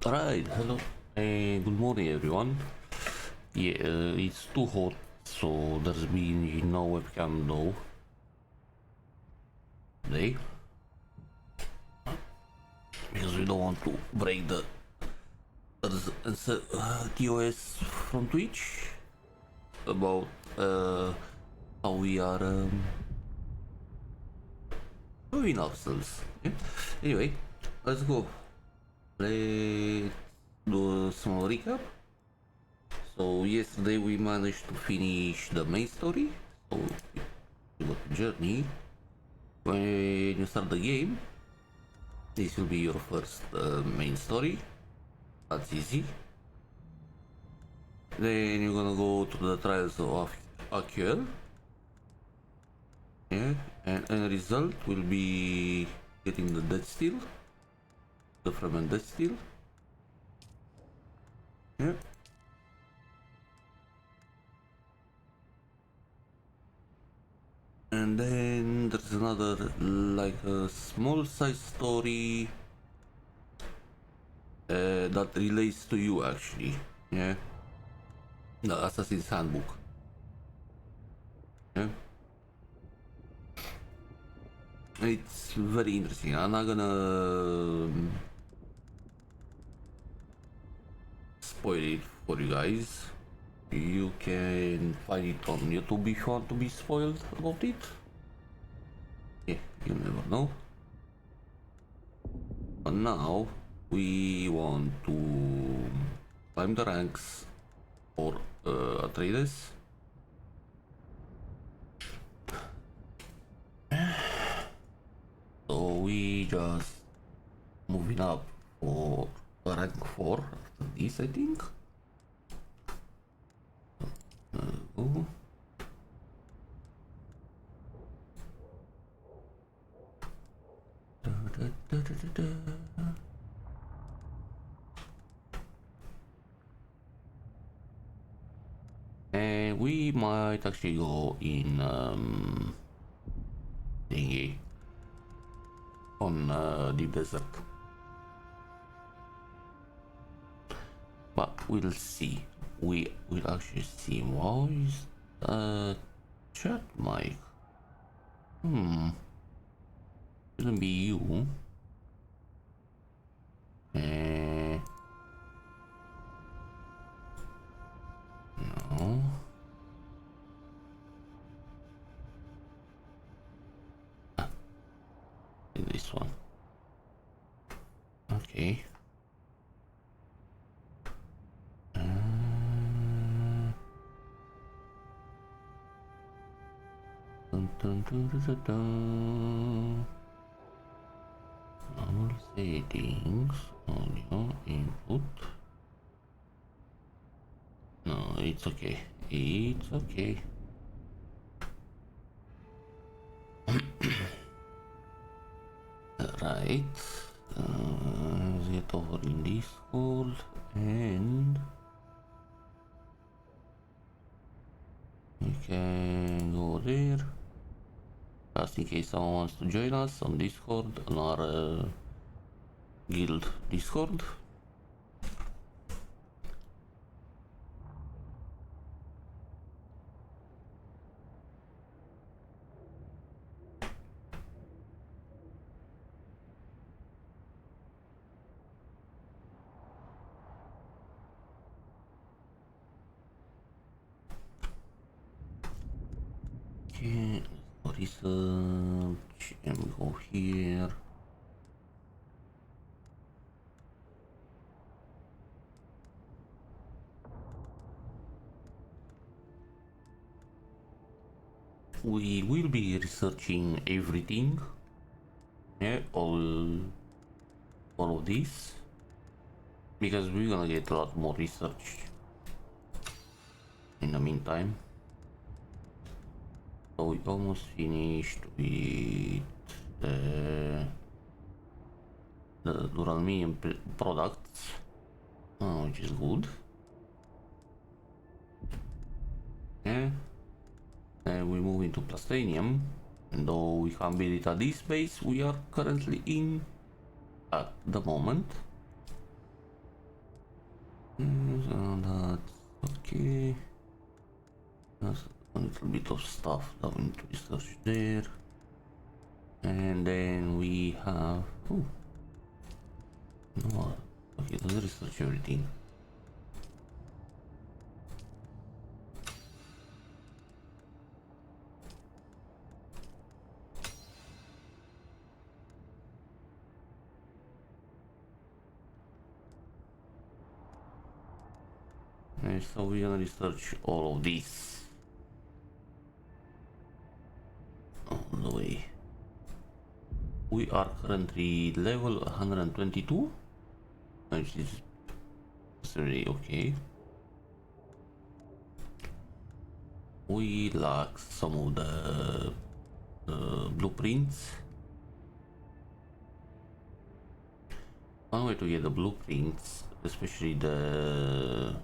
Alright, hello. Good morning, everyone. Yeah, it's too hot, so there's been no webcam though today because we don't want to break the TOS from Twitch about how we are doing ourselves. Yeah? Anyway, let's go. Let's do a small recap. So yesterday we managed to finish the main story. So you got the journey. When you start the game, this will be your first main story. That's easy. Then you're gonna go to the trials of Akir. Yeah, and end result will be getting the death steel, the ferment death steel. Yeah. And then there's another, like a small size story that relates to you actually. Yeah. The Assassin's Handbook. Yeah. It's very interesting. I'm not gonna spoil it for you guys. You can find it on YouTube if you want to be spoiled about it. Yeah, you never know. But now we want to climb the ranks for Atreides. So we just moving up for rank 4 after this, I think. Go. And we might actually go in thingy on deep desert, but we'll see. We will actually see. Why is chat mic? Shouldn't be you. No. In this one. Okay. Dun, dun, dun, dun, dun. Normal settings, audio input. No, it's okay. It's okay. Right. Let's get over in Discord and we can go there. Just in case someone wants to join us on Discord, on our guild Discord. Okay, research and we go here. We will be researching everything. Yeah, all of this, because we're gonna get a lot more research in the meantime. So we almost finished with the Duraluminium products, which is good. Yeah. And we move into Plastanium, and though we can't build it at this base we are currently in at the moment. So that's okay. That's a little bit of stuff that we need to research there. And then we have... Oh. No. Okay, let's research everything. And so we're gonna research all of these on the way. We are currently level 122, which is really okay. We lack some of the blueprints. One way to get the blueprints, especially the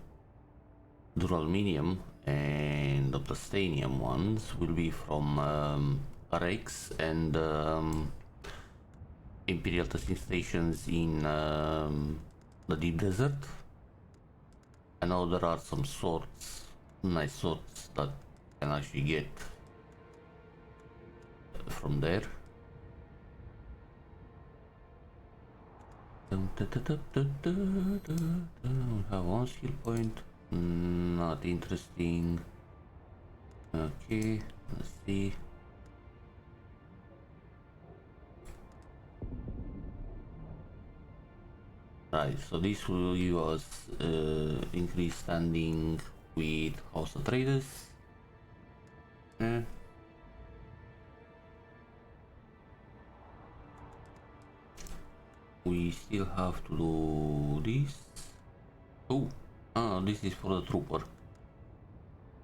duraluminium and the plastanium ones, will be from Rex and Imperial testing stations in the deep desert. I know there are some sorts, nice sorts that can actually get from there. We have one skill point, not interesting. Okay, let's see. Right, so this will give us increased standing with House Atreides. We still have to do this. Oh, this is for the trooper.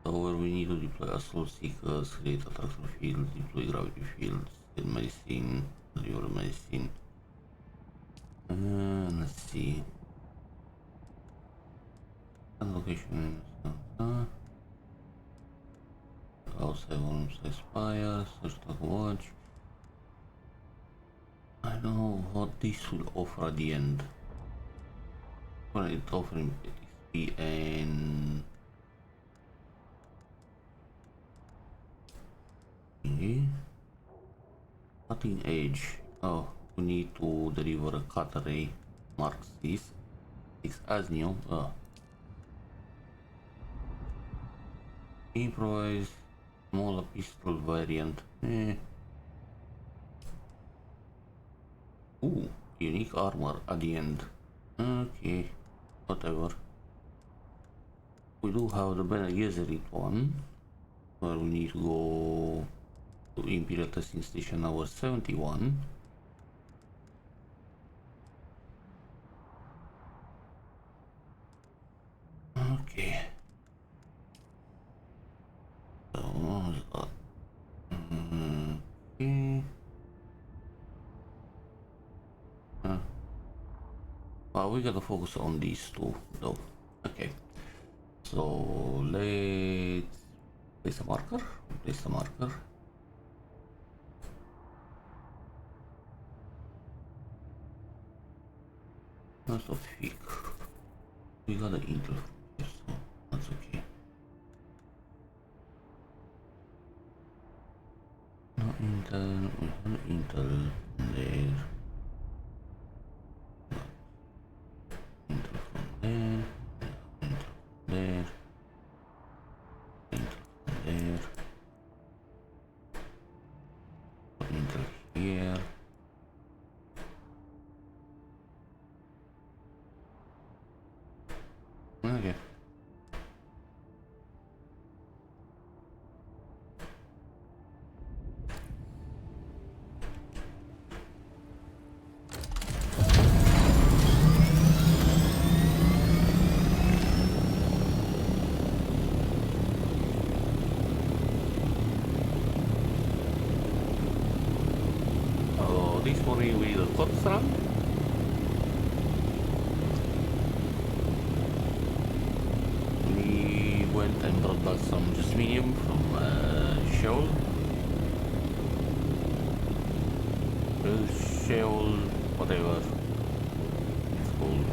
So where we need to deploy assault seekers, create attractor fields, deploy gravity fields, get medicine, deliver medicine. Let's see. Location. Outside volume size spire, search that watch. I don't know what this will offer at the end. Well, it's offering XP and cutting edge. Oh, we need to deliver a cut array. Marks this. It's as new. Improvise smaller pistol variant. Ooh, unique armor at the end. Okay, whatever. We do have the Bene Gesserit one, where we need to go to Imperial Testing Station number 71. Okay. So, what was that? Okay. We gotta focus on these two, though. Okay. So, let's place a marker. Place the marker. That's a fig. We got the intel from here, so that's okay. No intel, we have intel there. Intel from there. Intel from there. Intel from there. Intel here. Okay. This morning we did a corpse run. We went and brought back some jasminium from Sheol. Sheol, whatever it's called.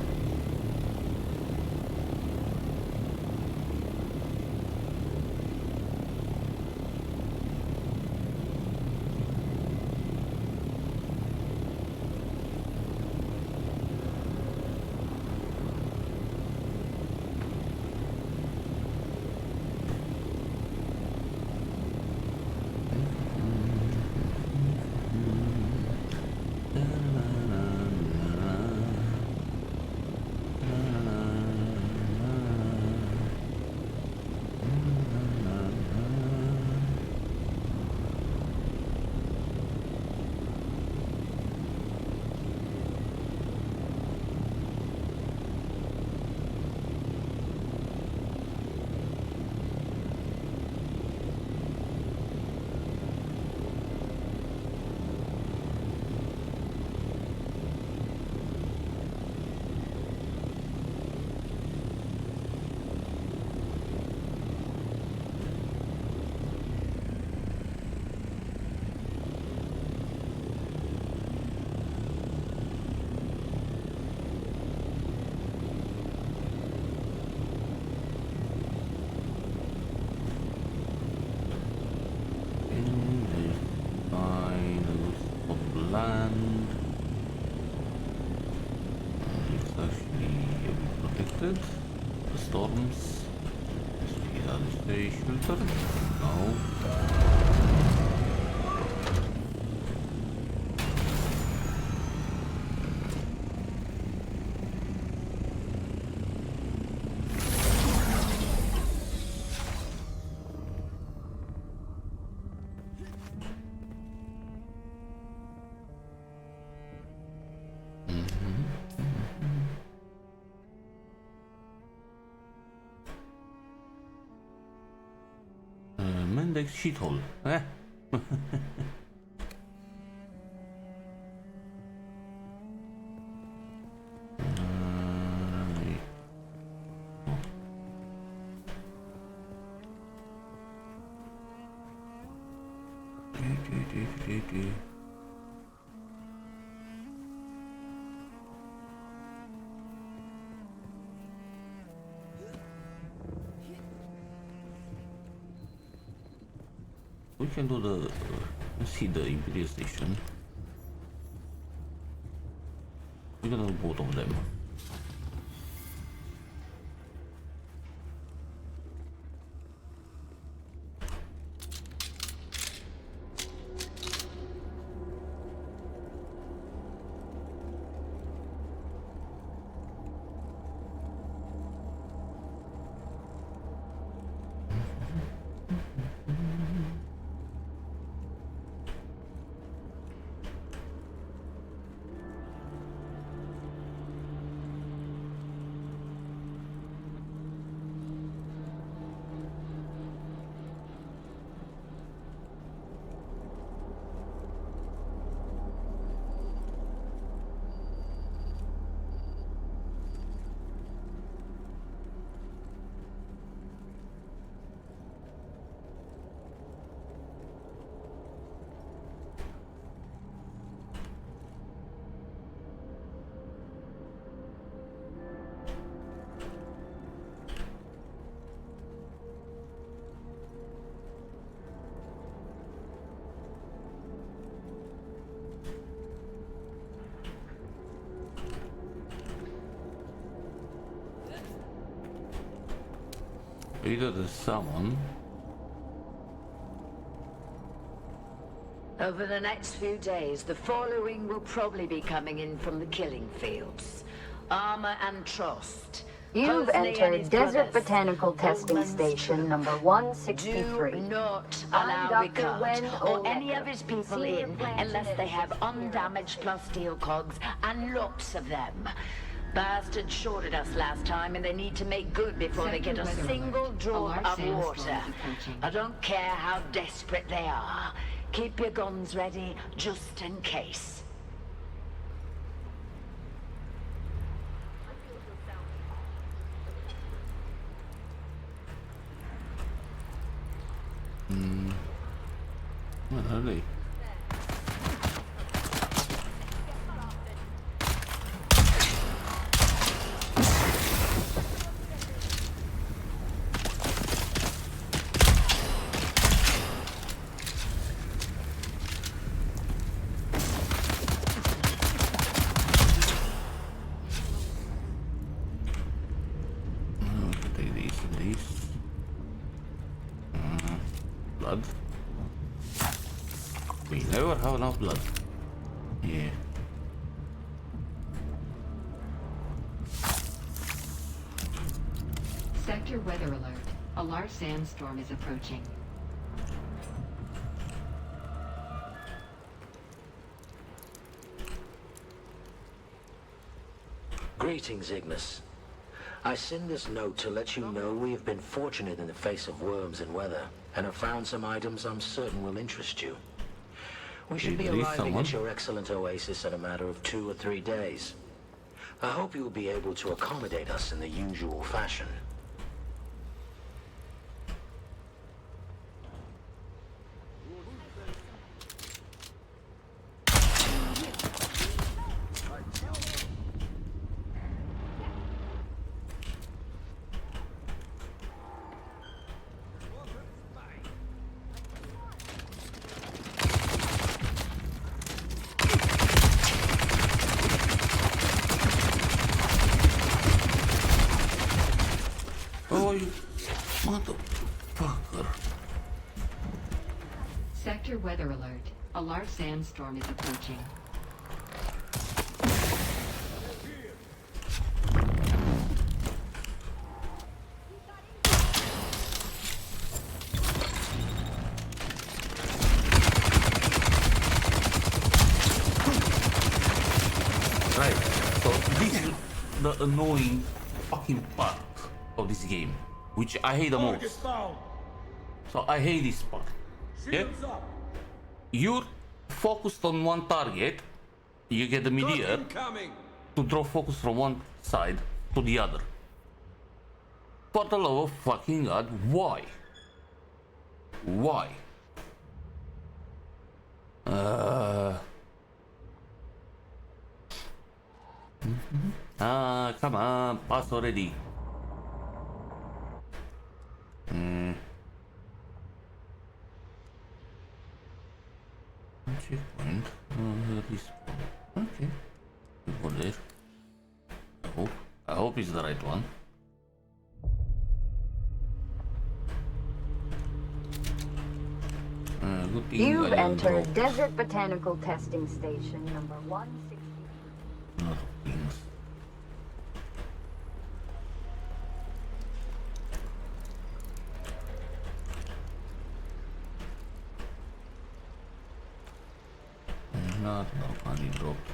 land. It's actually a bit protected. The storms. Are they sheltered? No. Mendex shithole. We can do the see the Imperial Station. We're gonna do both of them. Either the someone. Over the next few days, the following will probably be coming in from the killing fields. Armor and Trust. You've entered Desert Botanical Testing Station number 163. Do not allow Ricard or any of his people in unless they have undamaged plasteel cogs and lots of them. Bastards shorted us last time and they need to make good before they get a single drop of water. I don't care how desperate they are. Keep your guns ready just in case. Where are they? Blood. We never have enough blood. Yeah. Sector weather alert. A large sandstorm is approaching. Greetings, Ignis. I send this note to let you know we have been fortunate in the face of worms and weather, and have found some items I'm certain will interest you. We should be arriving at your excellent oasis in a matter of 2 or 3 days. I hope you will be able to accommodate us in the usual fashion. weather alert. A large sandstorm is approaching. Right, so this is the annoying fucking part of this game, which I hate the most. So I hate this part. Yeah? You're focused on one target, you get the meteor to draw focus from one side to the other. For the love of fucking god, why? Why? Come on, pass already. Checkpoint. Respawn. Okay. We go there. I hope it's the right one. Good thing You've I am entered broke. Desert Botanical Testing Station number 160. Lot of things. Not no money dropped.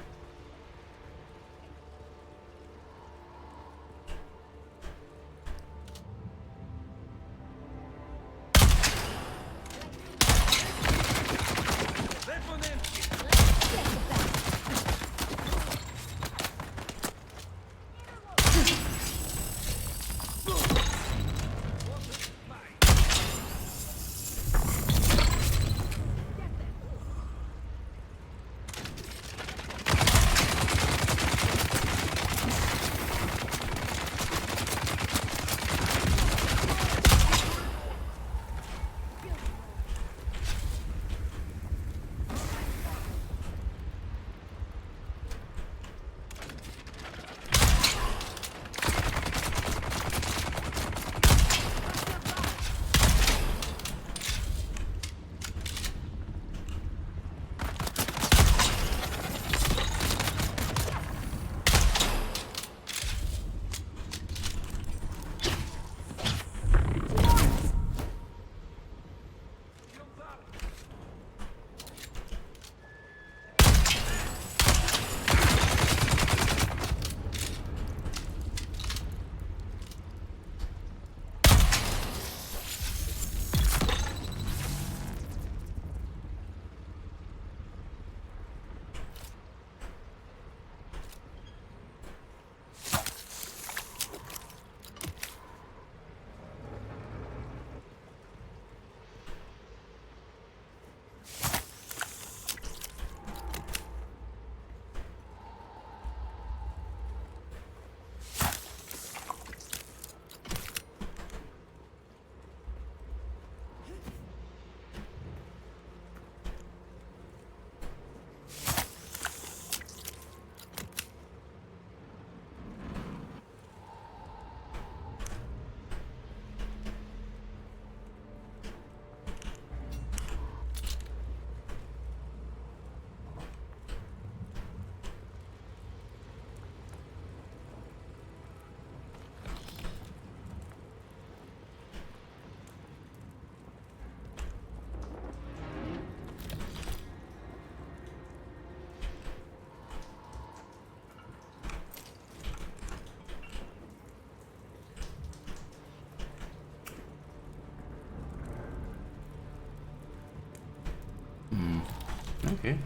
Okay.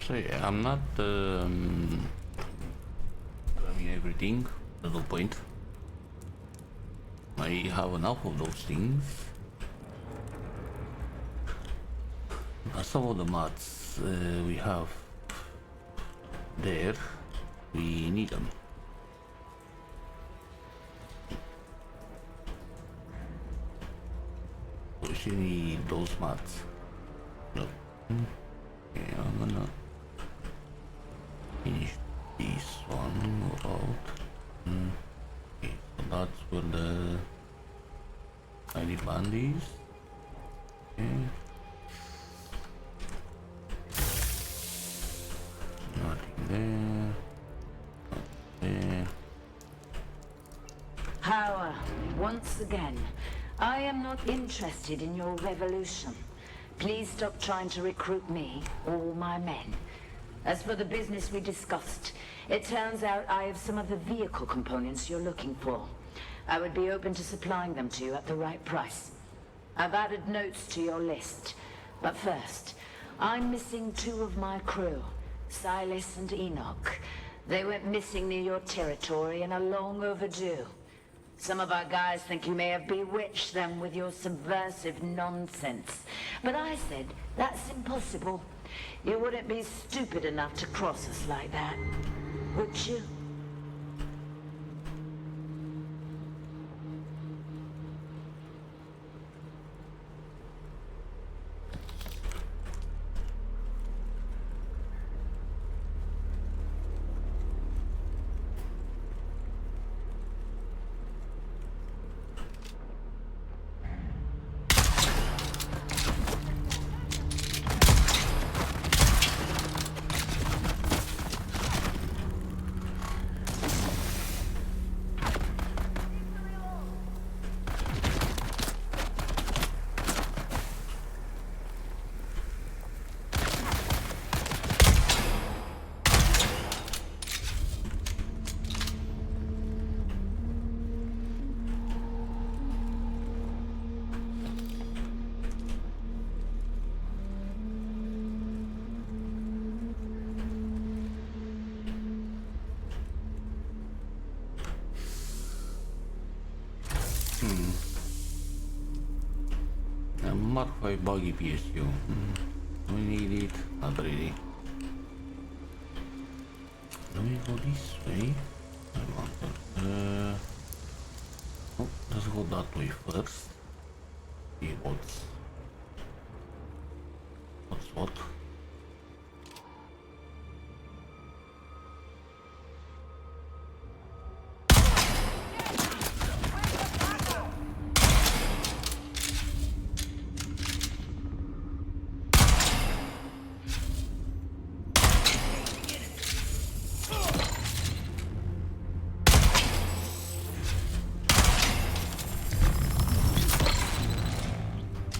So yeah, I'm not grabbing everything. There's no point. I have enough of those things. But some of the mats we have there, we need them. You need those mats. No. Okay, I'm gonna finish this one. Go out. bandits. Okay. Nothing there. Nothing there. Power, once again. I am not interested in your revolution. Please stop trying to recruit me or my men. As for the business we discussed, it turns out I have some of the vehicle components you're looking for. I would be open to supplying them to you at the right price. I've added notes to your list. But first, I'm missing 2 of my crew, Silas and Enoch. They went missing near your territory and are long overdue. Some of our guys think you may have bewitched them with your subversive nonsense. But I said, that's impossible. You wouldn't be stupid enough to cross us like that, would you? Mark 5 buggy PSU. Do we need it? Not really. Do we go this way? I wonder. Oh, let's go that way first. See what's what.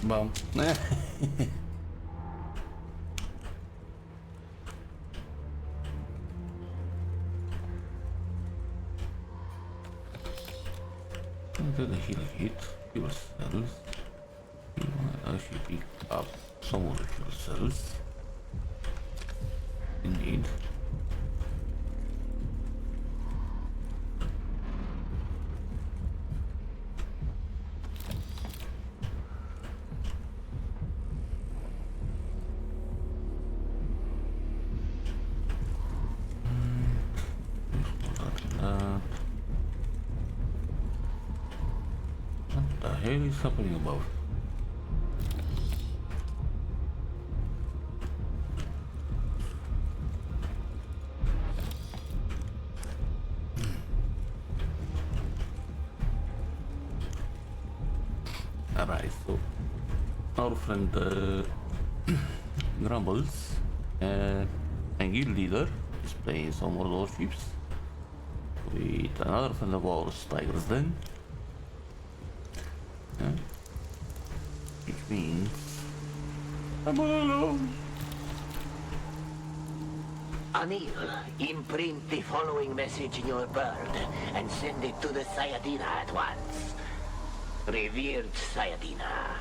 Bom. Into the heal hit, fuel cells. You might actually pick up some of the fuel cells. Indeed. What the hell is happening above? Alright, so our friend Grumbles and guild leader is playing some more those ships with another friend of ours, Tigers Den. Yeah. Which means I'm all alone. Anil, imprint the following message in your bird and send it to the Sayadina at once. Revered Sayadina,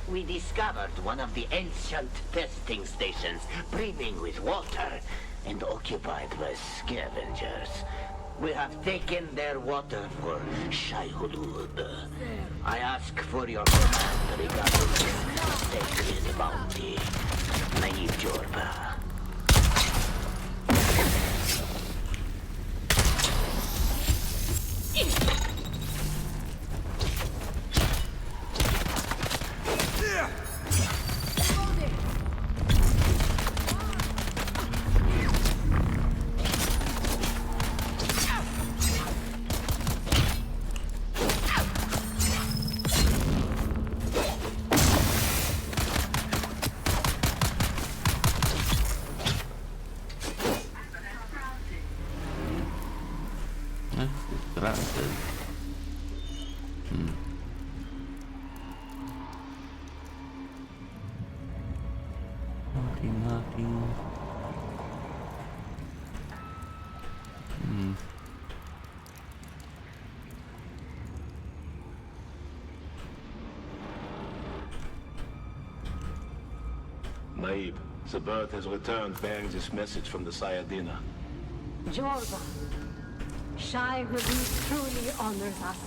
we discovered one of the ancient testing stations brimming with water and occupied by scavengers. We have taken their water for Shai-Hulud. I ask for your command regarding this sacred bounty. Naive Jorba. Maib, the bird has returned bearing this message from the Sayadina. Jorva, Shai Hulud truly honors us.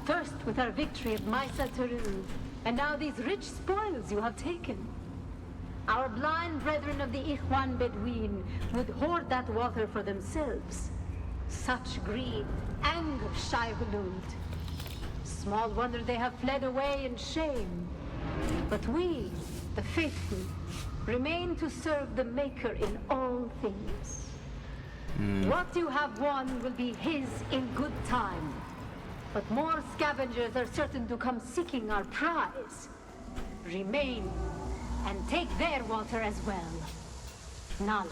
First with our victory at Maisa Turun, and now these rich spoils you have taken. Our blind brethren of the Ikhwan Bedouin would hoard that water for themselves. Such greed angers Shai Hulud. Small wonder they have fled away in shame. But we, the faithful, remain to serve the Maker in all things. What you have won will be his in good time. But more scavengers are certain to come seeking our prize. Remain and take their water as well. Nala.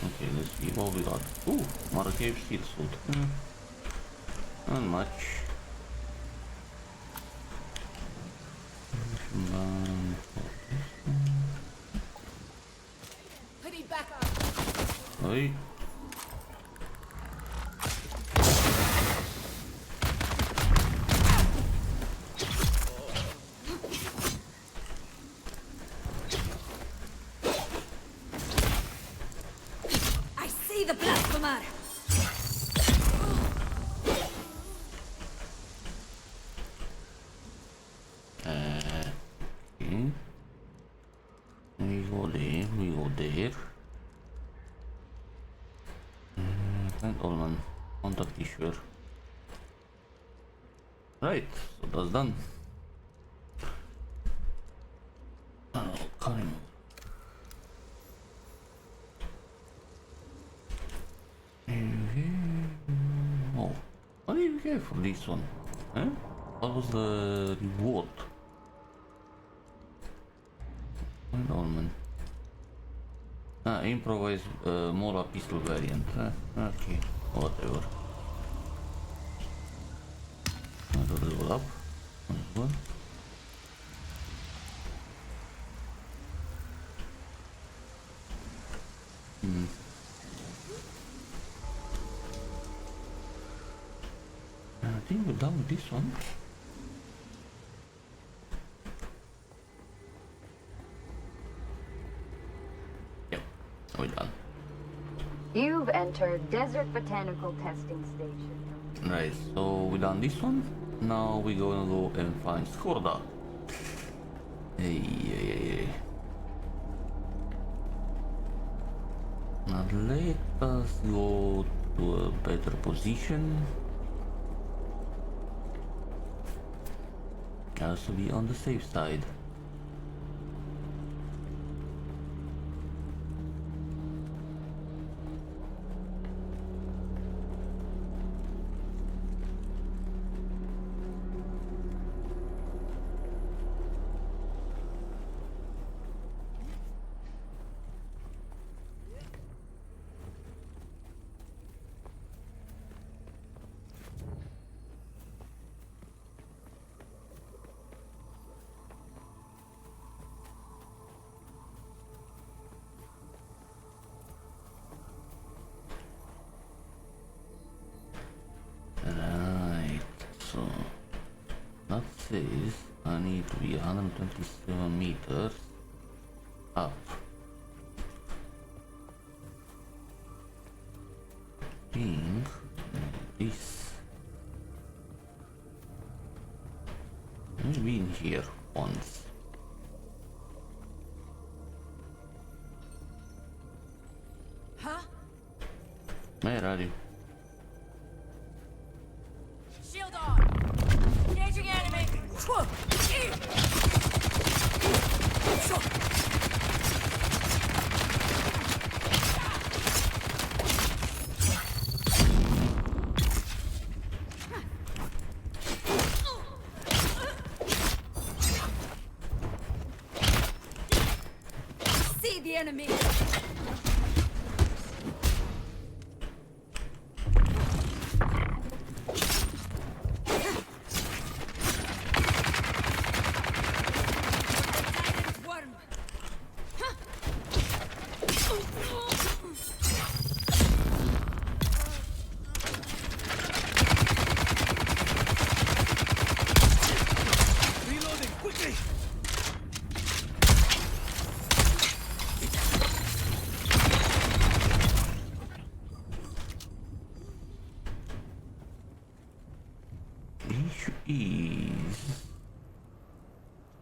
Okay, let's see what we got. Ooh, Marrakesh Steel Suit. Not much. Oi. I see the blasphemer! Okay. We go there, we go there. And Allman, contact issue. Right, so that's done. Karim. Oh, what did you get for this one? Huh? What was the reward? And Allman. Improvise Mola pistol variant. Okay, whatever. Another level up. As well. I think we're done with this one. We're done. You've entered Desert Botanical Testing Station. Right, so we done this one. Now we're gonna go and find Skorda. Hey. Now let us go to a better position. Also be on the safe side. Right, so that says I need to be 127 meters up. Think this. I've been here once. Huh? Where are you? Shield on! Engaging enemy! See the enemy!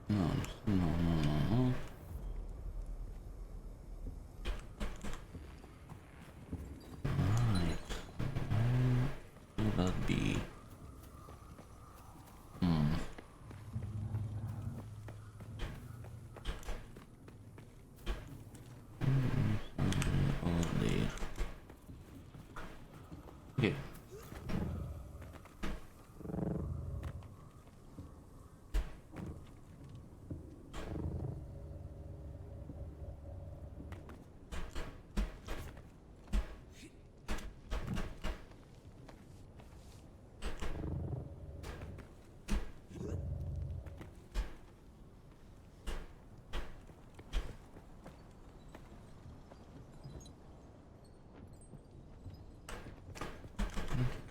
No. Right. Would that be? Over there. Okay.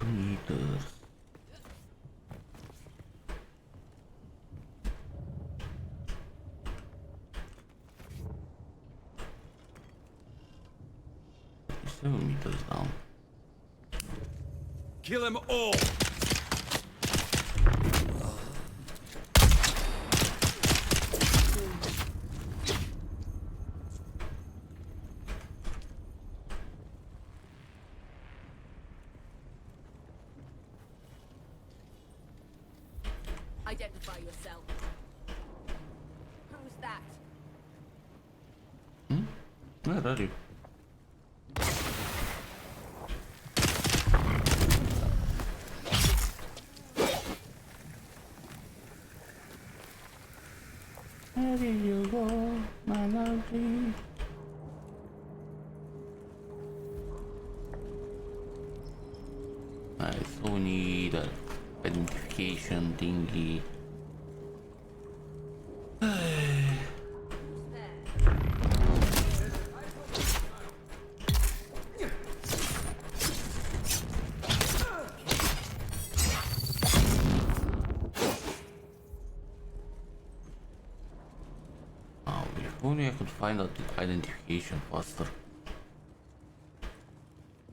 Meters. $7 meters down. Kill them all! Identify yourself. Who's that? Where are you? Where did you go, my lovely? Alright, so we need a identification thingy. Oh, if only I could find out the identification faster.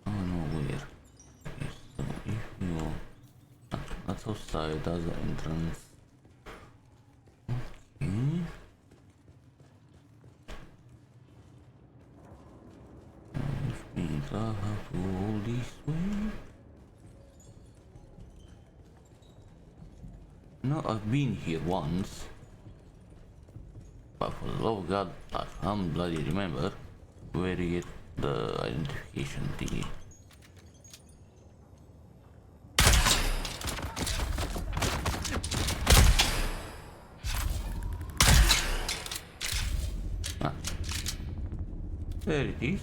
Oh no, where? Okay, so if you... that's outside, that's the entrance. Okay. Which means I have to go this way. No, I've been here once. But for the love of God, I can't bloody remember where you get the identification thingy. Ah. There it is.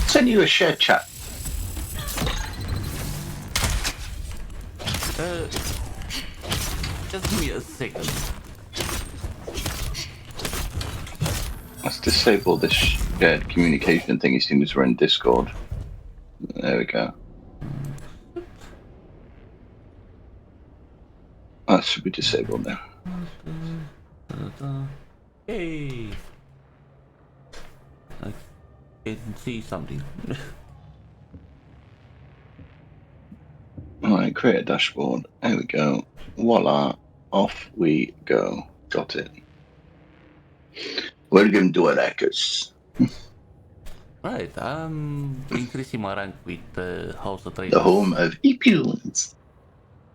Send you a shared chat. Just give me a second. Let's disable this shared communication thing as soon as we're in Discord. There we go. That should be disabled now. Hey! I can see something. Alright, create a dashboard. There we go. Voila. Off we go. Got it. We're going to do it, Right, I'm increasing my rank with House of Atreides. the home of opulence.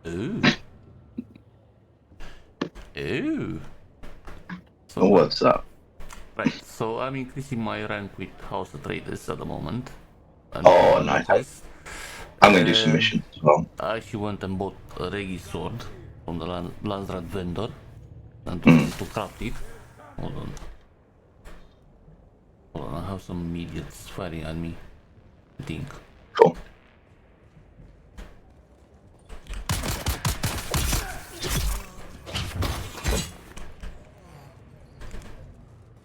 Ooh. Ooh. So, What's up? right, so I'm increasing my rank with House of Atreides at the moment. Oh, nice. I'm going to do some missions as well. I actually went and bought a Regi sword from the Landsrat vendor and to craft it. Hold on. Hold on, I have some idiots firing at me. I think. Cool.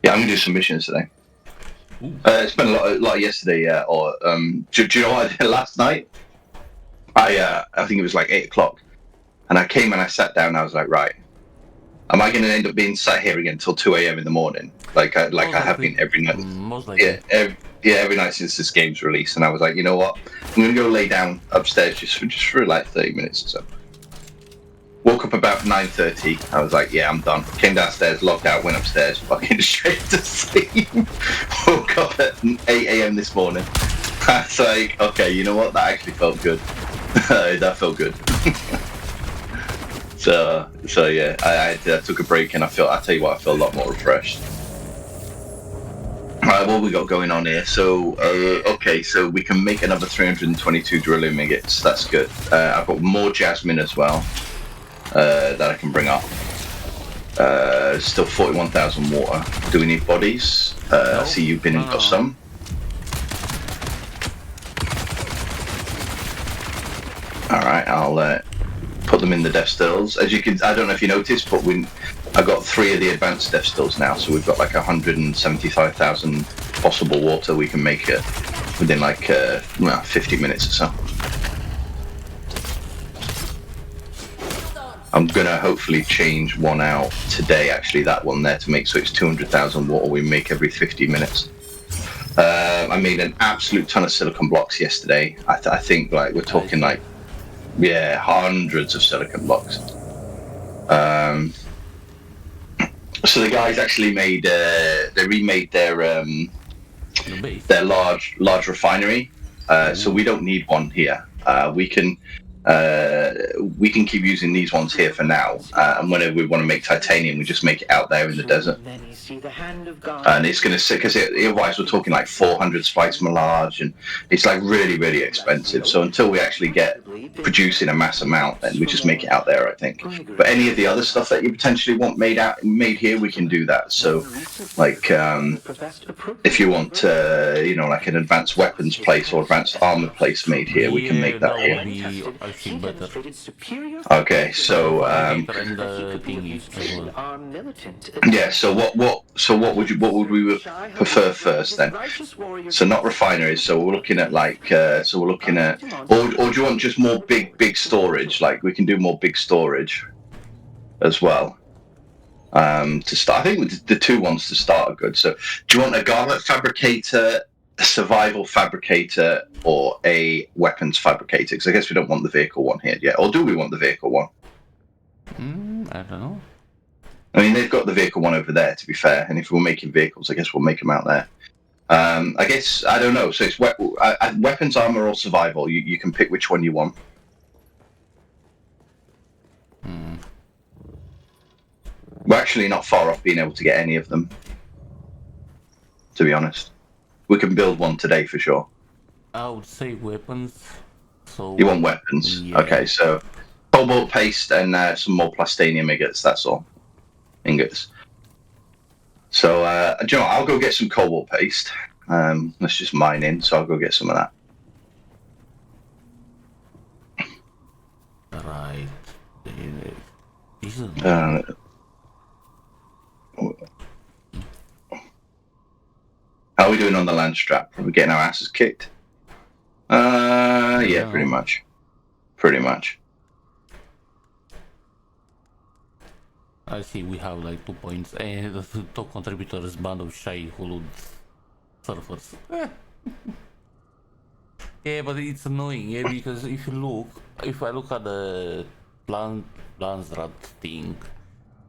Yeah, I'm going to do some missions today. Spent a lot yesterday, do you know what I did last night? I think it was like 8 o'clock, and I came and I sat down and I was like, right, Am I going to end up being sat here again until 2 a.m. in the morning, like I have been every night? Most likely. Every night since this game's released. And I was like, you know what? I'm going to go lay down upstairs just for like 30 minutes or so. Woke up about 9:30. I was like, yeah, I'm done. Came downstairs, logged out, went upstairs, fucking straight to sleep. Woke up at 8 a.m. this morning. I was like, okay, you know what? That actually felt good. That felt good. So yeah, I took a break and I tell you what, I feel a lot more refreshed. Alright, what we got going on here? So, okay, so we can make another 322 drilling ingots. That's good. I've got more jasmine as well that I can bring up. Still 41,000 water. Do we need bodies? I see you've been and got some. Alright, I'll put them in the death stills. As you can, I don't know if you noticed, but I've got 3 of the advanced death stills now, so we've got like 175,000 possible water we can make it within like 50 minutes or so. I'm gonna hopefully change one out today, actually, that one there, to make so it's 200,000 water we make every 50 minutes. I made an absolute ton of silicon blocks yesterday. I think like we're talking like, yeah, hundreds of silicon blocks. So the guys actually made, they remade their large refinery. So we don't need one here. We can keep using these ones here for now. And whenever we want to make titanium, we just make it out there in the desert. And it's going to sit, because otherwise we're talking like 400 spikes large, and it's like really, really expensive. So until we actually get producing a mass amount, then we just make it out there, I think. But any of the other stuff that you potentially want made here, we can do that. So like if you want you know, like an advanced weapons place or advanced armor place made here, we can make that here. Okay, so yeah, so what would we prefer first then? So not refineries, so we're looking at like or do you want just more big storage? Like we can do more big storage as well. To start, I think the 2 ones to start are good. So do you want a garment fabricator, a survival fabricator, or a weapons fabricator? Because I guess we don't want the vehicle one here yet. Or do we want the vehicle one? I don't know. I mean, they've got the vehicle one over there, to be fair. And if we're making vehicles, I guess we'll make them out there. I guess, I don't know. So it's weapons, armor, or survival. You can pick which one you want. We're actually not far off being able to get any of them, to be honest. We can build one today for sure. I would say weapons. So you want weapons? Yeah. Okay, so cobalt paste and some more plastinium ingots, that's all. Ingots. So, do you know what? I'll go get some cobalt paste. Let's just mine in, so I'll go get some of that. Right. How are we doing on the land strap? Are we getting our asses kicked? Yeah, pretty much. Pretty much. I see we have like 2 points. And the top contributor is Band of Shy Hulud Surfers. Yeah, but it's annoying, yeah, because if I look at the Landsrat thing,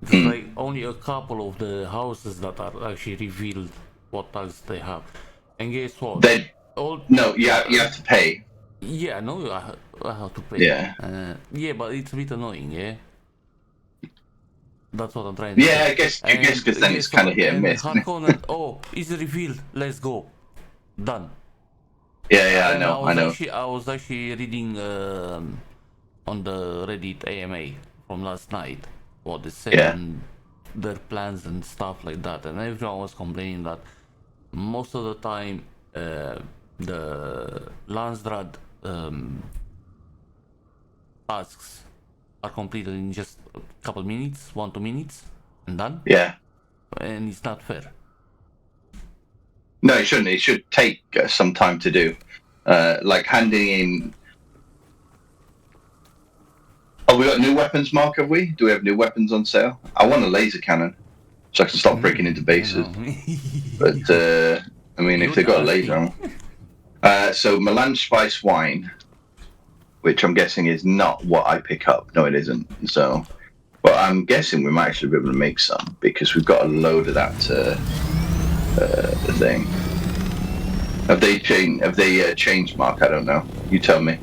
it's like only a couple of the houses that are actually revealed what tags they have. And guess what? No, you have to pay. Yeah, no, I have to pay. Yeah. Yeah, but it's a bit annoying, yeah? That's what I'm trying to say. Yeah, I guess because then it's kind of hit and miss. Harkonnen, oh, it's revealed, let's go. Done. Yeah, I know. I was actually reading on the Reddit AMA from last night what they said and their plans and stuff like that, and everyone was complaining that most of the time the Landsrad tasks are completed in just a couple minutes, 1-2 minutes, and done. Yeah. And it's not fair. No, it shouldn't. It should take some time to do. Like handing in. Oh, we got new weapons, Mark, have we? Do we have new weapons on sale? I want a laser cannon, so I can start breaking into bases. But, I mean, if they got a laser... so, Melange Spice Wine, which I'm guessing is not what I pick up. No, it isn't. So, but I'm guessing we might actually be able to make some, because we've got a load of that thing. Have they changed, Mark? I don't know. You tell me.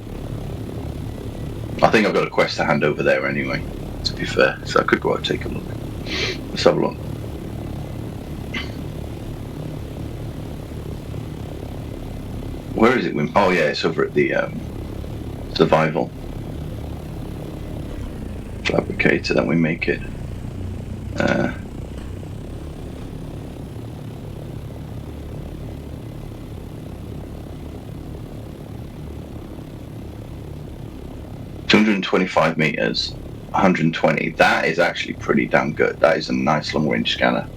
I think I've got a quest to hand over there anyway, to be fair. So I could go out and take a look. Let's have a look. Where is it? Oh yeah, it's over at the survival fabricator that we make it. $225 meters, 120. That is actually pretty damn good. That is a nice long range scanner.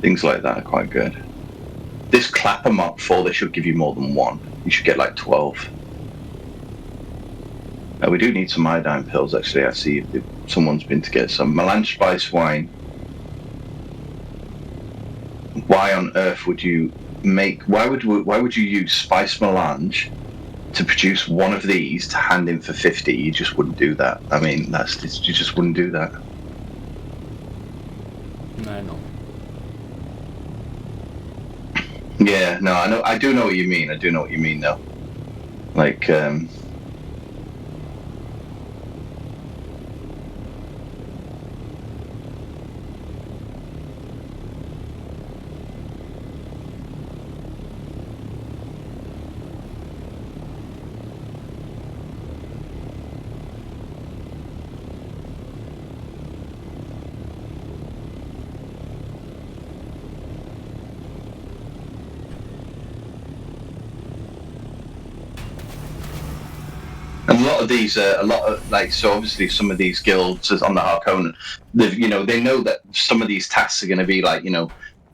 Things like that are quite good. This Clapper Mark IV, they should give you more than one. You should get like 12. We do need some iodine pills, actually. I see if someone's been to get some. Melange Spice Wine. Why on earth would you make... Why would you use Spice Melange to produce one of these to hand in for 50? You just wouldn't do that. I mean, you just wouldn't do that. I know. Yeah, no, I know. I do know what you mean. I do know what you mean, though. Like, and a lot of these, so obviously some of these guilds on the Harkonnen, they know that some of these tasks are going to be like,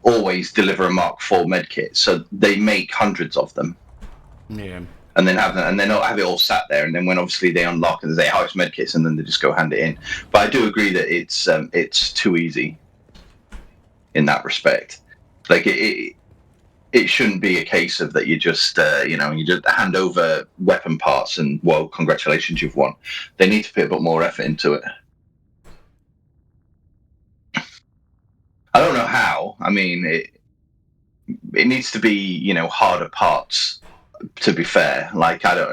always deliver a Mark IV medkit, so they make hundreds of them. Yeah. And then and then have it all sat there, and then when obviously they unlock and they say, "Oh, it's medkits," and then they just go hand it in. But I do agree that it's too easy in that respect. Like it shouldn't be a case of that you just you just hand over weapon parts and, well, congratulations, you've won. They need to put a bit more effort into it. I don't know how. I mean, it needs to be harder parts. To be fair, like I don't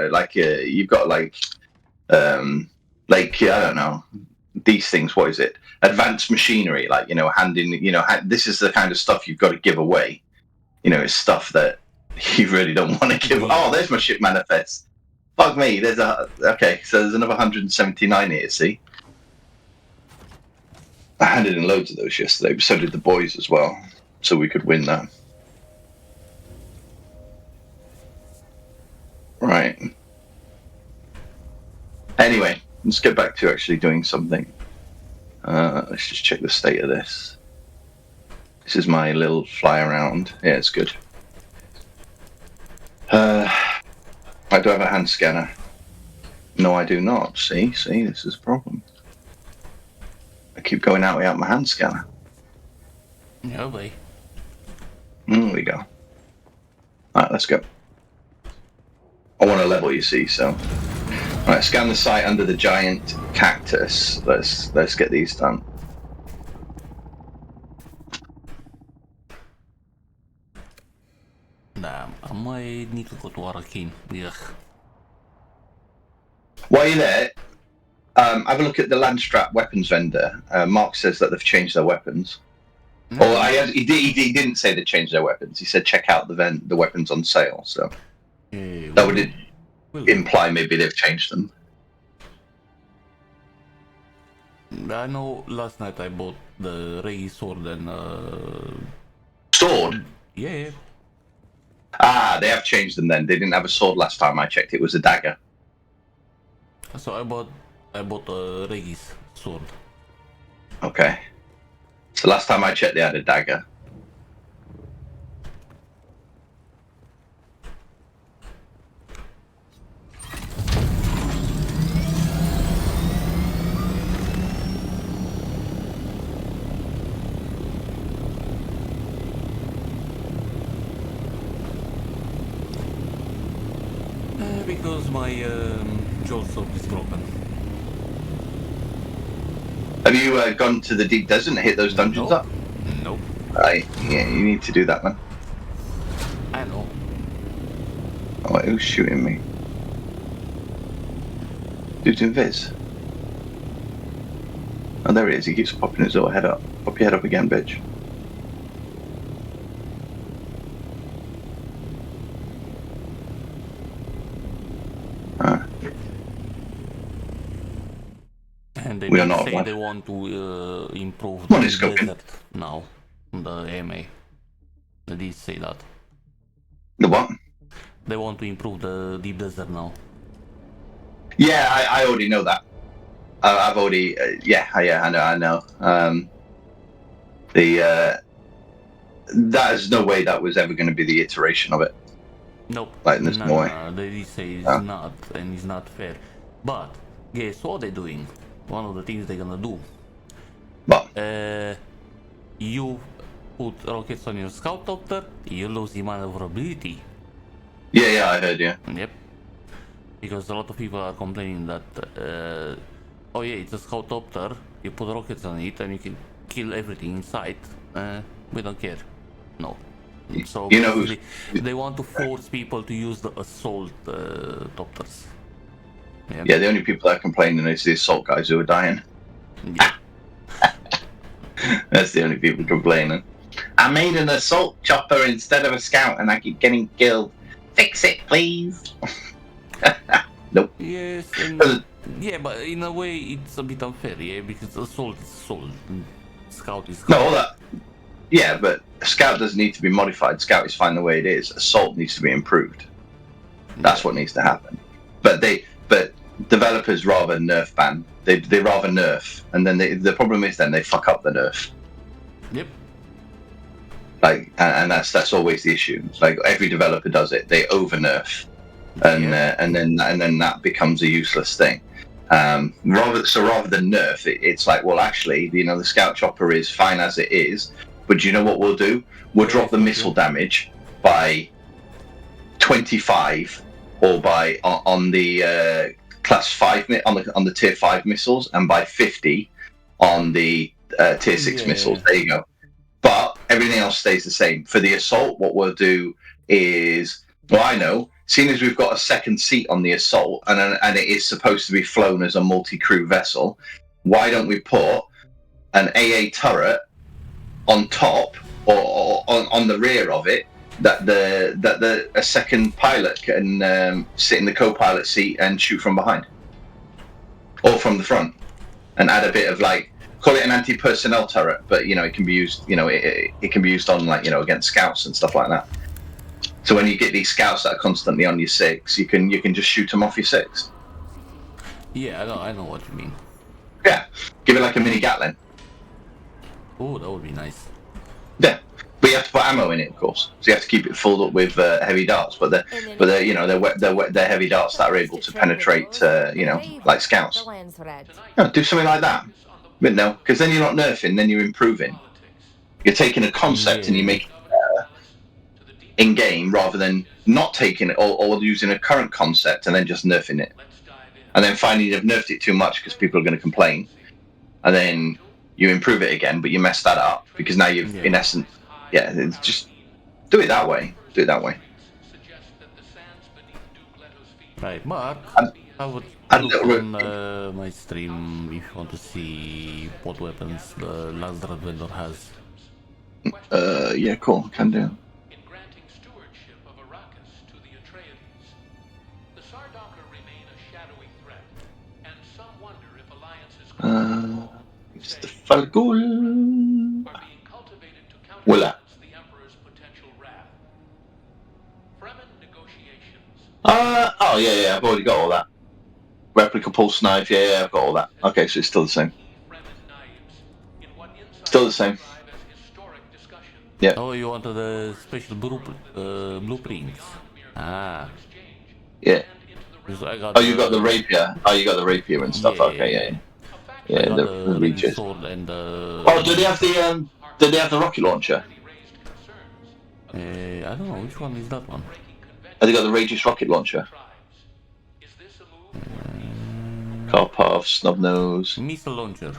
you've got I don't know, these things. What is it? Advanced machinery, like handing this is the kind of stuff you've got to give away. It's stuff that you really don't want to give. Oh, there's my ship manifest. Fuck me. Okay, so there's another 179 here. See, I handed in loads of those yesterday, but so did the boys as well, so we could win that. Right. Anyway, let's get back to actually doing something. Let's just check the state of this. This is my little fly around. Yeah, it's good. I do have a hand scanner. No, I do not. See, this is a problem. I keep going out without my hand scanner. No way. There we go. Alright, let's go. I want to level, you see, so. Alright, scan the site under the giant cactus. Let's get these done. Damn, I might need to go to Arcane. Yeah. While you're there, have a look at the Landstrap weapons vendor. Mark says that they've changed their weapons. Or he didn't say they changed their weapons. He said check out the weapons on sale. So that would imply maybe they've changed them. I know last night I bought the Ray sword and sword. Yeah. Ah, they have changed them then. They didn't have a sword last time I checked. It was a dagger. So I bought a Ray's sword. Okay. So last time I checked, they had a dagger. because my joystick is broken. Have you gone to the deep desert and hit those dungeons Nope. up? Nope. Right. Yeah, you need to do that, man. I know. Oh, who's shooting me? Dude's in Viz. Oh, there he is. He keeps popping his little head up. Pop your head up again, bitch. And they We are did not say one. they want to improve One the is cooking. desert now. The MA. They did say that. The what? They want to improve the deep desert now. Yeah, I already know that. I've already, yeah, I know. There's no way that was ever going to be the iteration of it. Nope. Like, there's no way. They did say it's Yeah. not, and it's not fair. But guess what they're doing? One of the things they're gonna do. But You put rockets on your scout copter, you lose the maneuverability. yeah, I heard you. Yep. Because a lot of people are complaining that, oh yeah, it's a scout copter, you put rockets on it and you can kill everything inside. We don't care. No. So You know basically, they want to force people to use the assault copters. Yeah, the only people that are complaining is the assault guys who are dying. Yeah. That's the only people complaining. I made an assault chopper instead of a scout and I keep getting killed. Fix it, please. Nope. Yes, and yeah, but in a way it's a bit unfair, yeah, because assault is assault, and scout is scout. No, all that. Yeah, but scout doesn't need to be modified. Scout is fine the way it is. Assault needs to be improved. That's what needs to happen. But developers rather nerf ban. They rather nerf, and then the problem is then they fuck up the nerf. Yep. Like, and that's always the issue. It's like every developer does it. They over nerf, and then that becomes a useless thing. Rather than nerf, it's like, well, actually, the scout chopper is fine as it is. But do you know what we'll do? We'll drop the missile damage by 25, or by on the class 5 on the tier 5 missiles, and by 50 on the tier 6 missiles. There you go. But everything else stays the same. For the assault, what we'll do is, well, I know, seeing as we've got a second seat on the assault, and it is supposed to be flown as a multi-crew vessel, why don't we put an AA turret on top or on the rear of it, that a second pilot can sit in the co-pilot seat and shoot from behind or from the front, and add a bit of, like, call it an anti-personnel turret, but it can be used, it can be used on, like, against scouts and stuff like that. So when you get these scouts that are constantly on your 6, you can just shoot them off your 6. Yeah, I know what you mean. Yeah, give it like a mini Gatling. Oh, that would be nice. Yeah, but you have to put ammo in it, of course. So you have to keep it filled up with heavy darts. But they're heavy darts that are able to penetrate, like scouts. Do something like that. But no, because then you're not nerfing, then you're improving. You're taking a concept and you make it better in game, rather than not taking it or using a current concept and then just nerfing it, and then finding you've nerfed it too much because people are going to complain, and then you improve it again, but you mess that up because now you've, in essence, it's just do it that way. Do it that way. Right, but I would look on my stream if you want to see what weapons the last Dread vendor has. Yeah, cool, can do. In granting stewardship of Arrakis to the Atreides, the Sardaka remain a shadowy threat, and some wonder if alliances It's the Falgul. are being cultivated to counterbalance the Emperor's potential wrath. Fremen negotiations. Oh yeah, I've already got all that. Replica pulse knife, yeah, I've got all that. Okay, so it's still the same. Still the same. Yeah. Oh, you wanted the special blueprints? Ah. Yeah. I got you got the rapier. Oh, you got the rapier and stuff. Okay, yeah. The reaches. And oh, do they have the Did they have the rocket launcher? I don't know which one is that one. Have they got the Rageous rocket launcher? this a move for peace? Karpov, Snubnose. Missile launcher.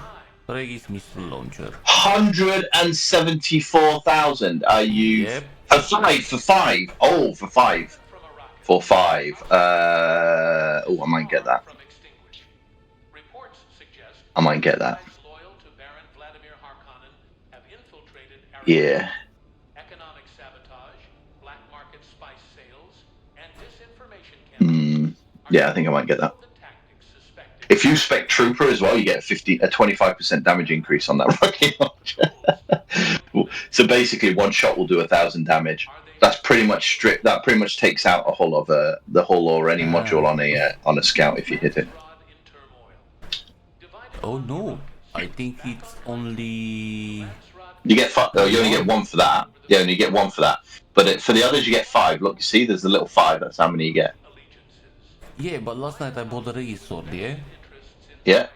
Regis missile launcher. 174,000. Are you Yep. for five? For five? Oh, for five. From a rocket. For five. Oh, I might get that. From extinguish. Reports suggest I might get that. tribes loyal to Baron Vladimir Harkonnen have infiltrated Yeah. economic sabotage, black market spice sales, and disinformation Hmm. Yeah, I think I might get that. If you spec Trooper as well, you get a 25% damage increase on that rocket launcher. So basically, one shot will do 1,000 damage. That's pretty much stripped. That pretty much takes out a hull of the hull or any module on a scout if you hit it. Oh no, I think it's only. You get you only get one for that. Yeah, only get one for that. But for the others, you get 5. Look, you see, there's a little 5. That's how many you get. Yeah, but last night I bought the Regis sword, yeah? Yeah.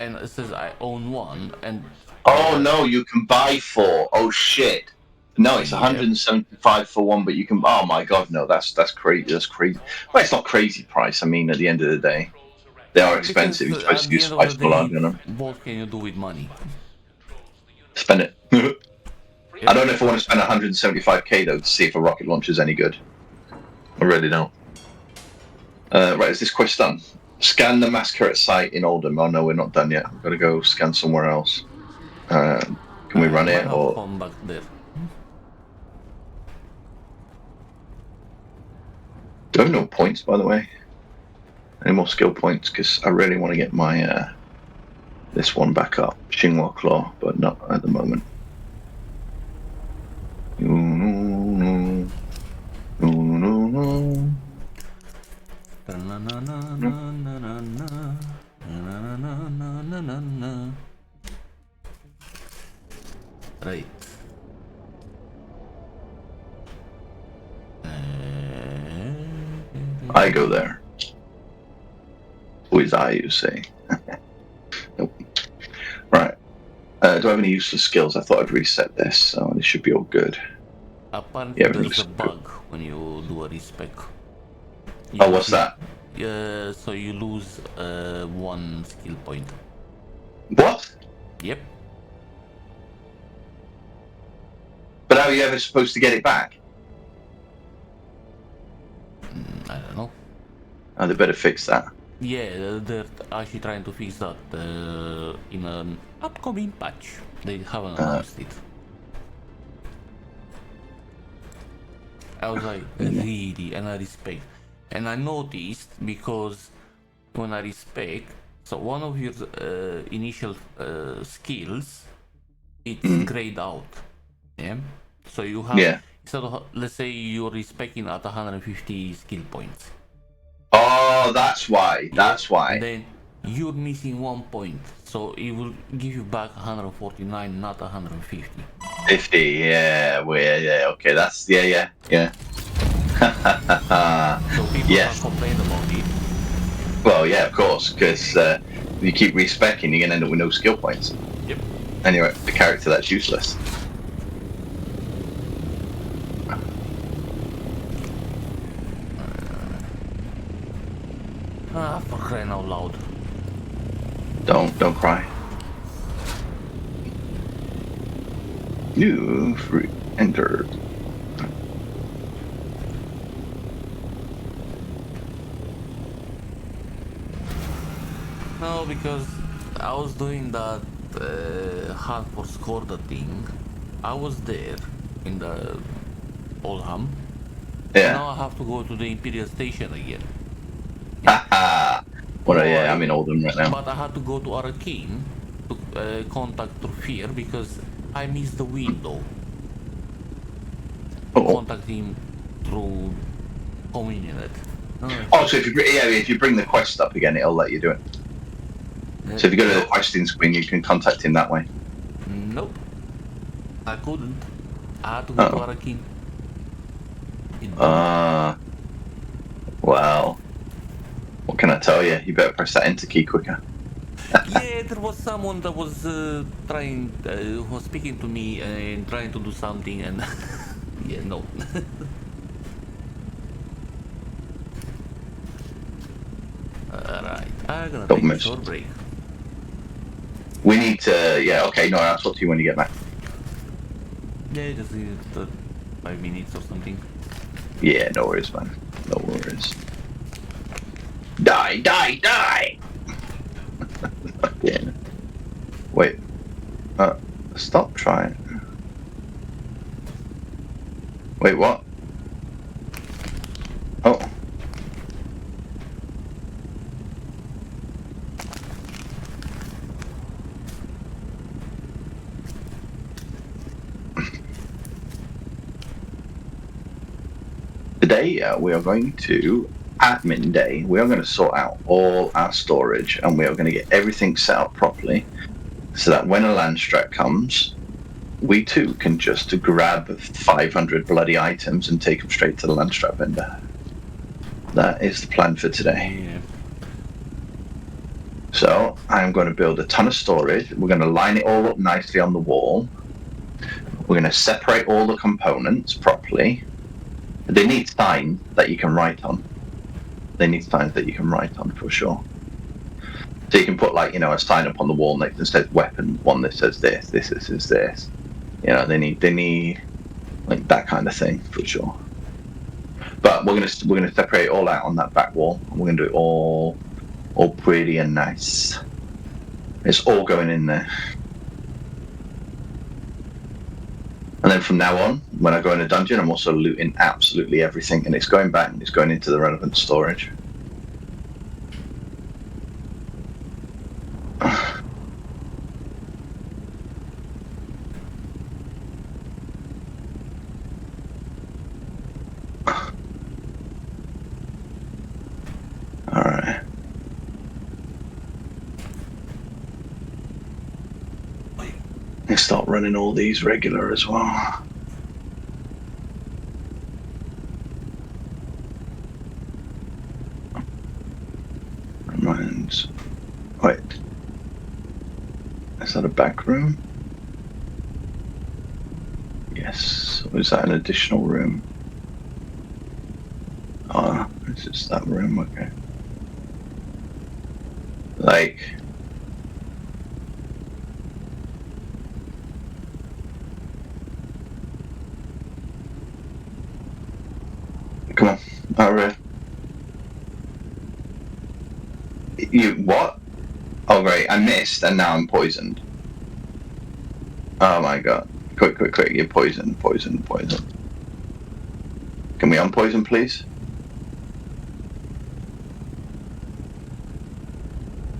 And it says I own one, and... Oh, no, you can buy 4. Oh, shit. No, it's 175 for one, but you can... Oh, my God, no, that's crazy. That's crazy. Well, it's not crazy price. I mean, at the end of the day, they are expensive. You're supposed to use Spice Malage on them. What can you do with money? Spend it. I don't know if I want to spend 175k, though, to see if a rocket launcher is any good. I really don't. Right, is this quest done? Scan the Masquerade site in Oldham. Oh no, we're not done yet. We've got to go scan somewhere else. Can we run it or? Back there. Do I have no points, by the way? Any more skill points? Because I really want to get my this one back up, Xinhua Claw, but not at the moment. Right. I go there. Who is I, you say? Nope. Right. Do I have any useless skills? I thought I'd reset this, so this should be all good. Apparently Yeah, there's a bug when you do a respec. Oh, what's that? So you lose 1 skill point. What? Yep. But how are you ever supposed to get it back? I don't know. Oh, they better fix that. Yeah, they're actually trying to fix that in an upcoming patch. They haven't announced it. I was like, really? And I respect. And I noticed because when I respect, so one of your initial skills, it's grayed out. Yeah? So you have, instead of, let's say you're respecting at 150 skill points. Oh, that's why. That's why. And then you're missing 1 point, so it will give you back 149, not 150. 50, yeah, okay, that's, yeah. So people can't complain about it. Well, yeah, of course, because if you keep respecing, you're going to end up with no skill points. Yep. And you're a character that's useless. For crying out loud. Don't cry. You entered. No, because I was doing that hunt for Skorda thing. I was there in the Oldham. Yeah. Now I have to go to the Imperial Station again. Haha. Well, yeah, I'm in Oldham right now. But I had to go to Arcane to contact through Fear because I missed the window. Contact him through Communionet. Oh, so if you bring the quest up again, it'll let you do it. So if you go to the questing screen, you can contact him that way. Nope. I couldn't. I had to go to Arcane. Well. What can I tell you? You better press that enter key quicker. Yeah, there was someone that was was speaking to me and trying to do something, and yeah, no. Alright, I'm gonna Don't take a miss. short break. We need to. Yeah. Okay. No, I'll talk to you when you get back. Yeah, just 5 minutes or something. Yeah. No worries, man. No worries. Die! Die! Die! Yeah. Wait. Stop trying. Wait, what? Oh. Today, we are going to admin day. We are going to sort out all our storage, and we are going to get everything set up properly, so that when a Landstrat comes, we too can just grab 500 bloody items and take them straight to the Landstrat vendor. That is the plan for today. Yeah. So I'm going to build a ton of storage. We're going to line it all up nicely on the wall. We're going to separate all the components properly. They need signs that you can write on. They need signs that you can write on for sure. So you can put, like, a sign up on the wall next that says weapon, one that says this is this. They need like that kind of thing for sure. But we're gonna separate it all out on that back wall, and we're gonna do it all pretty and nice. It's all going in there. And then from now on, when I go in a dungeon, I'm also looting absolutely everything, and it's going back and it's going into the relevant storage. Alright. And start running all these regular as well. Reminds. Wait. Is that a back room? Yes. Or is that an additional room? Ah, it's just that room, okay. Like... Come on, alright. You, what? Oh great, I missed and now I'm poisoned. Oh my god. Quick, you're poisoned. Can we unpoison, please?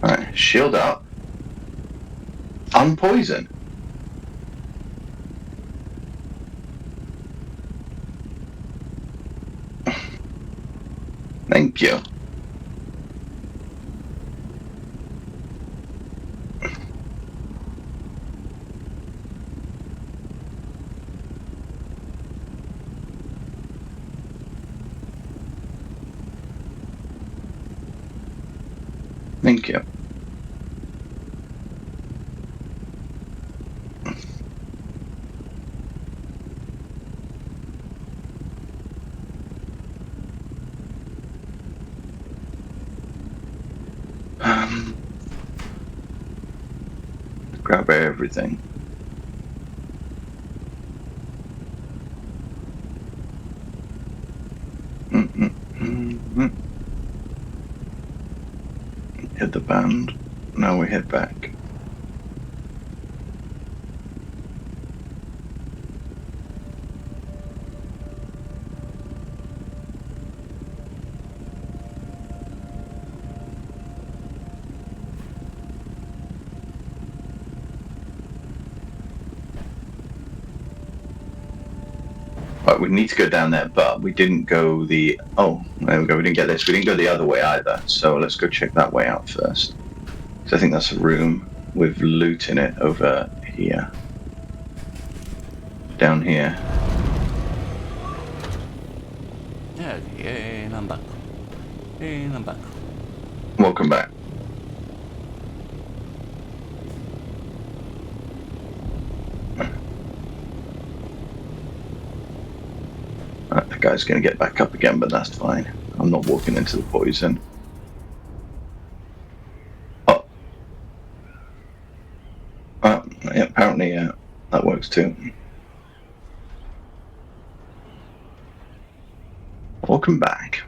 Alright, shield up. Unpoison. Thank you. Thank you. Grab everything. Hit the band. Now we head back. Right, we need to go down there, but we didn't go the... Oh, there we go, we didn't get this. We didn't go the other way either, so let's go check that way out first. So I think that's a room with loot in it over here. Down here. Yeah, and I'm back. Welcome back. The guy's going to get back up again, but that's fine. I'm not walking into the poison. apparently that works too. Welcome back.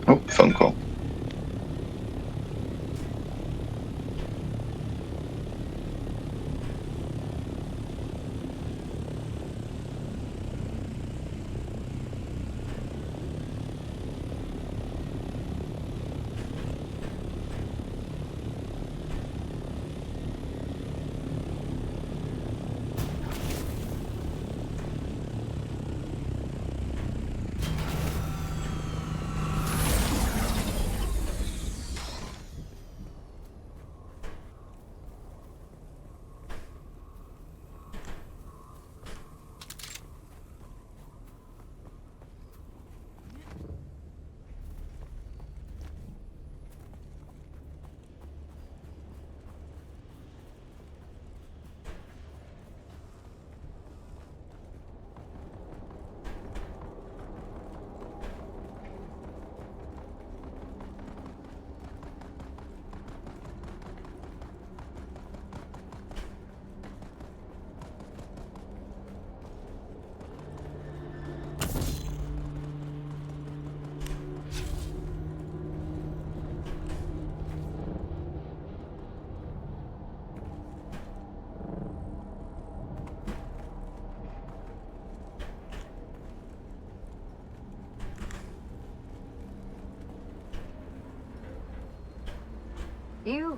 Oh, phone call.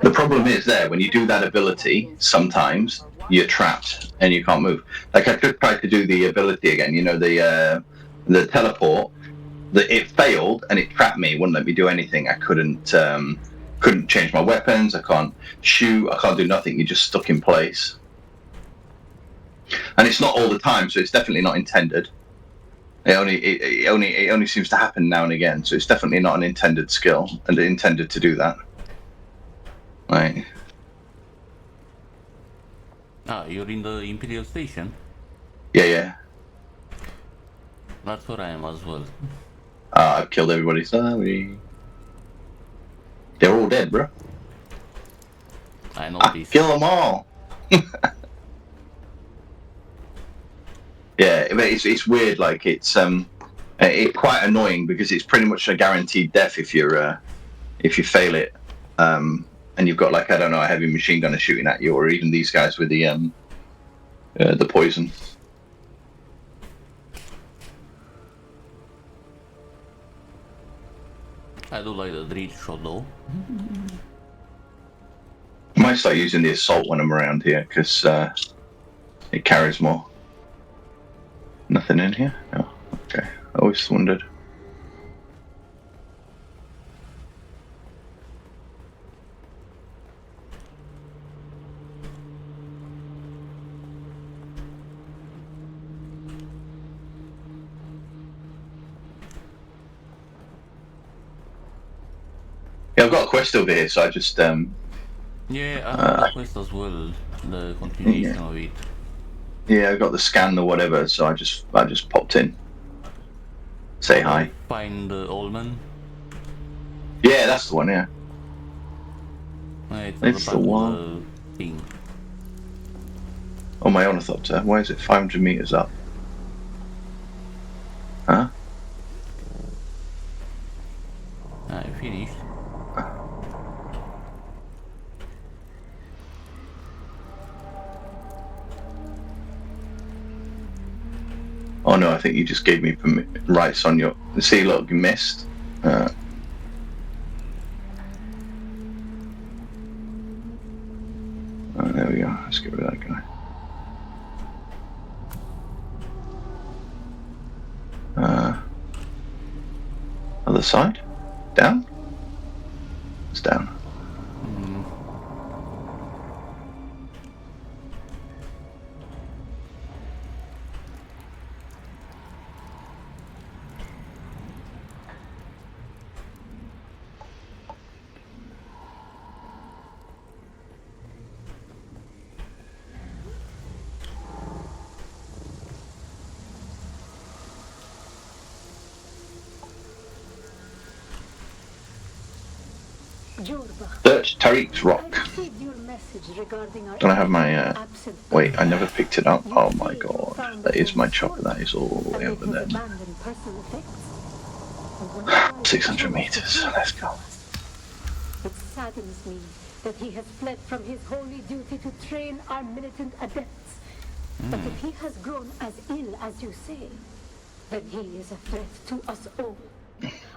The problem is there when you do that ability, sometimes you're trapped and you can't move. Like I could try to do the ability again, you know, the teleport. It failed and it trapped me. It wouldn't let me do anything. I couldn't change my weapons. I can't shoot. I can't do nothing. You're just stuck in place. And it's not all the time, so it's definitely not intended. It only seems to happen now and again, so it's definitely not an intended skill and intended to do that. Right. Ah, you're in the Imperial Station? Yeah. That's where I am as well. I've killed everybody, sorry. They're all dead, bro. I know this. Kill them all! Yeah, it's weird, like, it's quite annoying because it's pretty much a guaranteed death if you fail it. And you've got, like, I don't know, a heavy machine gunner shooting at you, or even these guys with the poison. I do like the drill shot though. I might start using the assault when I'm around here, because it carries more. Nothing in here? No. Okay. I always wondered. Yeah, I've got a quest over here, so I just Yeah, I have the quest as well, the continuation of it. Yeah, I got the scan or whatever, so I just popped in. Say hi. Find the old man. Yeah, that's the one. Yeah. It's the one. Thing. Oh, my ornithopter. Why is it 500 meters up? Huh? I finished. Oh no, I think you just gave me rights on your... See, look, you missed. There we go. Let's get rid of that guy. Other side? Down? It's down. Jorba, Search Tariq's I rock. received your message regarding our Don't I have my, absent wait, I never picked it up. You Oh say my you god. found That it is in my chopper. Jorba, That is all the way amid over his there. abandoned personal effects. I wonder why he 600 chose to meters. hide Let's it go. from us. It saddens me that he has fled from his holy duty to train our militant adepts. But if he has grown as ill as you say, then he is a threat to us all.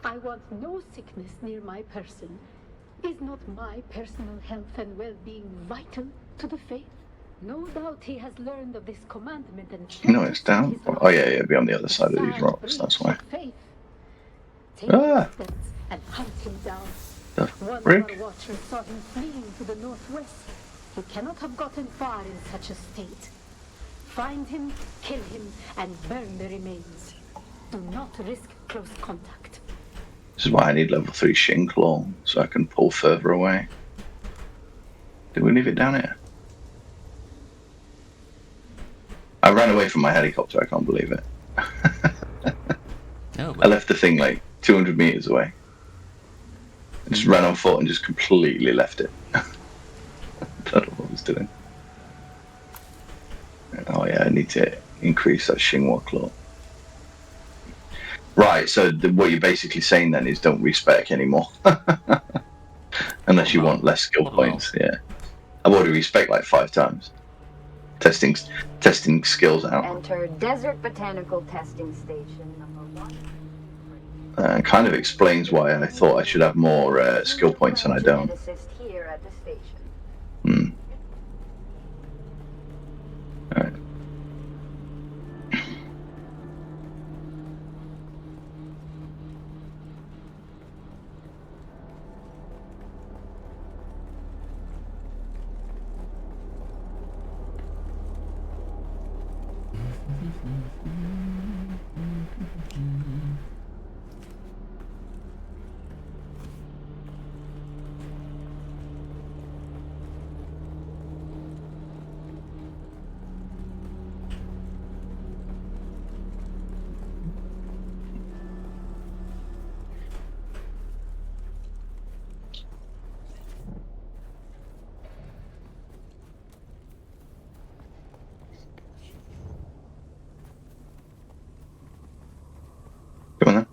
I want no sickness near my person. Is not my personal health and well-being vital to the faith? No doubt he has learned of this commandment and No, it's down. Oh yeah, yeah, be on the other side of these sad rocks. That's breach why. of faith. Take Ah, your steps and hunt him down. the One of frick? our watchers saw him fleeing to the northwest. He cannot have gotten far in such a state. Find him, kill him, and burn the remains. Do not risk close contact. This is why I need level 3 Shin Claw, so I can pull further away. Did we leave it down here? I ran away from my helicopter, I can't believe it. Oh, I left the thing like 200 meters away. I just ran on foot and just completely left it. I don't know what I was doing. Oh yeah, I need to increase that Xinhua Claw. Right, so what you're basically saying then is don't respec anymore. Unless you want less skill points, yeah. I've already respec like 5 times. Testing skills out. Enter Desert Botanical Testing Station number 1. Kind of explains why I thought I should have more skill points and I don't. Assist here at the station. Alright. Come on then.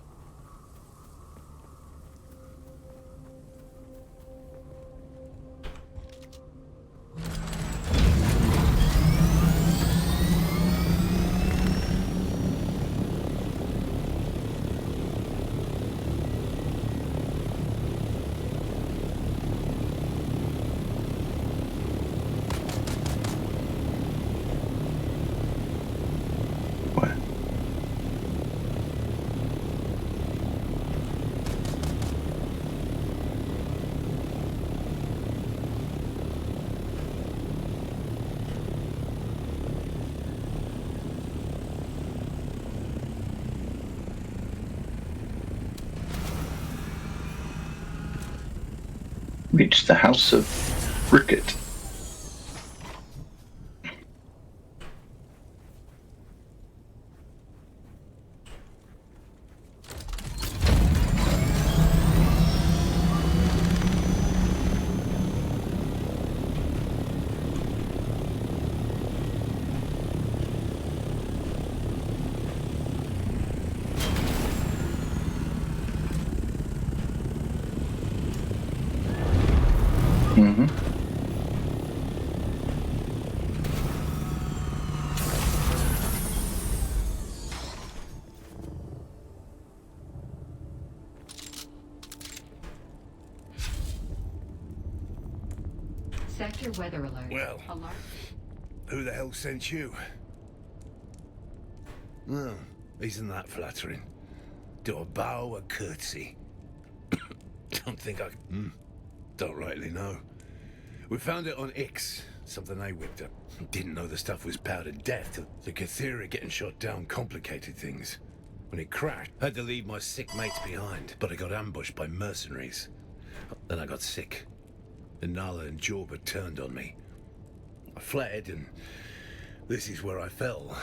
Where? Reach the house of Ricket. Mm-hmm. Sector weather alert. Well. Alert. Who the hell sent you? Well, isn't that flattering? Do a bow, a curtsy. Don't think I... Don't rightly know. We found it on Ix, something they whipped up. Didn't know the stuff was powdered death till the Cathera getting shot down complicated things. When it crashed, I had to leave my sick mates behind, but I got ambushed by mercenaries. Then I got sick. And Nala and Jorba turned on me. I fled, and this is where I fell.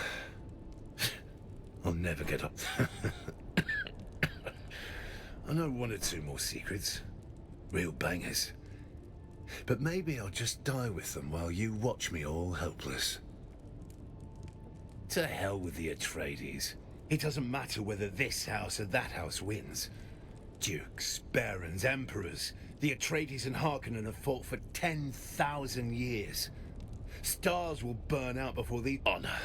I'll never get up. I know 1 or 2 more secrets. Real bangers. But maybe I'll just die with them while you watch me all helpless. To hell with the Atreides. It doesn't matter whether this house or that house wins. Dukes, barons, emperors. The Atreides and Harkonnen have fought for 10,000 years. Stars will burn out before the honor,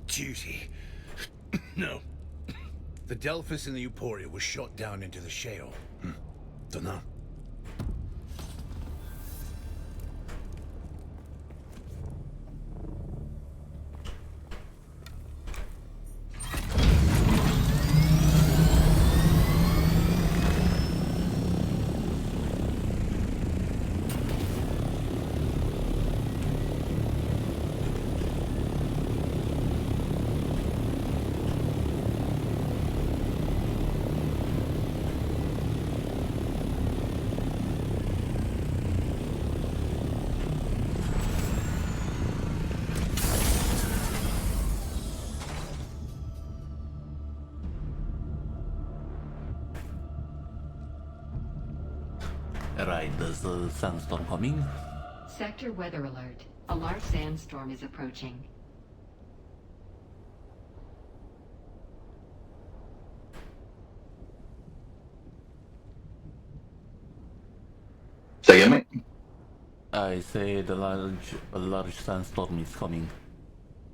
duty. No. The Delphus and the Euphoria were shot down into the Sheol. Dunno. Right, there's a sandstorm coming. Sector weather alert. A large sandstorm is approaching. Say again, mate? I say a large sandstorm is coming.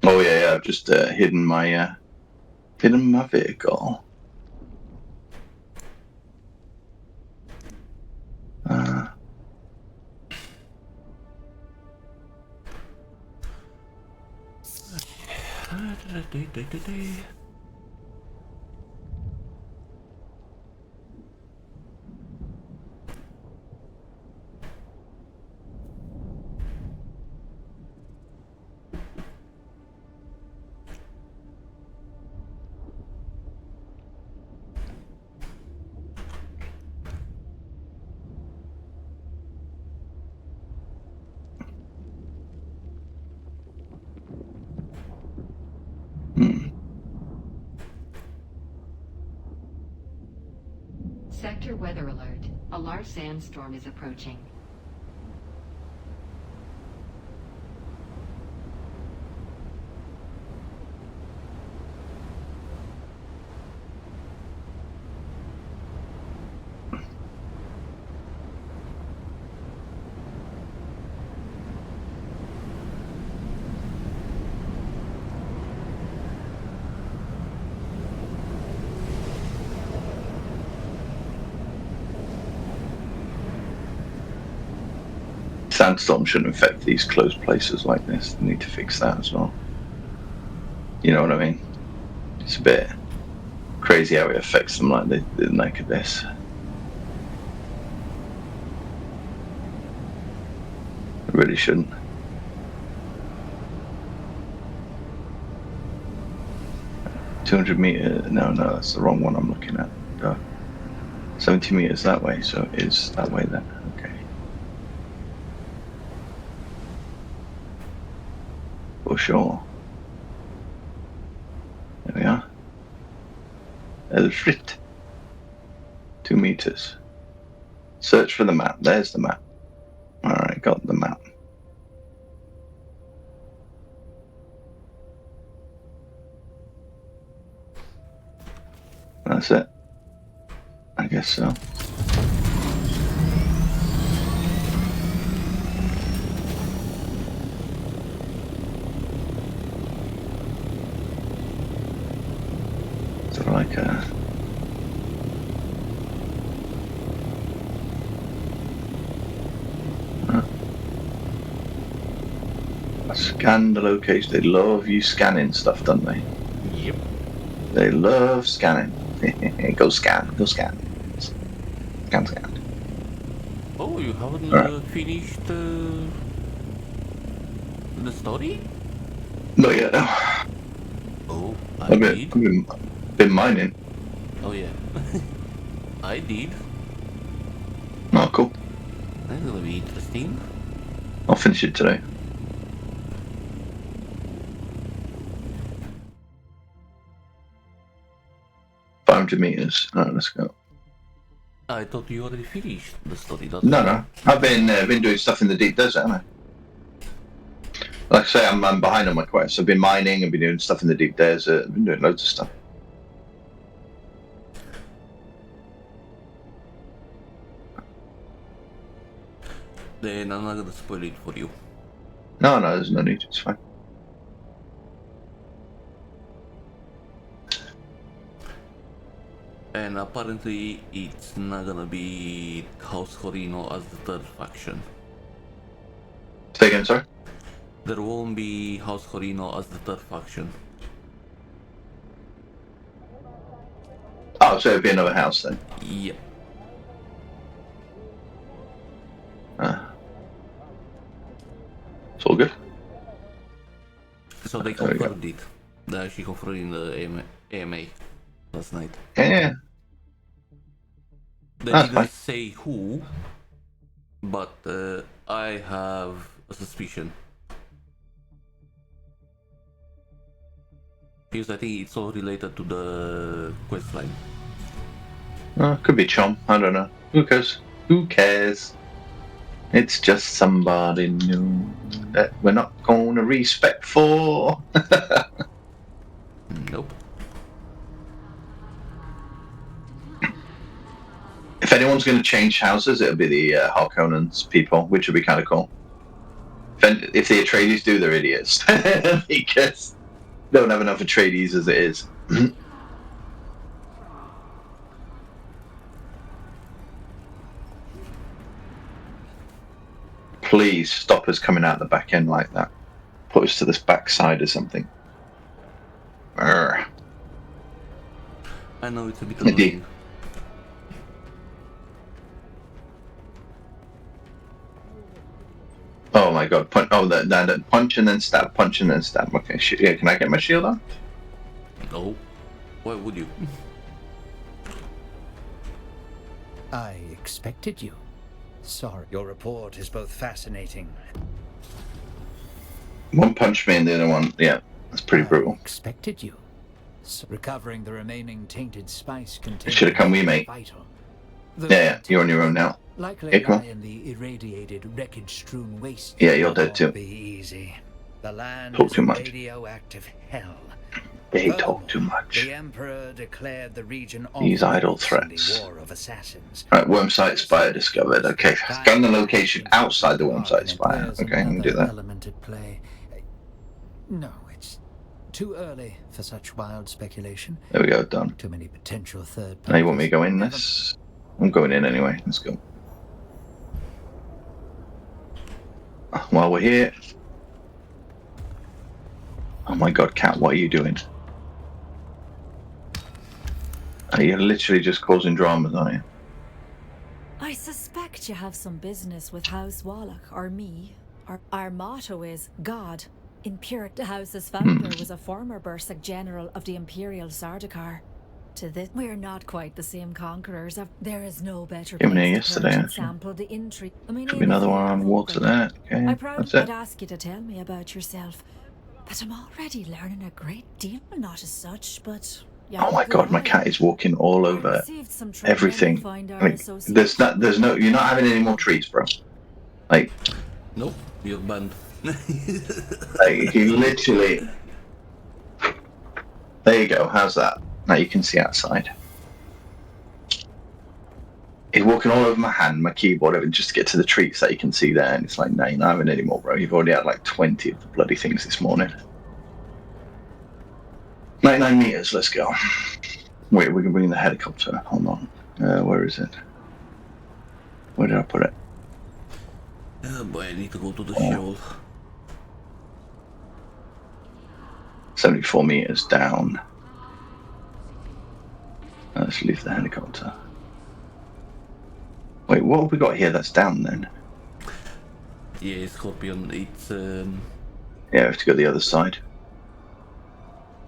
Oh yeah, I've just hidden my vehicle. Sector weather alert. A large sandstorm is approaching. Sandstorm shouldn't affect these closed places like this. They need to fix that as well. You know what I mean? It's a bit crazy how it affects them like they like this. It really shouldn't. $200 no, that's the wrong one I'm looking at. 70 meters that way, so it is that way then. Okay. For sure. There we are. Elfrit. 2 meters. Search for the map. There's the map. Alright, got the map. That's it. I guess so. Sort of like a scan the location. They love you scanning stuff, don't they? Yep. They love scanning. Go scan. Go scan. Scan, scan. Oh, you haven't finished the story? Not yet. No. Oh, I've been mining. Oh yeah. I did. Oh, cool. That's gonna be interesting. I'll finish it today. $500 meters. Alright, let's go. I thought you already finished the story. That's No. I've been doing stuff in the deep desert, haven't I? Like I say, I'm behind on my quests. I've been mining, I've been doing stuff in the deep desert, I've been doing loads of stuff. Then I'm not gonna spoil it for you. No, there's no need. It's fine. And apparently it's not gonna be House Horino as the third faction. Say again, sorry? There won't be House Horino as the third faction. Oh, so it'd be another house then? Yeah. It's all good. So they confirmed it. They actually confirmed in the AMA last night. Yeah. They That's didn't fine. say who, but I have a suspicion. Because I think it's all related to the quest line. Could be Chom. I don't know. Who cares? Who cares? It's just somebody new that we're not going to respect for. Nope. If anyone's going to change houses, it'll be the Harkonnens people, which would be kind of cool. If the Atreides do, they're idiots. Because they don't have enough Atreides as it is. Please stop us coming out the back end like that. Put us to this back side or something. Urgh. I know it's a bit annoying. Oh my god, punch and then stab, punch and then stab. Okay, yeah, can I get my shield on? No. Why would you? I expected you. Sorry. Your report is both fascinating. One punched me and the other one, yeah, that's pretty brutal. Expected you. So recovering the remaining tainted spice contains Should have come with me. vital. Yeah, you're on your own now. Likely Yeah, come lie on. in the irradiated, wreckage-strewn waste. Yeah, you're dead too. Won't be easy. The land Talk is too much. radioactive hell. They talk too much. The Emperor declared the region These off idle limits in threats. the War of Assassins. Right, worm site spire discovered. Okay, scan the location outside the worm site spire. There's Okay, I can do another that. element at play. No, it's too early for such wild speculation. There we go, done. Too many potential third Now you want me to parties. go in this? I'm going in anyway. Let's go. While we're here. Oh my god, Cat, what are you doing? You're literally just causing dramas, aren't you? I suspect you have some business with House Wallach or me. Our motto is God. Imperial. The house's founder was a former Bursik general of the Imperial Sardaukar. To this, we're not quite the same conquerors. There is no better Came in place here to yesterday, purge and actually. sample the intrigue. Could be another one on water there. Okay, I proudly that's it. ask you to tell me about yourself, but I'm already learning a great deal. Not as such, but Oh my god, my cat is walking all over everything. Like, there's no, you're not having any more treats, bro. Like, nope, you're banned. like he literally. There you go. How's that? Now you can see outside. He's walking all over my hand, my keyboard, everything, just to get to the treats that you can see there. And it's like, no, you're not having any more, bro. You've already had like 20 of the bloody things this morning. 99 meters, let's go. Wait, we can bring the helicopter. Hold on. Where is it? Where did I put it? Oh boy, I need to go to the shield. 74 meters down. Let's leave the helicopter. Wait, what have we got here that's down then? Yeah, Scorpion, it's Yeah, we have to go the other side.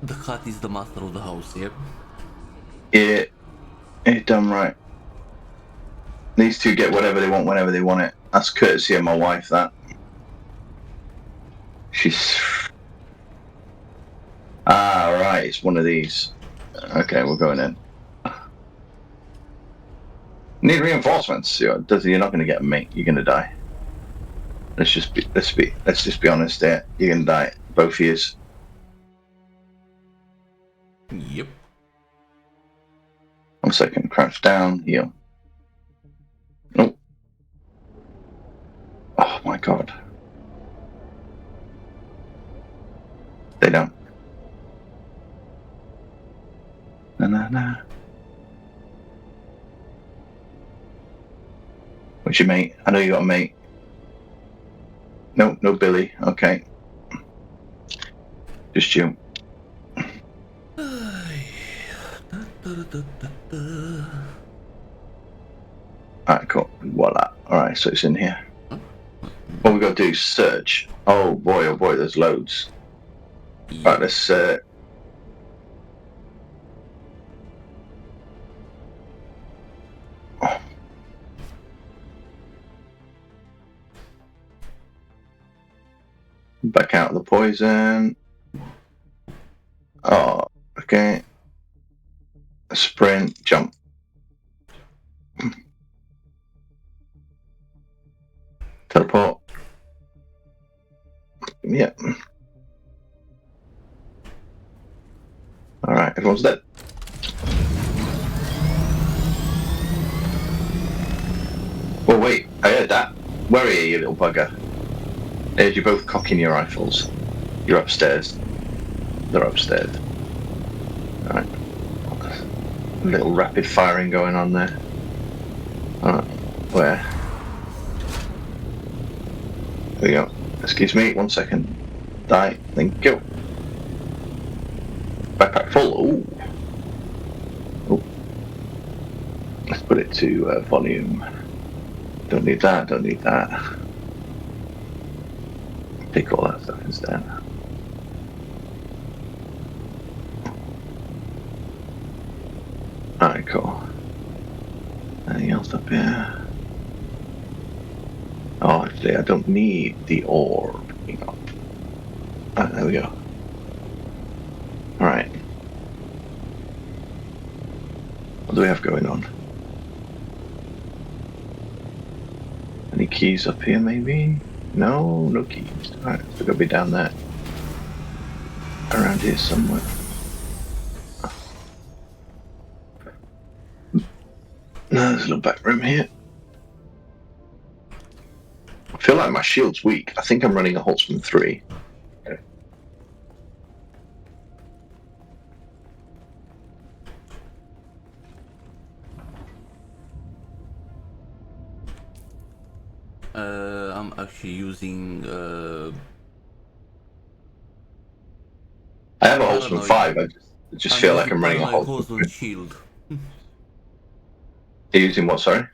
the cat is the master of the house, yep. Yeah, it's done right. These two get whatever they want whenever they want it. That's courtesy of my wife, that. She's... Ah, right, it's one of these. Okay, we're going in. Need reinforcements. You're not going to get them, mate. You're going to die. Let's just be honest there. You're going to die. Both ears. Yep. 1 second. Crouch down. Heal. Nope. Oh my god. Stay down. Nah. What's your mate? I know you got a mate. No Billy. Okay. Just you. Alright, cool. Voila. Alright, so it's in here. What we got to do is search. Oh boy, there's loads. Right, let's back out of the poison. Oh, okay. Sprint, jump. Teleport. Yep. Alright, everyone's dead. Oh wait, I heard that. Where are you, you little bugger? I heard you both cocking your rifles. You're upstairs. They're upstairs. Alright. A little rapid firing going on there. Alright, where? There we go. Excuse me, 1 second. Die, then go. Backpack full. Ooh. Ooh. Let's put it to volume. Don't need that, don't need that. Take all that stuff instead. Alright, cool. Anything else up here? Oh, actually, I don't need the orb. Alright, there we go. Alright. What do we have going on? Any keys up here, maybe? No keys. Alright, so we're gonna be down there. Around here somewhere. No, there's a little back room here. I feel like my shield's weak. I think I'm running a Holtzman 3. I'm actually using I have a Holtzman 5, I just feel like I'm running a Holtzman shield. You're using what, sorry?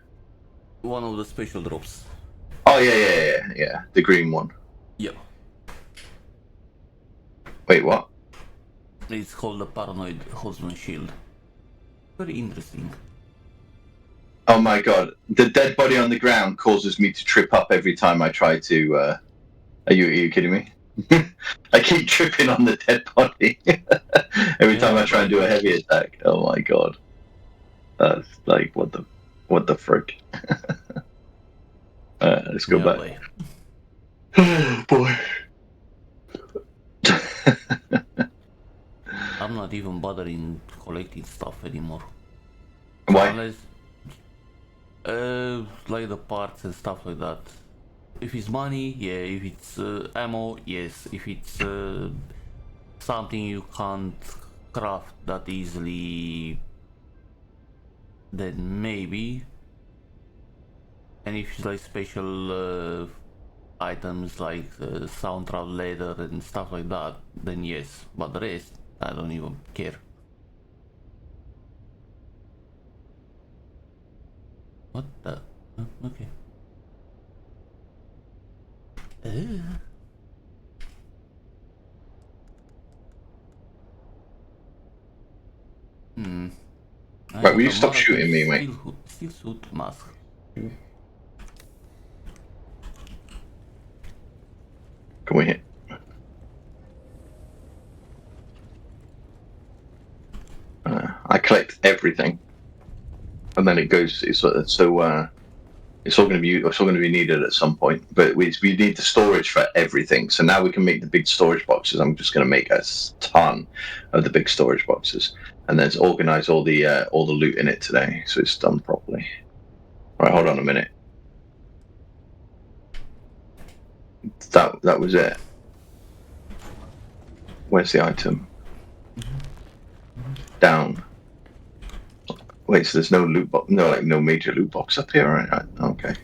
One of the special drops. Oh yeah. The green one. Yep. Wait, what? It's called the Paranoid Husband Shield. Very interesting. Oh my god. The dead body on the ground causes me to trip up every time I try to Are you kidding me? I keep tripping on the dead body every time I try and do a heavy attack. Oh my god. That's like what the frick. Let's go back. Oh boy. I'm not even bothering collecting stuff anymore. Why? Unless, like the parts and stuff like that. If it's money, yeah. If it's ammo, yes. If it's something you can't craft that easily, then maybe. And if it's like special items like soundtrack leather and stuff like that, then yes. But the rest, I don't even care. What the? Okay. Right, will you stop shooting me, mate? Steel suit mask. Can we hit? I collect everything. and then it goes. It's all going to be needed at some point. But we need the storage for everything. So now we can make the big storage boxes. I'm just going to make a ton of the big storage boxes, and then organize all the loot in it today, so it's done properly. All right, hold on a minute. That was it. Where's the item? Down. Wait, so there's no loot box? No, like no major loot box up here, right? Okay.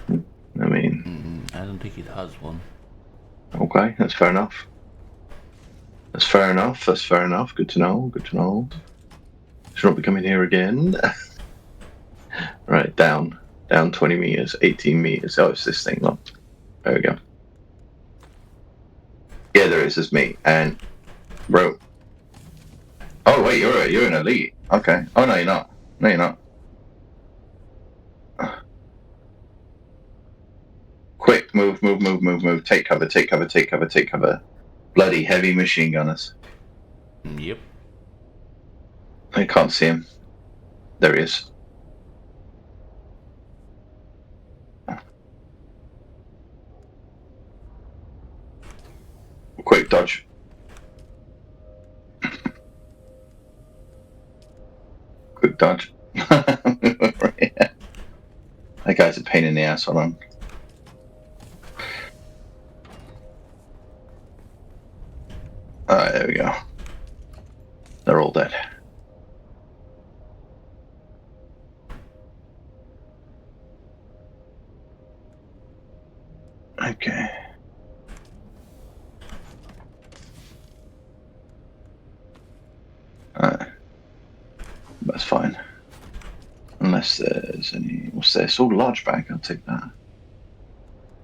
I mean, I don't think it has one. Okay, that's fair enough. That's fair enough. That's fair enough. Good to know. Good to know. Should not be coming here again. Right, down 20 meters, 18 meters. Oh, it's this thing. Look, there we go. Yeah, there is. There's me and bro. Oh wait, you're an elite. Okay. Oh no, you're not. No, you're not. Quick, move. Take cover. Bloody heavy machine gunners. Yep. I can't see him. There he is. Quick dodge. Quick dodge. That guy's a pain in the ass. Hold on. Alright, there we go. They're all dead. Okay. That's fine. Unless there's any... What's this? Oh, large bag. I'll take that.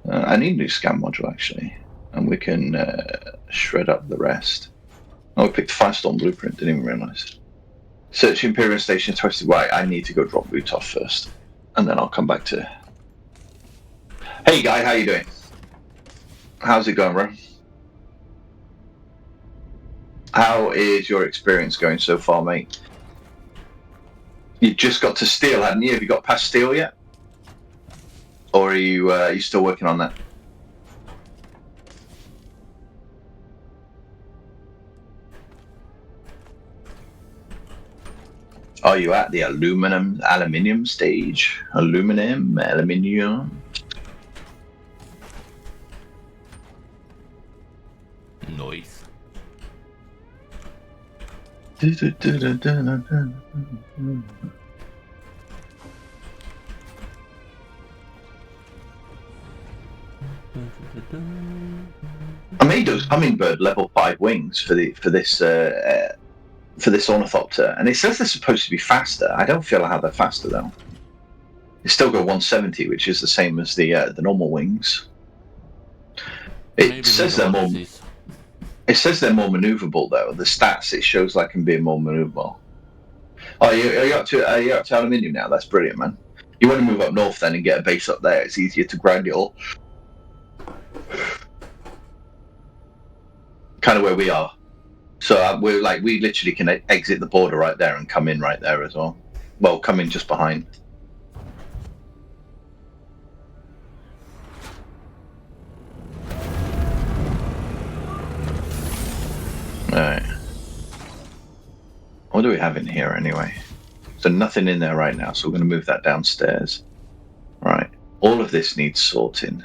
I need a new scan module, actually. And we can shred up the rest. Oh, we picked the Firestorm blueprint. Didn't even realise. Search Imperial Station twisted right. I need to go drop Boot off first. And then I'll come back to... Hey, guy. How you doing? How's it going, bro? How is your experience going so far, mate? You just got to Steel, hadn't you? Have you got past Steel yet? Or are you still working on that? Are you at the aluminium stage? Aluminium. Nice. I made those hummingbird level 5 wings for this ornithopter, and it says they're supposed to be faster. I don't feel how they're faster though. They still go 170, which is the same as the normal wings. It says they're more. It says they're more maneuverable though. The stats it shows like them being more maneuverable. Oh, are you up to aluminium now? That's brilliant, man. You want to move up north then and get a base up there. It's easier to grind it all. Kind of where we are. So we literally can exit the border right there and come in right there as well. Well, come in just behind. Alright. What do we have in here anyway? So nothing in there right now, so we're going to move that downstairs. Right. All of this needs sorting.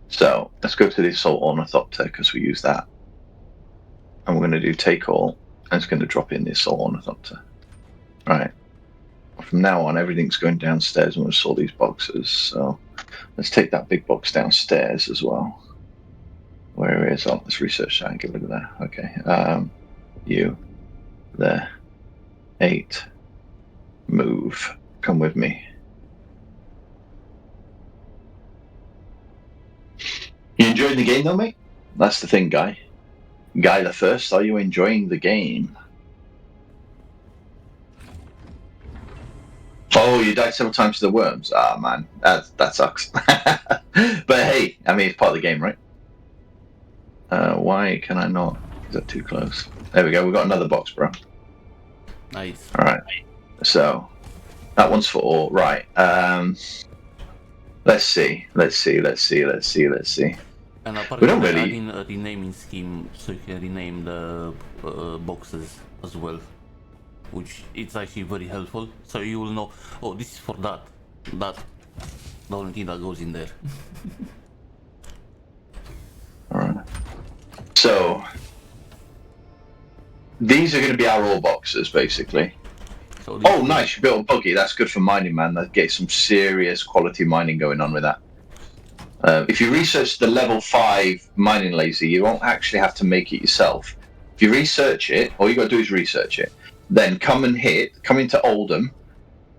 So let's go to the Assault Ornithopter because we use that. And we're going to do take all, and it's going to drop in the Assault Ornithopter. Right. From now on, everything's going downstairs and we'll sort these boxes. So let's take that big box downstairs as well. Where is it? Oh, let's research that and give a look at that. Okay. You. There. 8. Move. Come with me. You enjoying the game though, mate? That's the thing, Guy. Guy the First, are you enjoying the game? Oh, you died several times to the worms. Ah, man, that sucks. But hey, I mean, it's part of the game, right? Why can I not? Is that too close? There we go. We got another box, bro. Nice. Alright. So, that one's for all. Right. Let's see. And We apparently don't they're really... adding a renaming scheme so you can rename the boxes as well. Which it's actually very helpful. So you will know, oh, this is for that. That's the only thing that goes in there. Alright. So, these are going to be our ore boxes, basically. So oh, nice, you built a buggy. That's good for mining, man. That gets some serious quality mining going on with that. If you research the level 5 mining laser, you won't actually have to make it yourself. If you research it, all you got to do is research it. Then come into Oldham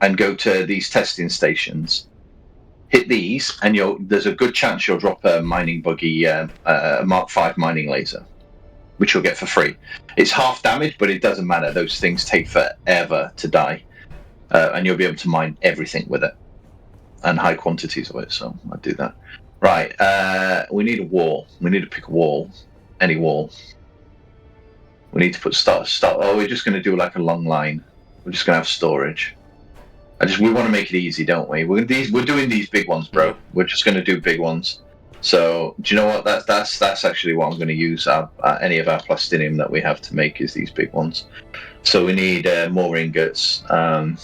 and go to these testing stations. Hit these, and there's a good chance you'll drop a mining buggy, Mark 5 mining laser, which you'll get for free. It's half damage, but it doesn't matter. Those things take forever to die, and you'll be able to mine everything with it, and high quantities of it. So I'll do that. Right, we need a wall. We need to pick a wall, any wall. We need to put start. Oh, we're just going to do like a long line. We're just going to have storage. We want to make it easy, don't we? We're doing these big ones, bro. We're just going to do big ones. So do you know what? That's actually what I'm going to use any of our plastinium that we have to make is these big ones. So we need more ingots. Yeah,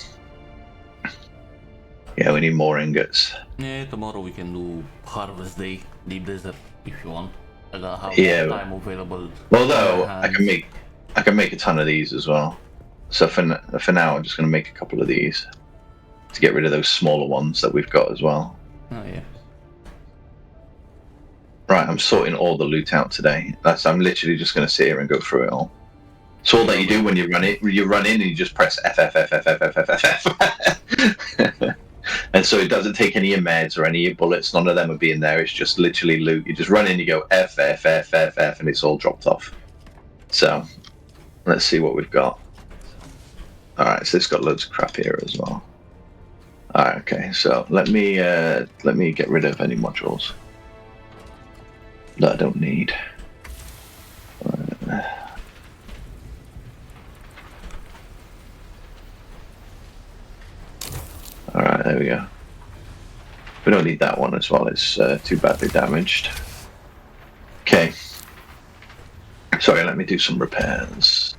we need more ingots. Yeah, tomorrow we can do Harvest Day, Deep Desert, if you want. I got have time available. Although I can make a ton of these as well. So for now, I'm just going to make a couple of these to get rid of those smaller ones that we've got as well. Oh yeah. Right, I'm sorting all the loot out today. I'm literally just going to sit here and go through it all. It's all that you do when you run it. You run in and you just press F. And so it doesn't take any of your meds or any of your bullets. None of them will be in there. It's just literally loot. You just run in, you go F, and it's all dropped off. So let's see what we've got. All right, so it's got loads of crap here as well. All right, okay. So let me get rid of any modules that I don't need. Alright, there we go. We don't need that one as well, it's too badly damaged. Okay. Sorry, let me do some repairs.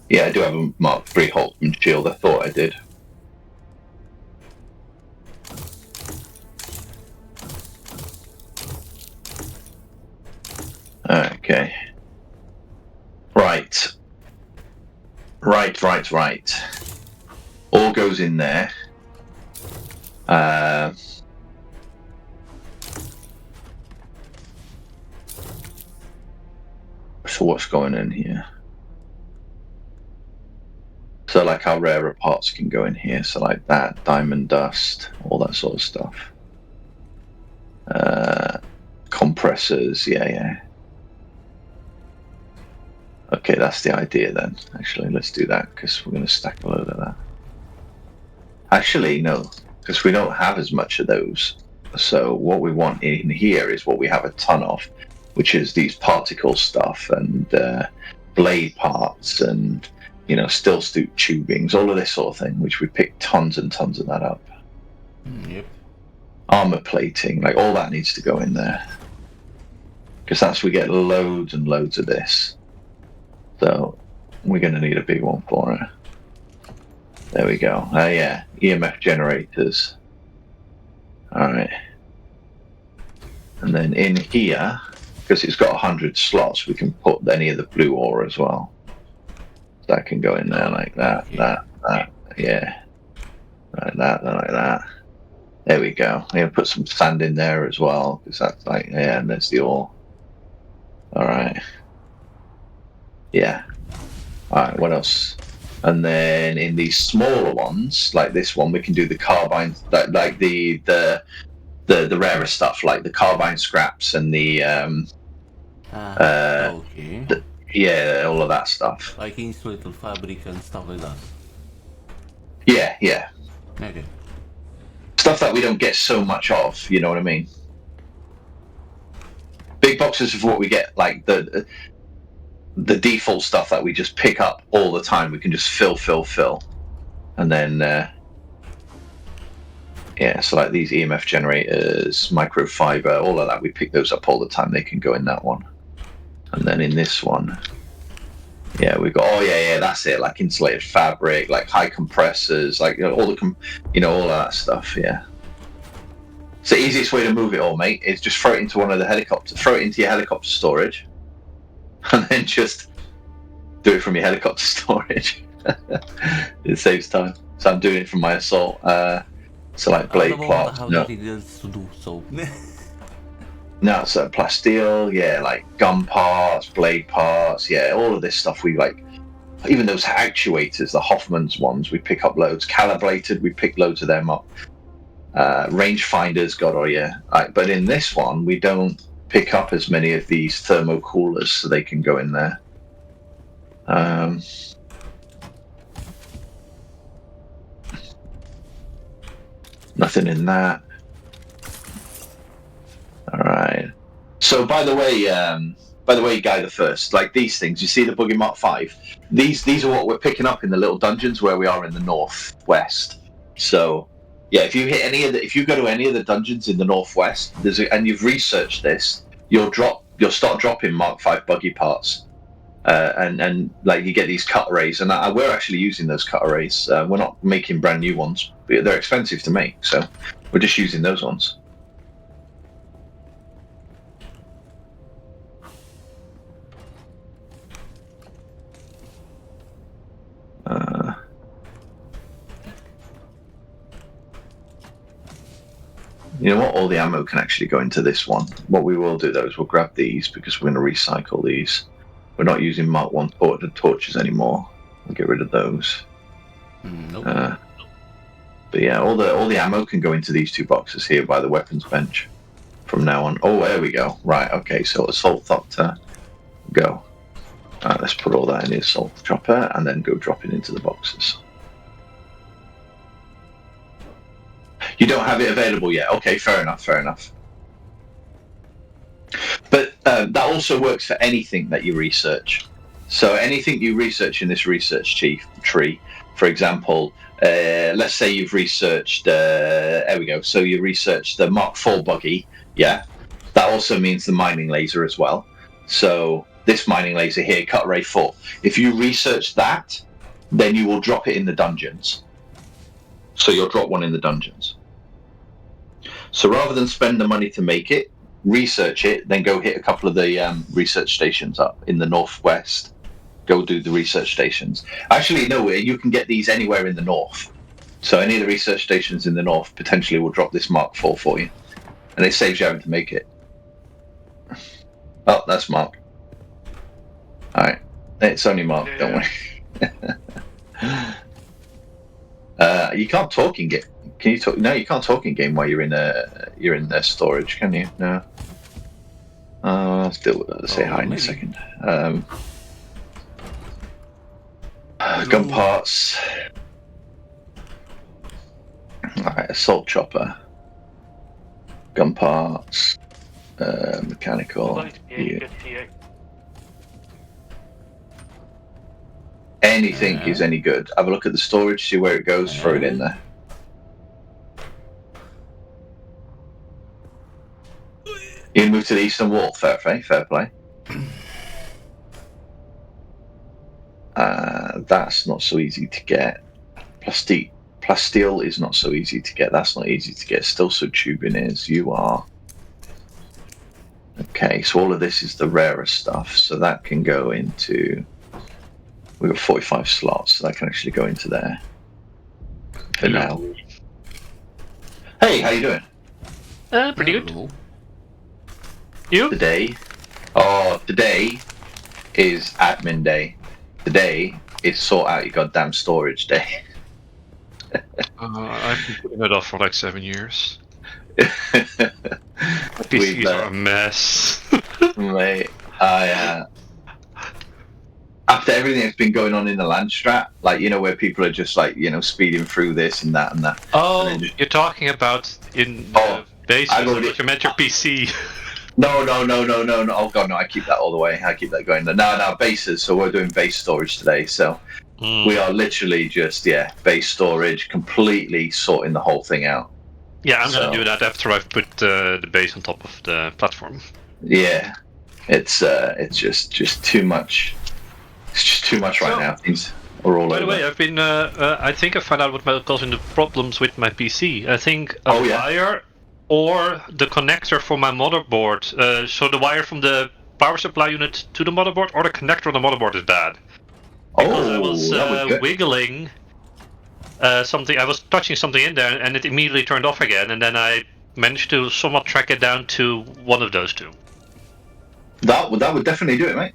Yeah, I do have a Mark III Holtzman shield, I thought I did. Okay. Right. All goes in there. So what's going in here? So like our rarer parts can go in here. So like that, diamond dust, all that sort of stuff. Compressors, yeah. Okay, that's the idea then. Actually, let's do that because we're going to stack a load of that. Actually, no, because we don't have as much of those. So what we want in here is what we have a ton of, which is these particle stuff and blade parts and, still tubings, all of this sort of thing, which we picked tons and tons of that up. Yep. Armor plating, like all that needs to go in there. Because we get loads and loads of this. So we're going to need a big one for it. There we go. Yeah, EMF generators. Alright. And then in here, because it's got 100 slots, we can put any of the blue ore as well. So that can go in there like that, that, yeah. Like that. There we go. I'm going to put some sand in there as well, because that's like, yeah, and there's the ore. Alright. Yeah. Alright, what else? And then in these smaller ones, like this one, we can do the carbine, like the rarer stuff, like the carbine scraps and the okay. Yeah, all of that stuff. Like insulated fabric and stuff like that. Yeah. Okay. Stuff that we don't get so much of, you know what I mean? Big boxes of what we get, like the default stuff that we just pick up all the time. We can just fill, and then yeah. So like these EMF generators, microfiber, all of that, we pick those up all the time. They can go in that one, and then in this one, yeah, we got that's it. Like insulated fabric, like high compressors, like all the all of that stuff. Yeah. It's the easiest way to move it all, mate, is just throw it into one of the helicopters, throw it into your helicopter storage, and then just do it from your helicopter storage. It saves time. So I'm doing it from my assault. So like blade plots. No, to do so. no, so plasteel, yeah, like gun parts, blade parts, yeah, all of this stuff we like. Even those actuators, the Hoffman's ones, we pick up loads. Caliblated, we pick loads of them up. Range finders, God, oh yeah. But in this one, we don't pick up as many of these thermocoolers, so they can go in there. Nothing in that. All right. So by the way, Guy the First, like these things, you see the Buggy Mark 5? These are what we're picking up in the little dungeons where we are in the northwest. So yeah, if you hit if you go to any of the dungeons in the northwest, and you've researched this, you'll start dropping Mark 5 buggy parts, and like you get these cut arrays, and we're actually using those cut arrays. We're not making brand new ones, but they're expensive to make, so we're just using those ones. You know what? All the ammo can actually go into this one. What we will do though is we'll grab these because we're going to recycle these. We're not using Mark 1 torches anymore. We'll get rid of those. Nope. But yeah, all the ammo can go into these two boxes here by the weapons bench from now on. Oh, there we go. Right, okay, so assault doctor, go. Alright, let's put all that in the assault chopper and then go drop it into the boxes. You don't have it available yet. Okay, fair enough. But that also works for anything that you research. So anything you research in this research tree, for example, let's say you've researched, there we go. So you researched the Mark IV buggy, yeah. That also means the mining laser as well. So this mining laser here, Cut Ray 4. If you research that, then you will drop it in the dungeons. So you'll drop one in the dungeons. So rather than spend the money to make it, research it, then go hit a couple of the research stations up in the northwest. Go do the research stations. Actually, no, you can get these anywhere in the north. So any of the research stations in the north potentially will drop this Mark IV for you. And it saves you having to make it. Oh, that's Mark. Alright. It's only Mark, don't worry. You can't talk in game. Can you talk? No, you can't talk in game while you're in their storage, can you? No. I'll still say hi in a second. Gun parts. Alright, assault chopper. Gun parts. Mechanical. Yeah. Anything is any good. Have a look at the storage, see where it goes, throw it in there. You move to the eastern wall, fair play. That's not so easy to get. Plasteel is not so easy to get. That's not easy to get. Still so tubing is. You are. Okay, so all of this is the rarer stuff, so that can go into. We've got 45 slots, so that can actually go into there. For now. Hey, how you doing? Pretty good. You? Today is admin day. Today is sort out your goddamn storage day. I've been putting it off for like 7 years. PCs are a mess. Mate, after everything that's been going on in the Landstrat, like, you know, where people are just like, you know, speeding through this and that and that. Oh, and you're talking about in the base, but you meant your PC. No. Oh god, no! I keep that all the way. I keep that going. No, bases. So we're doing base storage today. So we are literally just base storage, completely sorting the whole thing out. Yeah, I'm gonna do that after I've put the base on top of the platform. Yeah, it's just too much. It's just too much right now. Things are all over. By the way, I've been. I think I found out what might causing the problems with my PC. I think a wire or the connector for my motherboard. So the wire from the power supply unit to the motherboard, or the connector on the motherboard is bad. Because I was wiggling something. I was touching something in there, and it immediately turned off again. And then I managed to somewhat track it down to one of those two. That would definitely do it, mate.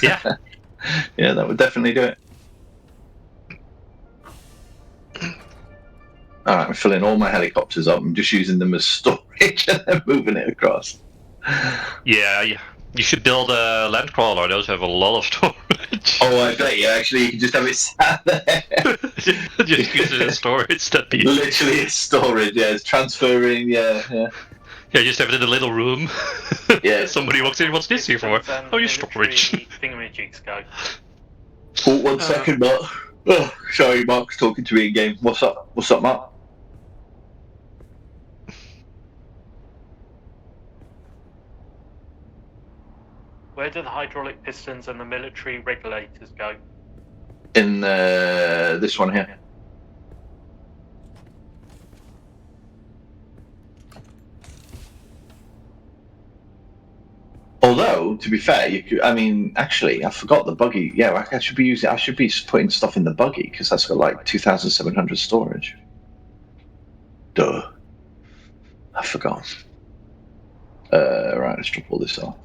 Yeah. Yeah, that would definitely do it. Alright, I'm filling all my helicopters up. I'm just using them as storage and then moving it across. Yeah. You should build a land crawler. Those have a lot of storage. Oh, I bet you actually you can just have it sat there. Just use it as storage. That'd be literally it's storage. Yeah, it's transferring. Yeah. Yeah, just have it in a little room. Yeah. Somebody walks in. What's this here for? Oh, your storage. Thingamajigs go. Oh, 1 second, Mark. Oh, sorry, Mark's talking to me in game. What's up? What's up, Mark? Where do the hydraulic pistons and the military regulators go? In this one here. Although, to be fair, you could, I mean, actually, I forgot the buggy. Yeah, I should be putting stuff in the buggy because that's got like 2,700 storage. Duh. I forgot. Right, let's drop all this off.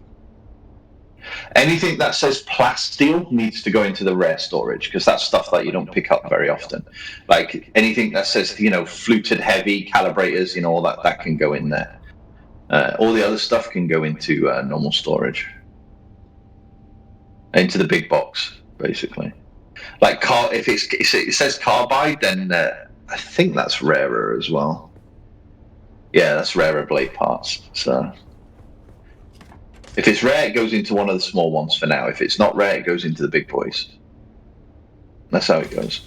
Anything that says plasteel needs to go into the rare storage because that's stuff that you don't pick up very often. Like anything that says, fluted heavy calibrators, all that can go in there. All the other stuff can go into normal storage. Into the big box, basically. Like if it says carbide, then I think that's rarer as well. Yeah, that's rarer blade parts. So if it's rare, it goes into one of the small ones for now. If it's not rare, it goes into the big boys. That's how it goes.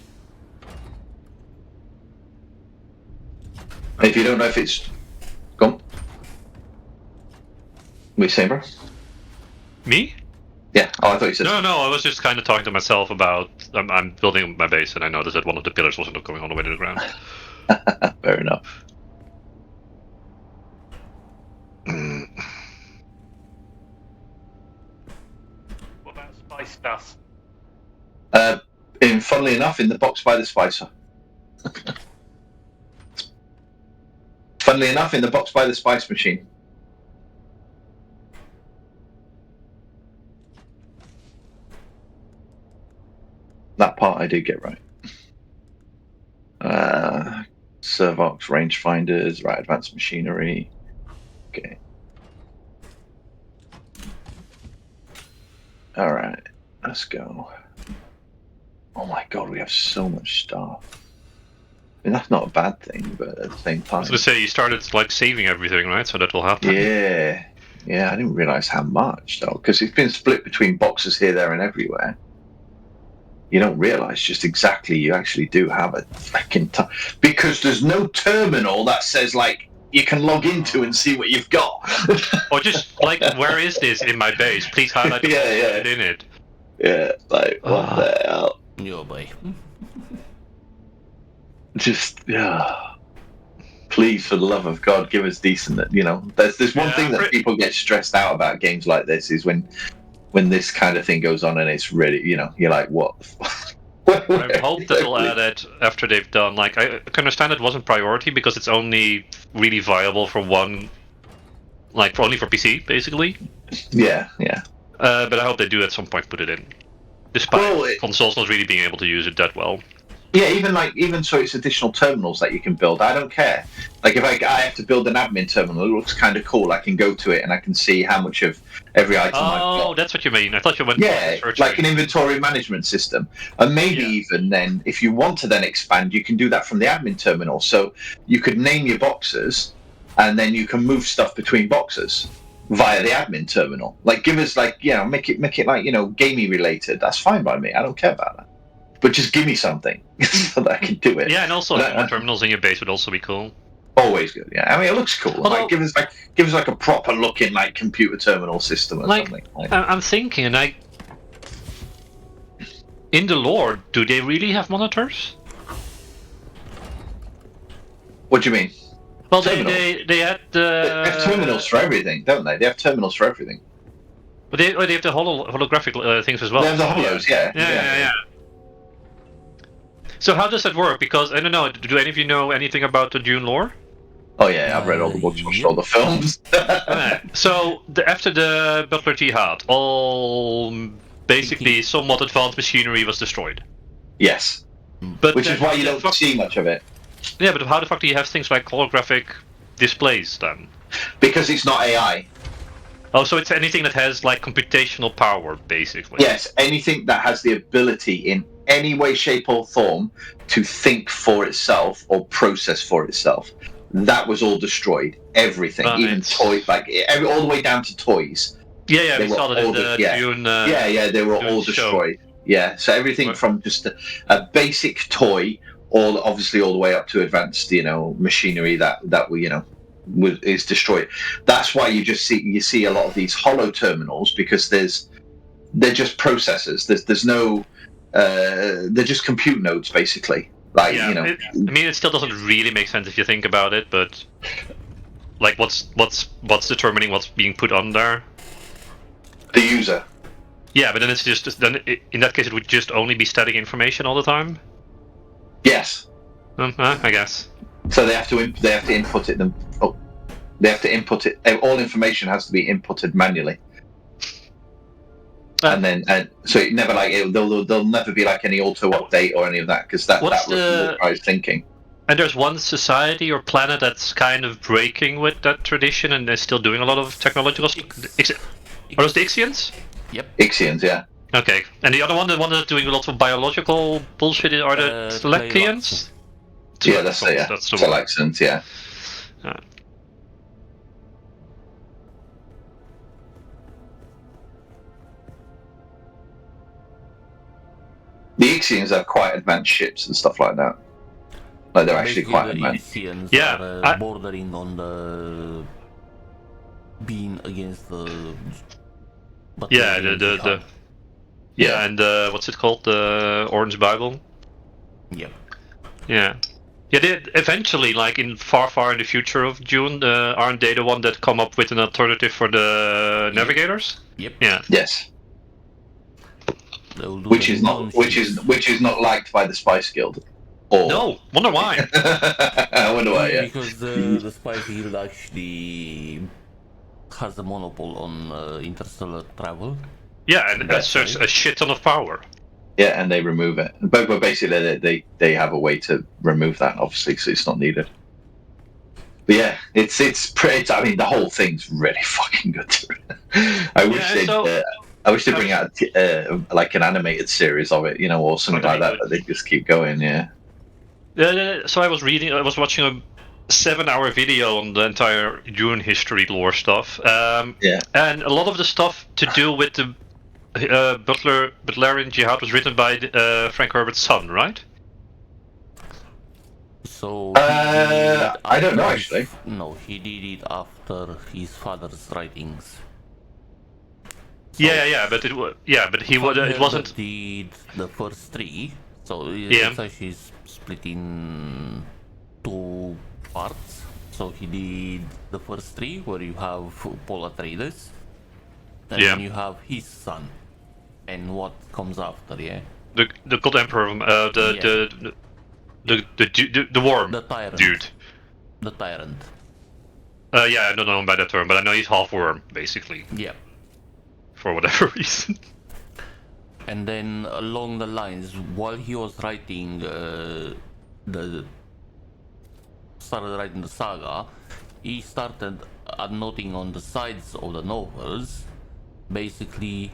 And if you don't know if it's... Go on. What are you saying, bro? Me? Yeah. Oh, I thought you said... No, I was just kind of talking to myself about... I'm building my base, and I noticed that one of the pillars wasn't going all the way to the ground. Fair enough. What about spice dust? Funnily enough, in the box by the spicer. Funnily enough, in the box by the spice machine. That part I did get right. Servox, rangefinders, right, advanced machinery. Okay. Alright, let's go. Oh my god, we have so much stuff. I mean, that's not a bad thing, but at the same time... I was going to say, you started saving everything, right? So that will happen. Yeah, I didn't realise how much, though, because it's been split between boxes here, there, and everywhere. You don't realise just exactly you actually do have a fucking... because there's no terminal that says, you can log into and see what you've got. Or just, where is this in my base? Please highlight the box in it. Yeah, what the hell? Yo, boy. Just, please, for the love of God, give us decent. There's one thing that people get stressed out about games like this is when this kind of thing goes on and it's really, you're like, what? I hope that they'll add it after they've done. I can understand it wasn't priority because it's only really viable for one, only for PC, basically. Yeah. But I hope they do at some point put it in, despite consoles not really being able to use it that well. Yeah, even so, it's additional terminals that you can build. I don't care. If I have to build an admin terminal, it looks kind of cool. I can go to it and I can see how much of every item I've got. Oh, that's what you mean. I thought you went. Yeah, like an inventory management system, and maybe even then, if you want to then expand, you can do that from the admin terminal. So you could name your boxes, and then you can move stuff between boxes. via the admin terminal. Like, give us like, make it like, gamey related. That's fine by me. I don't care about that. But just give me something so that I can do it. Yeah, and also more terminals in your base would also be cool. Always good. Yeah, I mean, it looks cool. Although, like, give us like a proper looking like computer terminal system or something. I'm thinking, in the lore, do they really have monitors? What do you mean? Well, they had They have terminals for everything, don't they? They have terminals for everything. But they have the holographic things as well. They have the holos, yeah. So how does that work? Because I don't know. Do any of you know anything about the Dune lore? Oh yeah, I've read all the books, watched all the films. So after the Butler Jihad, all basically somewhat advanced machinery was destroyed. Yes, but which is why you don't see much of it. Yeah, but how the fuck do you have things like holographic displays then? Because it's not AI. Oh, so it's anything that has like computational power, basically. Yes, anything that has the ability in any way, shape, or form to think for itself or process for itself. That was all destroyed. Everything, even toys, like all the way down to toys. Yeah, we saw that in the Dune. They were all destroyed. Yeah, so everything from just a basic toy, obviously all the way up to advanced, machinery that we, is destroyed. That's why you see a lot of these holo terminals, because they're just processors. There's no they're just compute nodes basically. Like, it still doesn't really make sense if you think about it, but like what's determining what's being put on there? The user. Yeah, but then it's just in that case it would just only be static information all the time. Yes. I guess. So they have to input it. They have to input it. All information has to be inputted manually. And so it never there'll never be like any auto update or any of that, because that requires thinking. And there's one society or planet that's kind of breaking with that tradition, and they're still doing a lot of technological. Are those the Ixians? Yep. Ixians, yeah. Okay, and the other one, the one that's doing a lot of biological bullshit, are the Selectians? Yeah, that's it. Yeah, that's the Selections, yeah. The Ixians have quite advanced ships and stuff like that. Like, they're actually quite advanced. Ixians are bordering on the being against the. And what's it called? The Orange Bible. Yep. Yeah. Yeah, they eventually, like in far in the future of Dune, aren't they the one that come up with an alternative for the navigators? Yep. Yeah. Yes. Which is not liked by the Spice Guild. No, wonder why. I wonder why. Yeah. Because the Spice Guild actually has a monopoly on interstellar travel. Yeah, and asserts a shit ton of power. Yeah, and they remove it. But basically, they have a way to remove that, obviously, so it's not needed. But yeah, it's pretty. I mean, the whole thing's really fucking good. I wish they'd bring out like an animated series of it, or something like that. But they just keep going. Yeah. So I was watching a 7-hour video on the entire Dune history lore stuff. And a lot of the stuff to do with the Butlerian Jihad was written by Frank Herbert's son, right? So I don't know actually. No, he did it after his father's writings. So but he was. It wasn't. Did the first 3, so it's actually split in 2 parts. So he did the first 3, where you have Paul Atreides, and then you have his son, and what comes after, the God Emperor, the worm, the tyrant, dude, the tyrant. I don't know him by that term, but I know he's half worm, basically. Yeah. For whatever reason. And then along the lines, while he was writing started writing the saga, he started noting on the sides of the novels, basically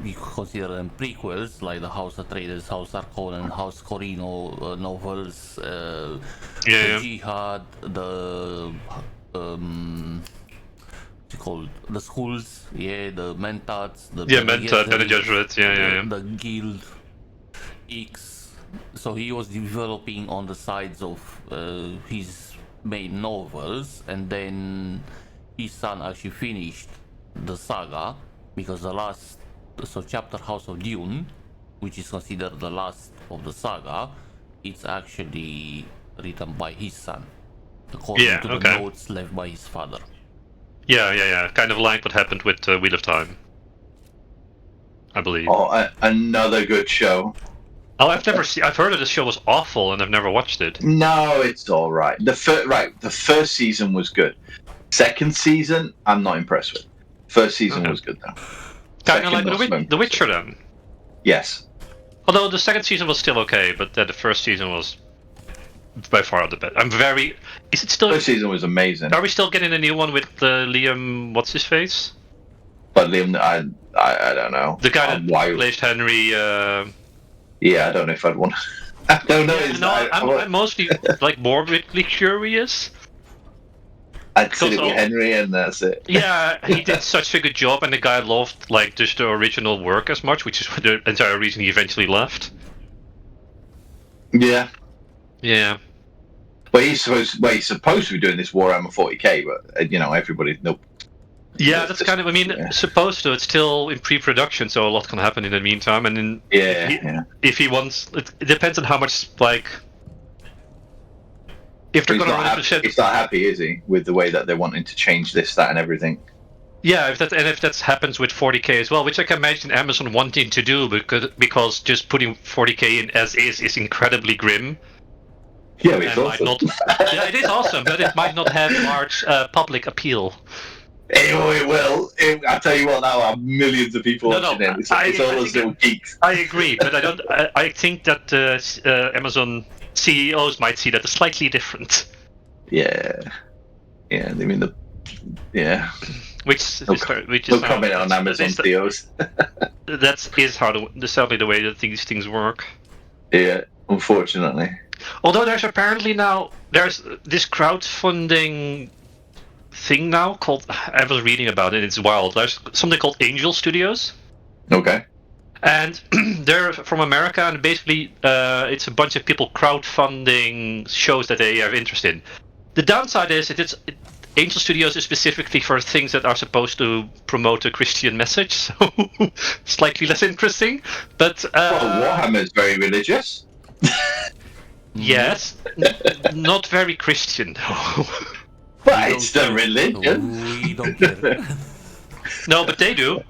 you consider them prequels, like the House Atreides, House Harkonnen, House Corino novels, the Jihad, the called? The schools, yeah, the Mentats, the Bene Gesserit, yeah. The Guild X. So he was developing on the sides of his main novels, and then his son actually finished the saga, because the last, so chapter House of Dune, which is considered the last of the saga, it's actually written by his son, according to the notes left by his father. Yeah. Kind of like what happened with Wheel of Time, I believe. Oh, another good show. Oh, I've heard that the show was awful, and I've never watched it. No, it's all right. The first season was good. Second season, I'm not impressed with. First season was good though. Kind of like The Witcher then. Yes. Although the second season was still okay, but the first season was by far the best. Is it still? First season was amazing. Are we still getting a new one with Liam? What's his face? But Liam, I don't know. The guy that plays Henry. Yeah, I don't know if I'd want. I don't know. Yeah, I'm mostly like morbidly curious. I'd sit it with Henry, and that's it. Yeah, he did such a good job, and the guy loved like just the original work as much, which is the entire reason he eventually left. Yeah. Yeah. Well, he's supposed to be doing this Warhammer 40k, but everybody nope. Yeah, that's kind of. I mean, supposed to. It's still in pre-production, so a lot can happen in the meantime. And then if he wants, it depends on how much like. If they're going to, he's not happy, is he, with the way that they're wanting to change this, that, and everything? Yeah, if that happens with 40k as well, which I can imagine Amazon wanting to do, because just putting 40k in as is incredibly grim. Yeah, it's awesome. Yeah, it is awesome, but it might not have large public appeal. It will. I tell you what, now I have millions of people watching it. It's all those little geeks. I agree, but I don't. I think that Amazon CEOs might see that slightly different. Yeah. I mean Which is comment on Amazon CEOs. That's sadly the way that these things work. Yeah, unfortunately. Although there's this crowdfunding thing now called, I was reading about it, it's wild. There's something called Angel Studios. Okay. And they're from America, and basically it's a bunch of people crowdfunding shows that they have interest in. The downside is Angel Studios is specifically for things that are supposed to promote a Christian message, so slightly less interesting. But Warhammer is very religious. Yes, not very Christian though. But it's the religion. We don't care. No, but they do.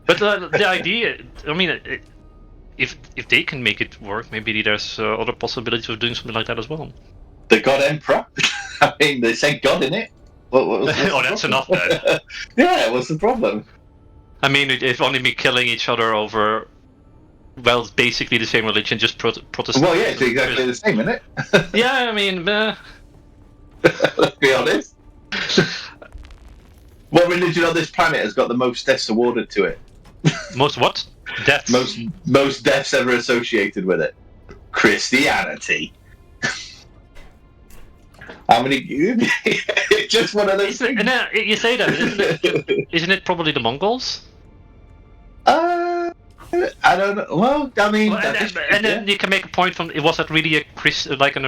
But the idea, I mean, if they can make it work, maybe there's other possibilities of doing something like that as well. The God Emperor. I mean, they say God in it. What's that's enough then. Yeah, what's the problem? I mean, if only be killing each other over, well, it's basically the same religion, just Protestant. Well, yeah, it's exactly the same, isn't it? Yeah, I mean, let's be honest. What religion on this planet has got the most deaths awarded to it? Most what? Deaths? Most deaths ever associated with it. Christianity. How many? Just one of those things. You say that, isn't it probably the Mongols? I don't know. Well, I mean, then you can make a point from, was that really a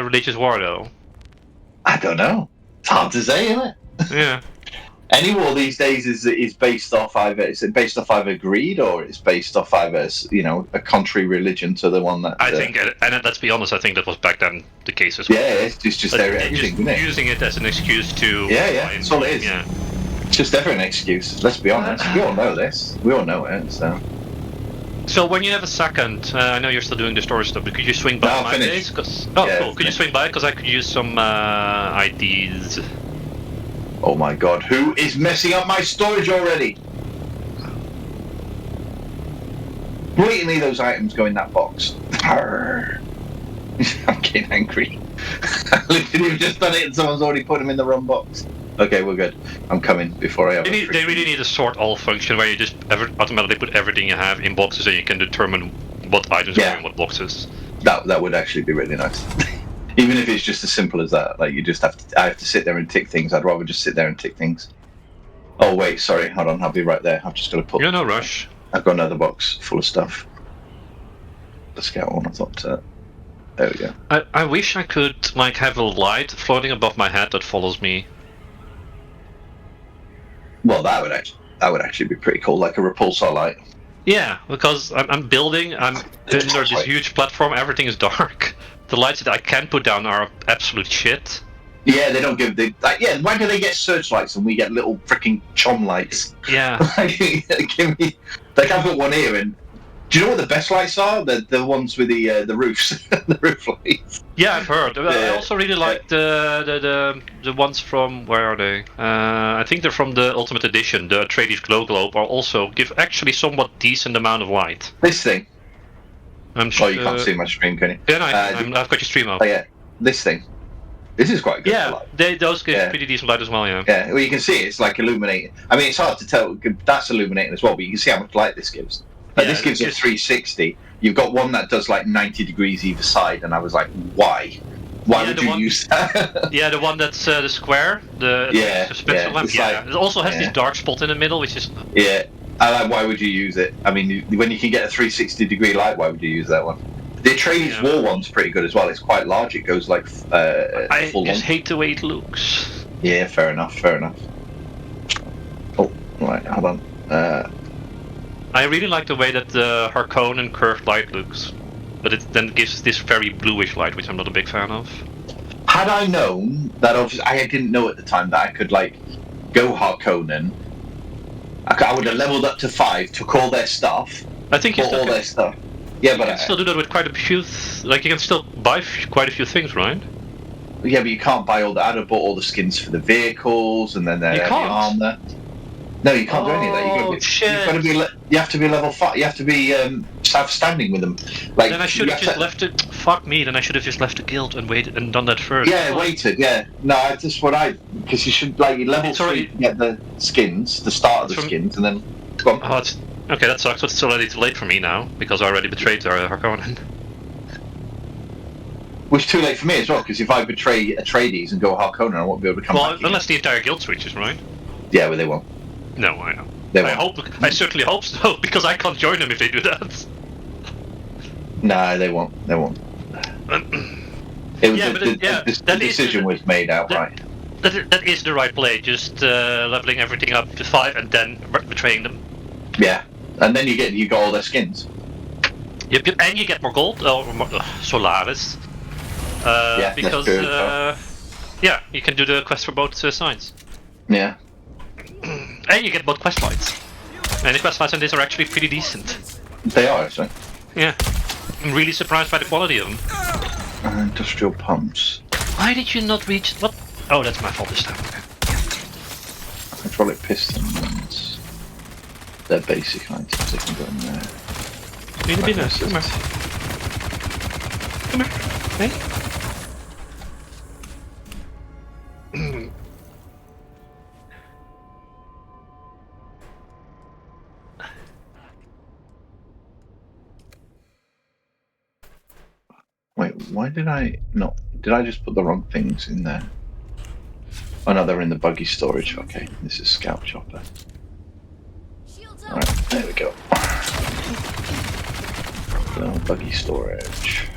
religious war though? I don't know. It's hard to say, isn't it? Yeah. Any war these days is based off either greed, or it's based off either a contrary religion to the one that. I think, and let's be honest, I think that was back then the case as well. Yeah, it's just everything, isn't it? Using it as an excuse to. Yeah, that's all it is. Yeah. It's just ever an excuse. Let's be honest. We all know this. We all know it. So when you have a second, I know you're still doing the story stuff, but could you swing by my days? Cool. Could you swing by? Because I could use some IDs. Oh my god, who is messing up my storage already? Blatantly those items go in that box. I'm getting angry. I literally have just done it and someone's already put them in the wrong box. Okay, we're good. I'm coming before I have They really need a sort all function where you just automatically put everything you have in boxes and you can determine what items are in what boxes. That would actually be really nice. Even if it's just as simple as that, like I have to sit there and tick things. I'd rather just sit there and tick things. Oh wait, sorry, hold on, I'll be right there. I've just got to put. You're no rush. I've got another box full of stuff. The scout one, I thought. There we go. I wish I could like have a light floating above my head that follows me. Well, that would actually be pretty cool, like a repulsor light. Yeah, because I'm building. I'm under this huge platform. Everything is dark. The lights that I can put down are absolute shit. Yeah, they don't give the yeah. Why do they get searchlights and we get little freaking chom lights? Yeah. Give me. Like I've got one here, and do you know what the best lights are? The ones with the roofs, the roof lights. Yeah, I've heard. I also really like the ones from where are they? I think they're from the Ultimate Edition. The Atreides Glow Globe are also give actually somewhat decent amount of light. This thing. I'm sure. Oh, you can't see my screen, can you? Yeah, no, I've got your stream up. Oh yeah, this thing. This is quite good. Yeah, those give pretty decent light as well. Yeah. Yeah, well, you can see it's like illuminating. I mean, it's hard to tell. That's illuminating as well, but you can see how much light this gives. This gives a 360. You've got one that does like 90 degrees either side, and I was like, why? Why would you use that? Yeah, the one that's the square, the suspension lamp. Yeah, it also has this dark spot in the middle, which is. Yeah, I like. Why would you use it? I mean, when you can get a 360 degree light, why would you use that one? The Atreides War one's pretty good as well. It's quite large. It goes like I full just length. hate the way it looks. Yeah, fair enough. Fair enough. Oh, right, hold on. I really like the way that the Harkonnen curved light looks, but it then gives this very bluish light, which I'm not a big fan of. Had I known that, obviously, I didn't know at the time that I could like go Harkonnen. I would have leveled up to 5, took all their stuff. I think you still all their stuff. Yeah, but you can still do that with quite a few. Like you can still buy quite a few things, right? Yeah, but you can't buy all the. I'd have bought all the skins for the vehicles and then the armor. No, you can't do any of that. You've got to be. You have to be level 5. You have to be standing with them. Like then I should have just left it. Fuck me. Then I should have just left the guild and waited and done that first. Yeah, waited. Yeah. No, that's just what because you should like level 3 to get the skins, the start of the skins, and then. Oh, it's, okay, that sucks. But it's already too late for me now because I already betrayed Harkonnen. Which is too late for me as well, because if I betray Atreides and go Harkonnen, I won't be able to come back. Well, unless the entire guild switches, right? Yeah, but they won't. No, I know. They won't. I certainly hope so, because I can't join them if they do that. No, they won't. They won't. The decision was made outright. That is the right play. Just leveling everything up to 5 and then betraying them. Yeah, and then you got all their skins. Yep, and you get more gold or more, Solaris. Yeah, because that's true, yeah, you can do the quest for both signs. Yeah. And you get both quest lights. And the quest lights on this are actually pretty decent. They are actually. Yeah. I'm really surprised by the quality of them. Industrial pumps. Why did you not reach what? Oh, that's my fault this time. Hydraulic pistons. They're basic items. They can go in there. Need a business. Come here. Come here. Hey. Wait, why did I not? Did I just put the wrong things in there? Oh no, they're in the buggy storage. Okay, this is Scout Chopper. Alright, there we go. So, buggy storage.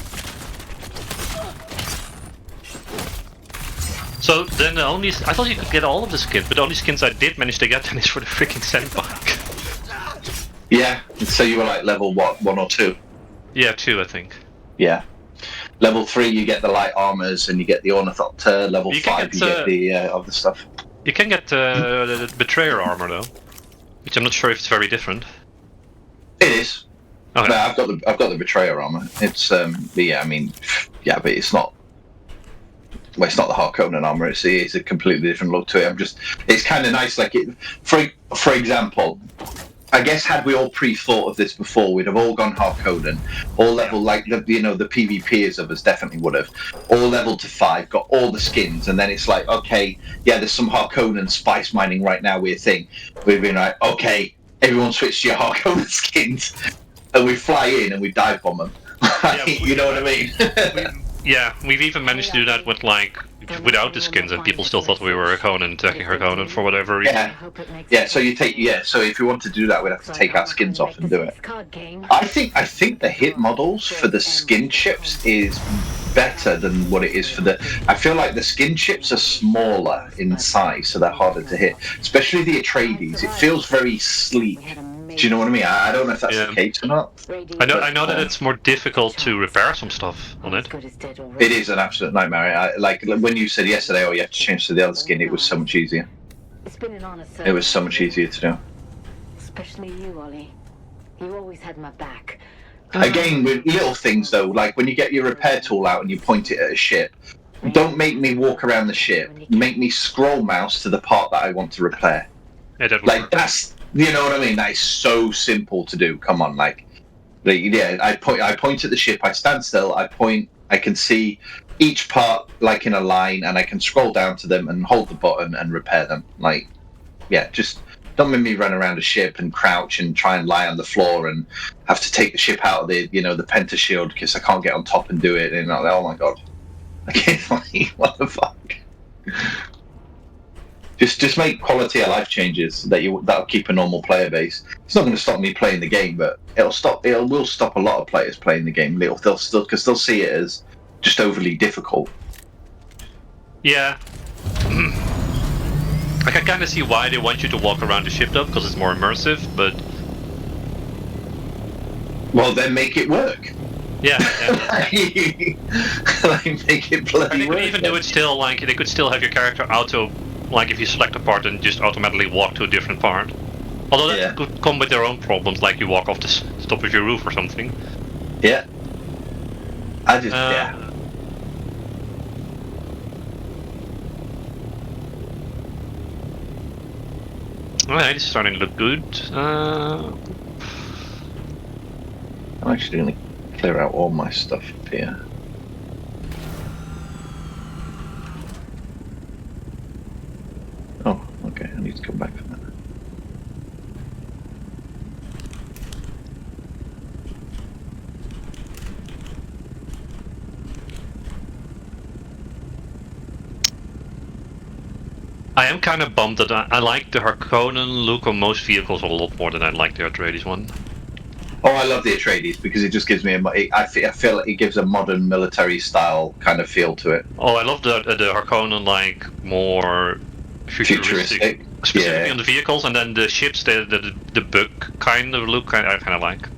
So then the only I thought you could get all of the skins, but the only skins I did manage to get then is for the freaking sandbike. Yeah, so you were like level what, 1 or 2? Yeah, 2 I think. Yeah. Level 3 you get the light armors and you get the ornithopter. Level 5 you get the other stuff. You can get the betrayer armor though, which I'm not sure if it's very different. It is. Okay. No, I've got the betrayer armor. It's but yeah, I mean, yeah, but it's not. Well, it's not the Harkonnen armor. It's a completely different look to it. It's kind of nice. Like it, for example, I guess had we all pre-thought of this before, we'd have all gone Harkonnen, all level like the PvPers of us definitely would have, all leveled to 5, got all the skins, and then it's like, okay, yeah, there's some Harkonnen spice mining right now. We've been like, okay, everyone switch to your Harkonnen skins, and we fly in and we dive bomb them. You know what I mean? Yeah, we've even managed to do that with like without the skins, and people still thought we were Harkonnen attacking Harkonnen for whatever reason. Yeah. So you take So if you want to do that, we'd have to take our skins off and do it. I think the hit models for the skin chips is better than what it is for the. I feel like the skin chips are smaller in size, so they're harder to hit. Especially the Atreides, it feels very sleek. Do you know what I mean? I don't know if that's the case or not. I know that it's more difficult to repair some stuff on it. It is an absolute nightmare. Like when you said yesterday, oh, you have to change to the other skin, it was so much easier. It's been an honor, sir. It was so much easier to do. Especially you, Ollie. You always had my back. Again, with little things though, like when you get your repair tool out and you point it at a ship, don't make me walk around the ship. Make me scroll mouse to the part that I want to repair. Like that's, you know what I mean? That is so simple to do. Come on, yeah. I point at the ship. I stand still. I point. I can see each part like in a line, and I can scroll down to them and hold the button and repair them. Like, yeah, just. Don't make me run around a ship and crouch and try and lie on the floor and have to take the ship out of the penta shield because I can't get on top and do it. And oh my god, what the fuck? Just make quality of life changes that'll keep a normal player base. It's not going to stop me playing the game, but it will stop a lot of players playing the game. They'll still because they'll see it as just overly difficult. Yeah. Like, I kind of see why they want you to walk around the ship though, because it's more immersive, but... Well, then make it work. Yeah. Like, make it bloody they could even do it still, like, they could still have your character like, if you select a part and just automatically walk to a different part. Although that could come with their own problems, like you walk off the top of your roof or something. Yeah. I just, yeah. Alright, it's starting to look good. I'm actually going to clear out all my stuff up here. Oh, okay, I need to come back for that. I am kind of bummed that I like the Harkonnen look on most vehicles a lot more than I like the Atreides one. Oh, I love the Atreides because it just gives me I feel like it gives a modern military style kind of feel to it. Oh, I love the Harkonnen, like, more futuristic. Specifically on the vehicles, and then the ships, the bug kind of look I kind of like.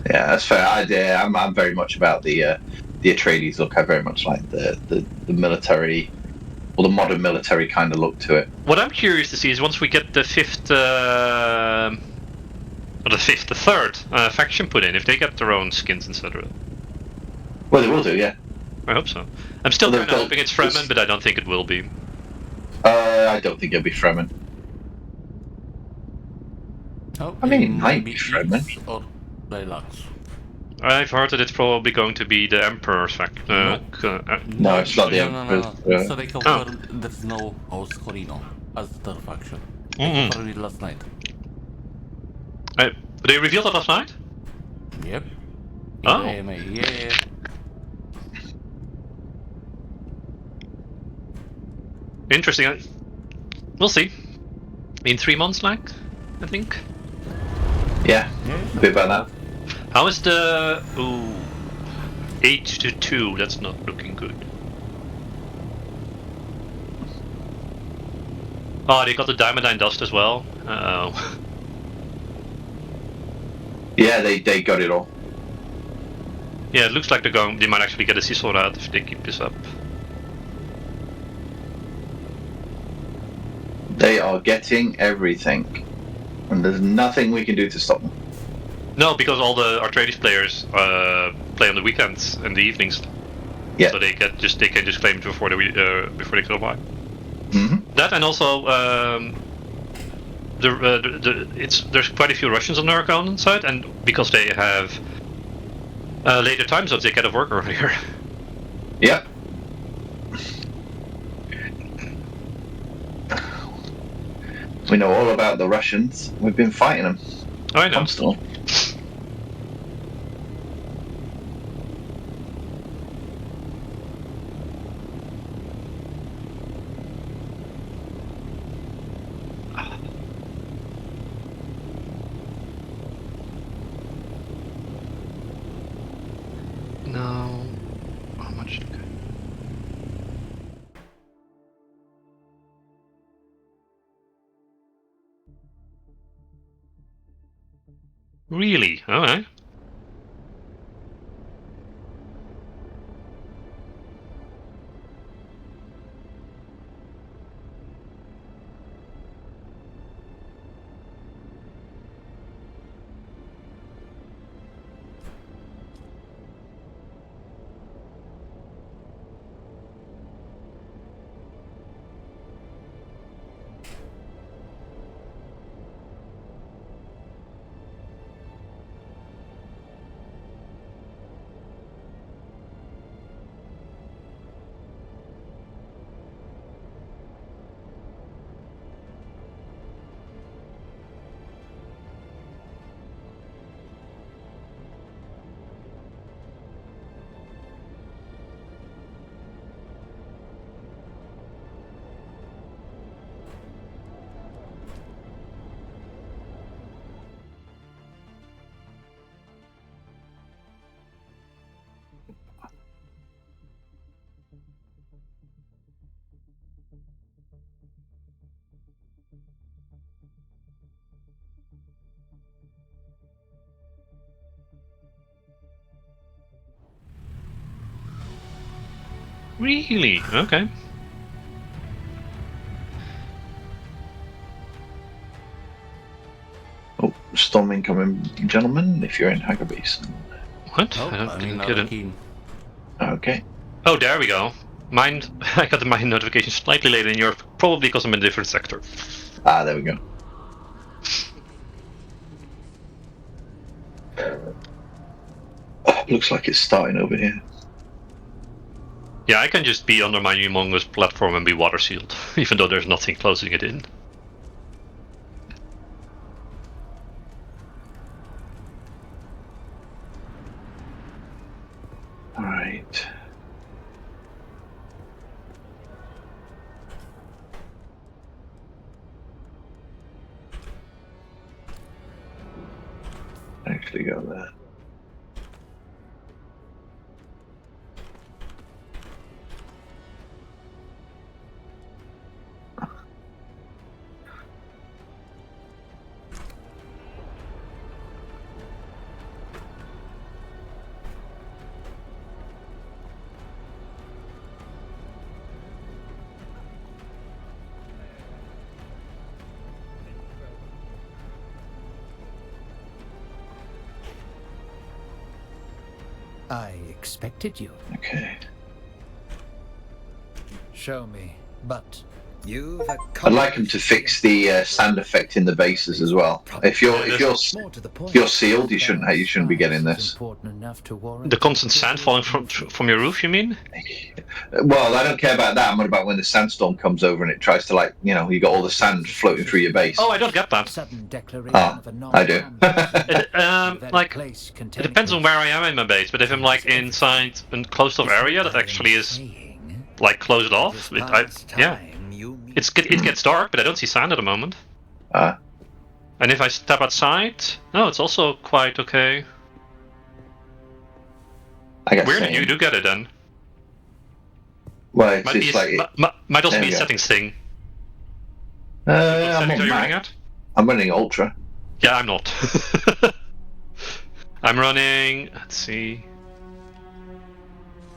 Yeah, that's fair. I'm very much about the Atreides look. I very much like the military, or the modern military kind of look to it. What I'm curious to see is once we get the third faction put in, if they get their own skins instead of it. Well, they will do, yeah. I hope so. I'm still kind of hoping it's Fremen, but I don't think it will be. I don't think it'll be Fremen. Oh, I mean, it might be Fremen. Or Lilacs. I've heard that it's probably going to be the Emperor's faction. No, it's not the Emperor's. No. So they confirmed there's no Os Corino as the third faction. They confirmed it last night. They revealed it last night? Yep. Oh. Yeah. Interesting. We'll see. In 3 months, like, I think. Yeah, a bit about that. How is the 8-2? That's not looking good. Oh, they got the Diamondine dust as well. Uh-oh. Yeah, they got it all. Yeah, it looks like they might actually get a sea sword out if they keep this up. They are getting everything, and there's nothing we can do to stop them. No, because all the Atreides players play on the weekends and the evenings. Yeah. So they can just claim it before they go by. Mm-hmm. That, and also there's quite a few Russians on the Harkonnen side, and because they have later time zones, they get off work earlier. Yep. We know all about the Russians. We've been fighting them. Oh, I know. Constantly. Really? Alright. Really? Okay. Oh, storm incoming, gentlemen, if you're in Hagar Basin. What? Oh, I didn't another get it. key. Okay. Oh, there we go. Mine, I got the mine notification slightly later in Europe, probably because I'm in a different sector. Ah, there we go. Looks like it's starting over here. Yeah, I can just be under my humongous platform and be water sealed, even though there's nothing closing it in. Alright. Actually go there. I expected you. Okay. Show me, but you've I'd like him to fix the sand effect in the bases as well. If you're sealed, you shouldn't be getting this. The constant sand falling from your roof, you mean? Well, I don't care about that. I'm on about when the sandstorm comes over and it tries to, like, you know, you got all the sand floating through your base. Oh, I don't get that. Oh, I do. Like, it depends on where I am in my base, but if I'm like inside a closed off area that actually is like closed off, yeah. It gets dark, but I don't see sand at the moment. And if I step outside, no, it's also quite okay. Weird, you do get it then. Well, it's might also be a settings thing. I'm settings are you running at? I'm running Ultra. Yeah, I'm not. I'm running. Let's see.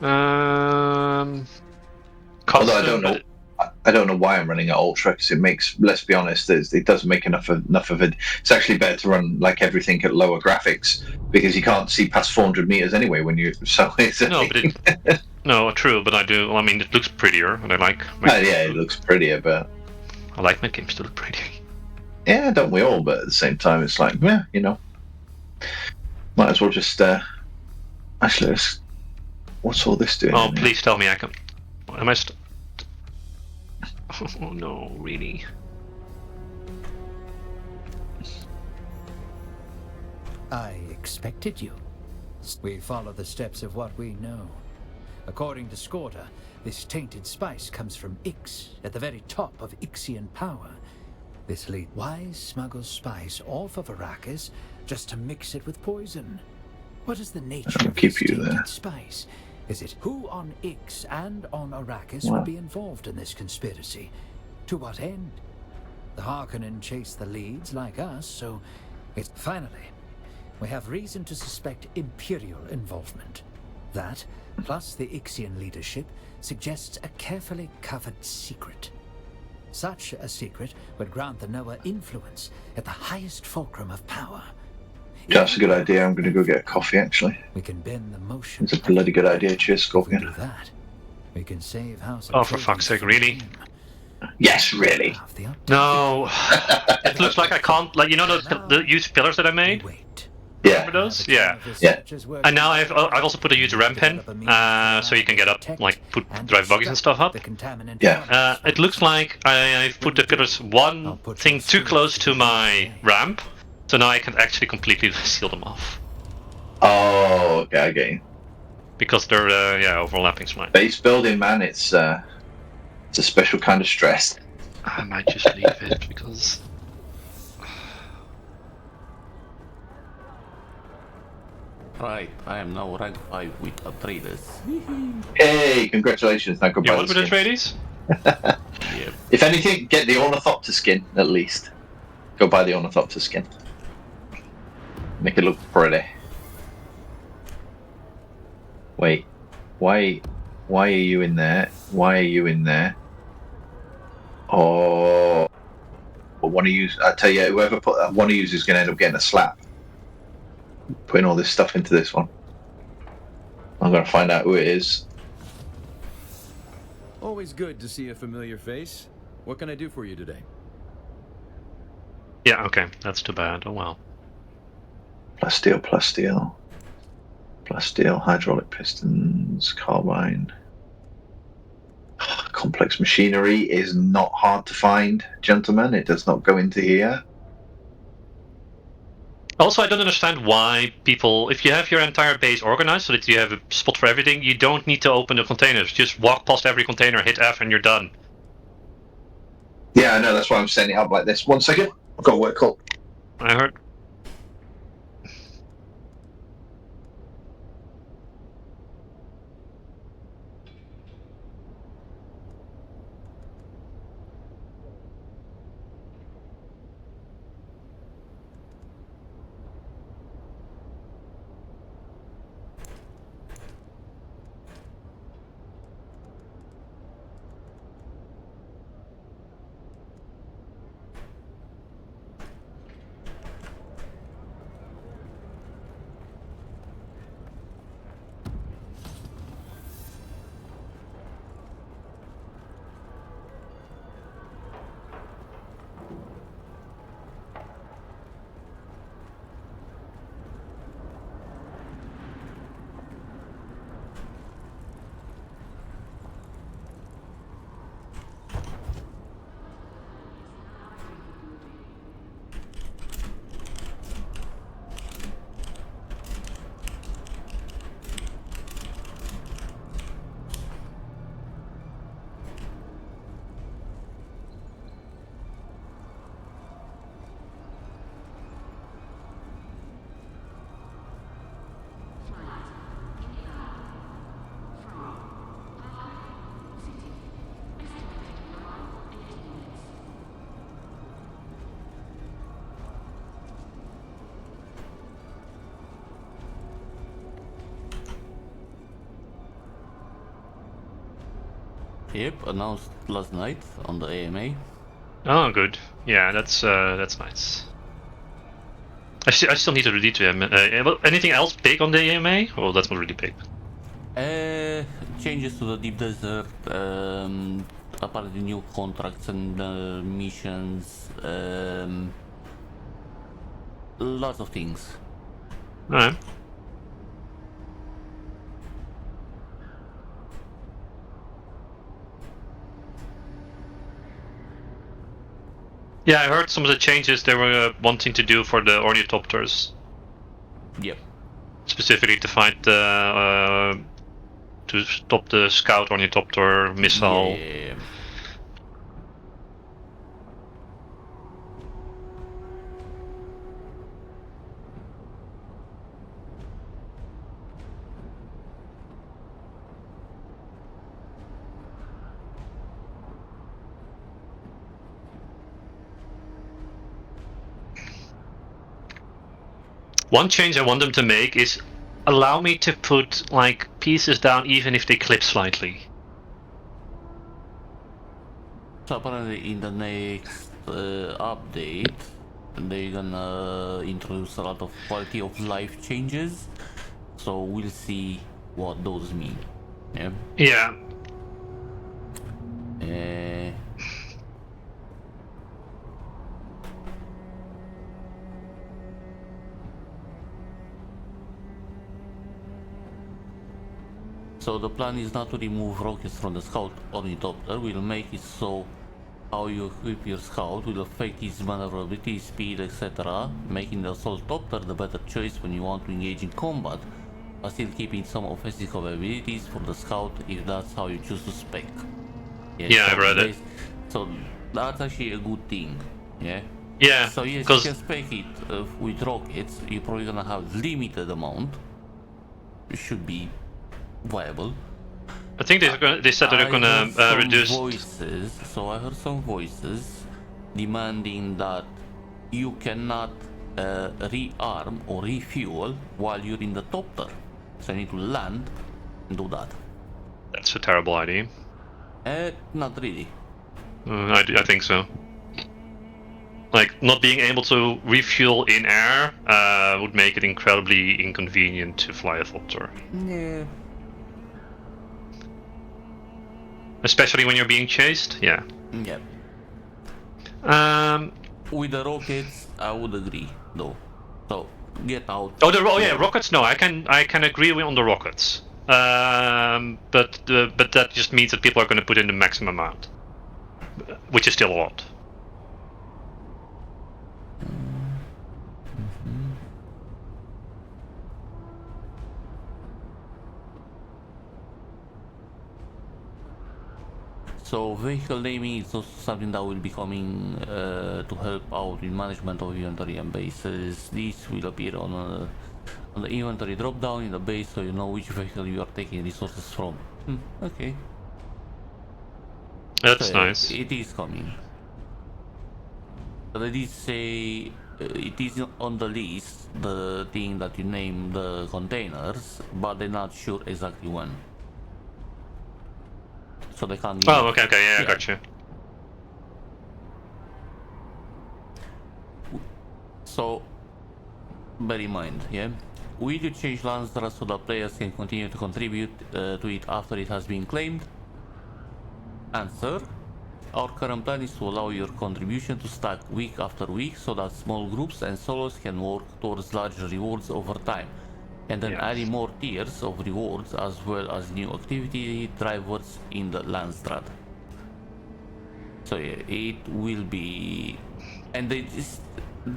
Although I don't know why I'm running at Ultra, because it makes, let's be honest, it doesn't make enough of it. It's actually better to run like everything at lower graphics, because you can't see past 400 meters anyway when you. So it's no, but no, true, but I do. I mean, it looks prettier, and I like. Yeah, it looks prettier, but I like my games to look pretty. Yeah, don't we all? But at the same time, it's like, yeah, you know, might as well just. Actually, what's all this doing? Oh, please tell me I can. Am I? Oh no, really? I expected you. We follow the steps of what we know. According to Skorda, this tainted spice comes from Ix, at the very top of Ixian power. This lead wise smuggles spice off of Arrakis just to mix it with poison. What is the nature of this tainted spice? Is it who on Ix and on Arrakis would be involved in this conspiracy? To what end? The Harkonnen chase the leads like us, so it's finally. we have reason to suspect Imperial involvement. That, plus the Ixian leadership, suggests a carefully covered secret. Such a secret would grant the Noah influence at the highest fulcrum of power. That's a good idea. I'm going to go get a coffee, actually. We can bend the motion. It's a bloody good idea. Cheers, Scorpion. Do that. We can save House Oh, for fuck's sake, really? Yes, really. No. It looks like I can't, like, you know the huge pillars that I made? Yeah. Remember those? Yeah. Yeah. And now I've also put a huge ramp in, so you can get up, like, drive buggies and stuff up. Yeah. It looks like I've put the pillars one thing too close to my ramp, so now I can actually completely seal them off. Oh, okay, I get you. Because they're, overlapping slightly. Base building, man, it's a special kind of stress. I might just leave it, because... Right, I am now rank 5 with Atreides. Hey, congratulations! Now goodbye. You want with Atreides? Yep. If anything, get the Ornithopter skin at least. Go buy the Ornithopter skin. Make it look pretty. Wait, why are you in there? Why are you in there? Oh, one of you. I tell you, whoever put one of you is going to end up getting a slap. Putting all this stuff into this one. I'm going to find out who it is. Always good to see a familiar face. What can I do for you today? Yeah, okay, that's too bad. Oh well. Plus steel, plus steel. Plus steel, hydraulic pistons, carbine. Complex machinery is not hard to find, gentlemen. It does not go into here. Also, I don't understand why people, if you have your entire base organized so that you have a spot for everything, you don't need to open the containers. Just walk past every container, hit F, and you're done. Yeah, I know. That's why I'm setting it up like this. 1 second. I've got to work up. I heard. Yep, announced last night on the AMA. Oh, good. Yeah, that's nice. I still need to read to him. Anything else big on the AMA? Oh, that's not really big. Changes to the deep desert, apparently new contracts and missions, lots of things. Alright. Yeah, I heard some of the changes they were wanting to do for the ornithopters. Yep. Specifically to find the to stop the scout ornithopter missile. Yeah. One change I want them to make is allow me to put like pieces down even if they clip slightly. So apparently in the next update, they're gonna introduce a lot of quality of life changes. So we'll see what those mean. Yeah. Yeah. So the plan is not to remove rockets from the scout ornithopter. We'll make it so how you equip your scout will affect its maneuverability, speed, etc., making the assaultopter the better choice when you want to engage in combat, but still keeping some offensive abilities for the scout if that's how you choose to spec. Yeah, so I read it. So that's actually a good thing. Yeah. Yeah. So yes, you can spec it with rockets. You're probably gonna have limited amount. It should be viable. I think they said they're gonna reduce. Voices. So I heard some voices demanding that you cannot rearm or refuel while you're in the topter. So you need to land and do that. That's a terrible idea. Not really. I think so. Like, not being able to refuel in air would make it incredibly inconvenient to fly a thopter. Yeah. Especially when you're being chased, yeah. Yeah. With the rockets, I would agree, though. So get out. Oh, yeah, rockets. No, I can agree on the rockets. But that just means that people are going to put in the maximum amount, which is still a lot. So vehicle naming is also something that will be coming to help out in management of inventory and bases. This will appear on the inventory drop down in the base, so you know which vehicle you are taking resources from. Okay. That's so, nice. It is coming. But I did say it is on the list, the thing that you name the containers, but they're not sure exactly when. So they can't. Oh, okay, yeah, I got you. So, bear in mind, yeah. Will you change Lansdra so that players can continue to contribute to it after it has been claimed? Answer: our current plan is to allow your contribution to stack week after week so that small groups and solos can work towards larger rewards over time. And then adding more tiers of rewards as well as new activity drivers in the Landstrad. So yeah, it will be, and they just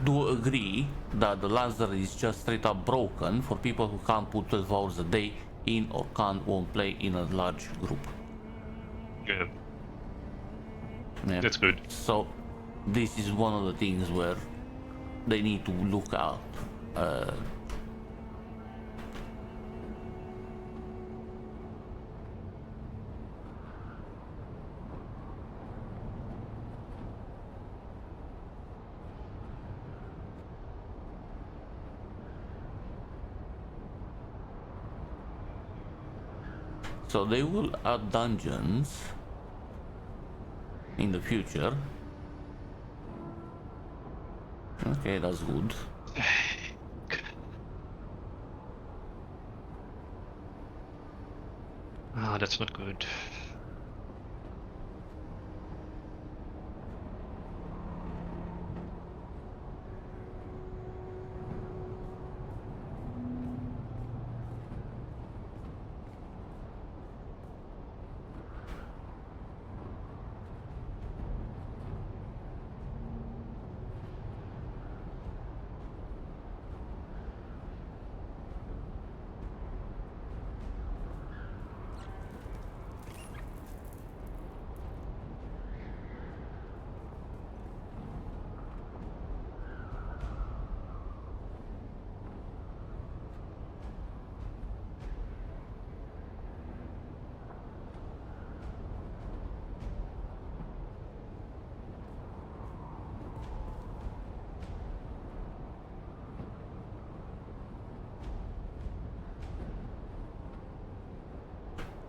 do agree that the Landstrad is just straight up broken for people who can't put 12 hours a day in or won't play in a large group. Yeah. Yeah. That's good. So this is one of the things where they need to look out. So they will add dungeons in the future. Okay, that's good. Ah, that's not good.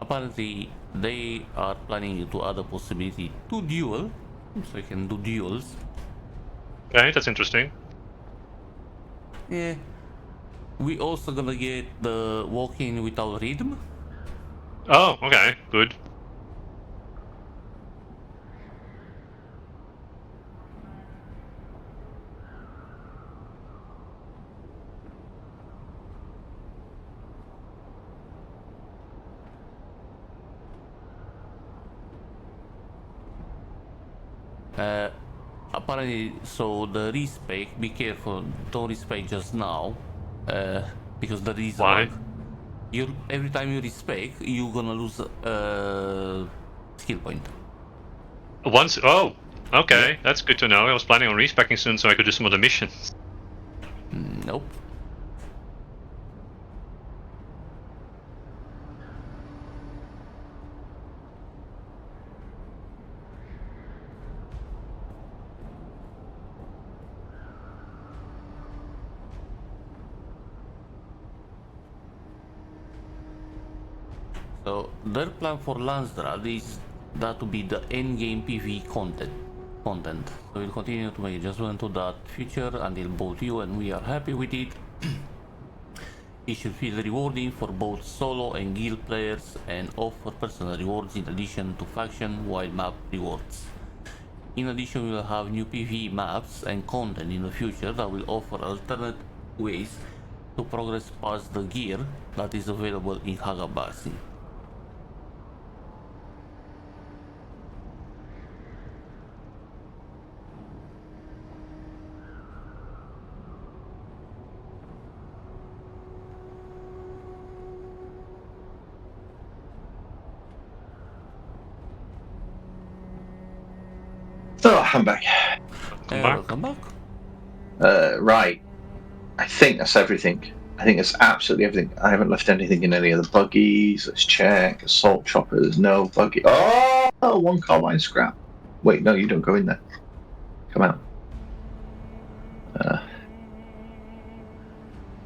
apparently they are planning to add a possibility to duel, so you can do duels. Okay, that's interesting. Yeah. We also gonna get the walking without rhythm. Oh, okay, good. Apparently, so the respec, be careful, don't respec just now, because there is a Why? bug. Every time you respec, you're gonna lose skill point. Once. Oh, okay, Yeah. that's good to know. I was planning on respecking soon so I could do some of the missions. Nope. So their plan for Landsdrad is that to be the end-game PvE content. So we'll continue to make adjustment to that feature until both you and we are happy with it. It should feel rewarding for both solo and guild players and offer personal rewards in addition to faction-wide map rewards. In addition, we will have new PvE maps and content in the future that will offer alternate ways to progress past the gear that is available in Hagabasi. Oh, I'm back. Welcome back. Right. I think that's everything. I think that's absolutely everything. I haven't left anything in any of the buggies. Let's check. Assault choppers, no buggy. Oh, one carbine scrap. Wait, no, you don't go in there. Come out.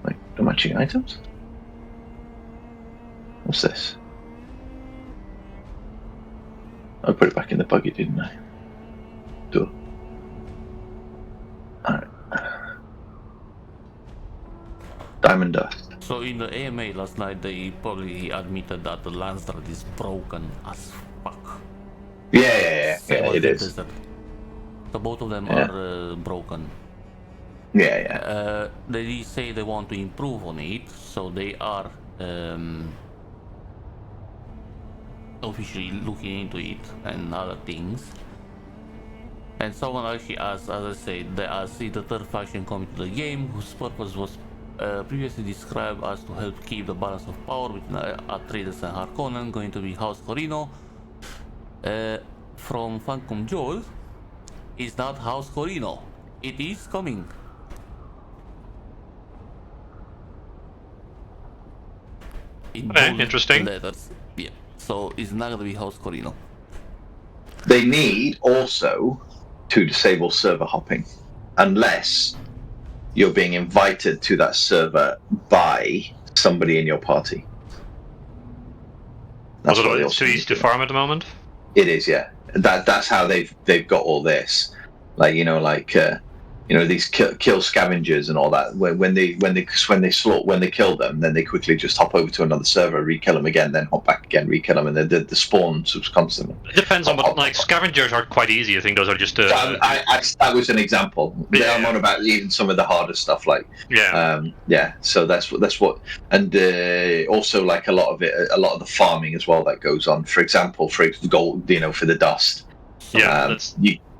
Wait, no matching items? What's this? I put it back in the buggy, didn't I? Do. Alright. Diamond dust. So in the AMA last night, they probably admitted that the Landsdrad is broken as fuck. Yeah, it is. Desert. So both of them are broken. Yeah. They did say they want to improve on it, so they are officially looking into it and other things. And someone actually asked, as I said, they asked if the third faction coming to the game, whose purpose was previously described as to help keep the balance of power between Atreides and Harkonnen, going to be House Corino. From Phantom Joel, is not House Corino. It is coming. In interesting. Letters. Yeah. So it's not gonna be House Corino. They need also to disable server hopping, unless you're being invited to that server by somebody in your party. That's it's too easy to farm at the moment. It is, yeah. That's how they've got all this. Like these kill scavengers and all that. When they kill them, then they quickly just hop over to another server, re-kill them again, then hop back again, re-kill them, and then the spawn constantly. It depends on what. Like scavengers are quite easy. I think those are just. That was an example. Yeah. I'm on about even some of the harder stuff, like So that's what, and also like a lot of the farming as well that goes on. For example, for gold, for the dust.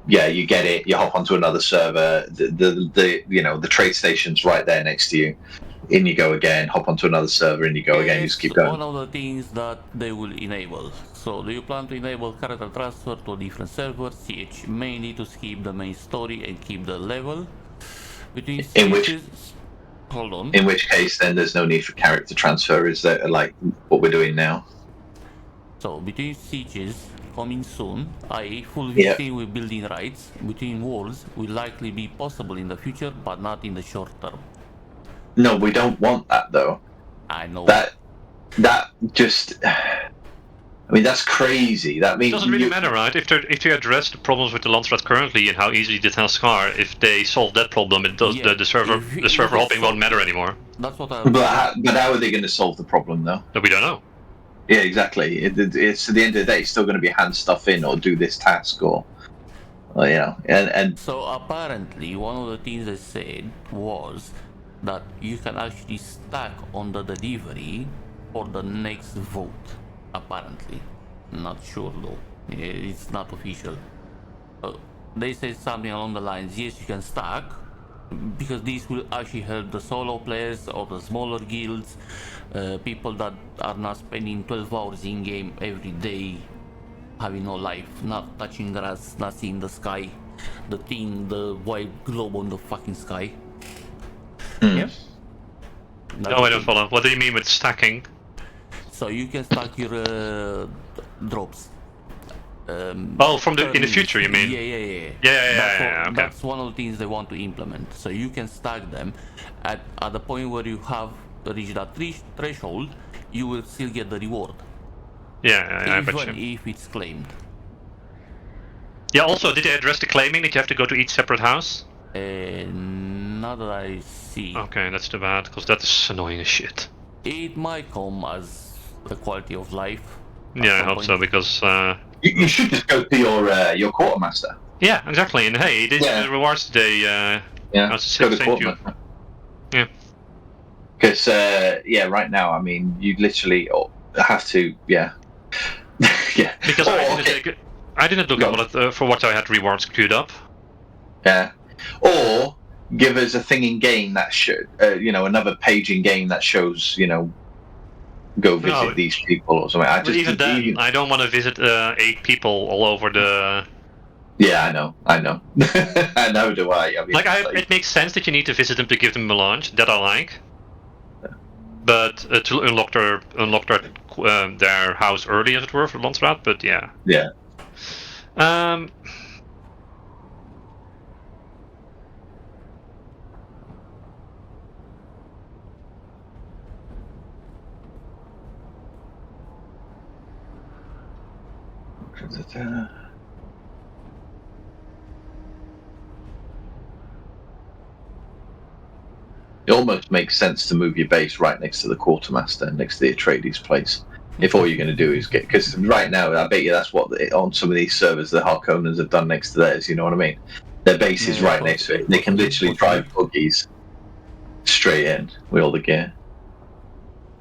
You get it. You hop onto another server. The trade station's right there next to you. In you go again. Hop onto another server. In you go again. You just keep going. One of the things that they will enable. So, do you plan to enable character transfer to a different server? CH mainly to skip the main story and keep the level between stages. Hold on. In which case, then there's no need for character transfer. Is that like what we're doing now? So between sieges coming soon, i.e. full visiting with building rights between walls will likely be possible in the future, but not in the short term. No, we don't want that though. I know. That just I mean, that's crazy. That means It doesn't really matter, right? If they address the problems with the Landsrat currently and how easily they test Scar, if they solve that problem, it does the server hopping won't matter anymore. That's what I. But how are they going to solve the problem, though? No, we don't know. Yeah, exactly. It's at the end of the day, it's still going to be hand stuff in or do this task or you know, and. So apparently, one of the things they said was that you can actually stack on the delivery for the next vote. Apparently, not sure though. It's not official. They say something along the lines, yes, you can stack, because this will actually help the solo players or the smaller guilds, people that are not spending 12 hours in game every day, having no life, not touching grass, not seeing the sky, the white globe on the fucking sky. Yeah. No, I don't follow. What do you mean with stacking? So you can stack your drops. From in the future, you mean? Yeah. Okay. That's one of the things they want to implement. So you can stack them at the point where you have reached that threshold, you will still get the reward. I bet you. Even if it's claimed. Yeah. Also, did they address the claiming that you have to go to each separate house? Not that I see. Okay, that's too bad, because that is annoying as shit. It might come as the quality of life. Yeah, I hope so, because you should just go to your quartermaster. Yeah, exactly. And hey, this rewards today. Go to quartermaster. Yeah. Because right now, I mean, you literally have to, yeah. Because I didn't look at for what I had rewards queued up. Yeah. Or give us a thing in game that another page in game that shows, go visit these people or something. I don't want to visit 8 people all over the. Yeah, I know. I know. Do I? I mean, it makes sense that you need to visit them to give them a launch. That I like. Yeah. But to unlock their house early, as it were, for Landsrat. But yeah. Yeah. It almost makes sense to move your base right next to the quartermaster, next to the Atreides place. If all you're going to do is because right now, I bet you that's what on some of these servers the Harkonnens have done next to theirs. You know what I mean? Their base is right next to it. They can literally drive buggies straight in with all the gear.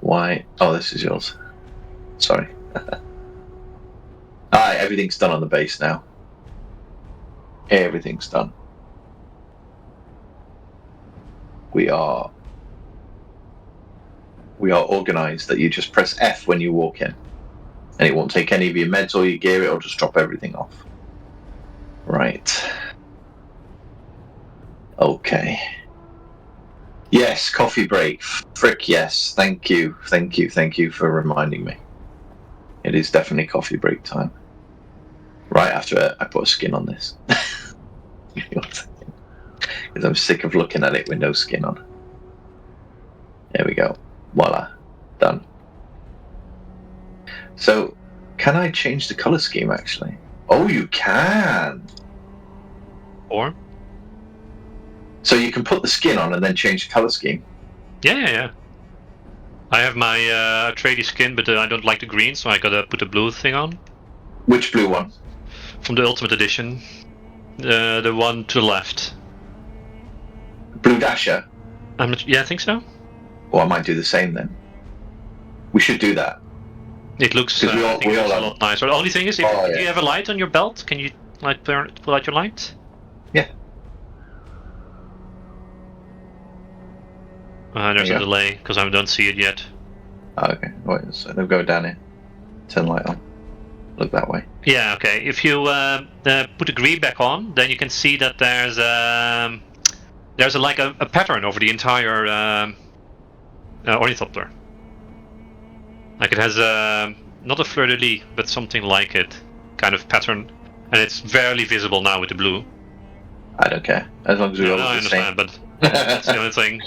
Why? Oh, this is yours. Sorry. Alright, everything's done on the base now. Everything's done. We are organized that you just press F when you walk in. And it won't take any of your meds or your gear, it'll just drop everything off. Right. Okay. Yes, coffee break. Frick, yes. Thank you for reminding me. It is definitely coffee break time. Right after I put a skin on this. Because I'm sick of looking at it with no skin on. There we go. Voila. Done. So, can I change the color scheme actually? Oh, you can! Or? So you can put the skin on and then change the color scheme? Yeah. I have my Atreides skin, but I don't like the green, so I gotta put a blue thing on. Which blue one? From the Ultimate Edition. The one to the left. Blue Dasher? Yeah, I think so. Well, I might do the same then. We should do that. It looks, a lot nicer. The only thing is, do you have a light on your belt? Can you pull out your light? Yeah. There's a delay, because I don't see it yet. Oh, okay. Wait, so they'll go down here. Turn the light on. Look that way. Yeah, okay. If you put the green back on, then you can see that there's a pattern over the entire ornithopter. Like it has not a fleur-de-lis, but something like it, kind of pattern, and it's barely visible now with the blue. I don't care, as long as we all look the same. I understand, but that's the only thing.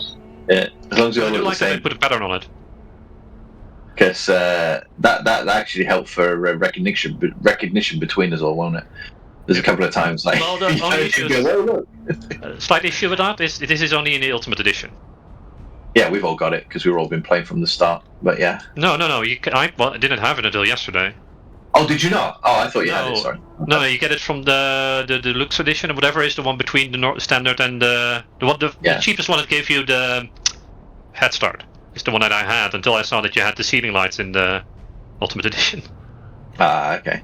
Yeah, as long as we all look the same. I do like that they put a pattern on it. Because that actually helped for recognition between us all, won't it? There's a couple of times like Well, the only issue go, oh, look. Slight issue with that is this is only in the Ultimate Edition. Yeah, we've all got it because we've all been playing from the start. But yeah. No. I didn't have it until yesterday. Oh, did you not? Oh, I thought you had it. Sorry. No, you get it from the Deluxe Edition or whatever is the one between the standard and the cheapest one that gave you the head start. Is the one that I had until I saw that you had the ceiling lights in the Ultimate Edition. Ah, okay.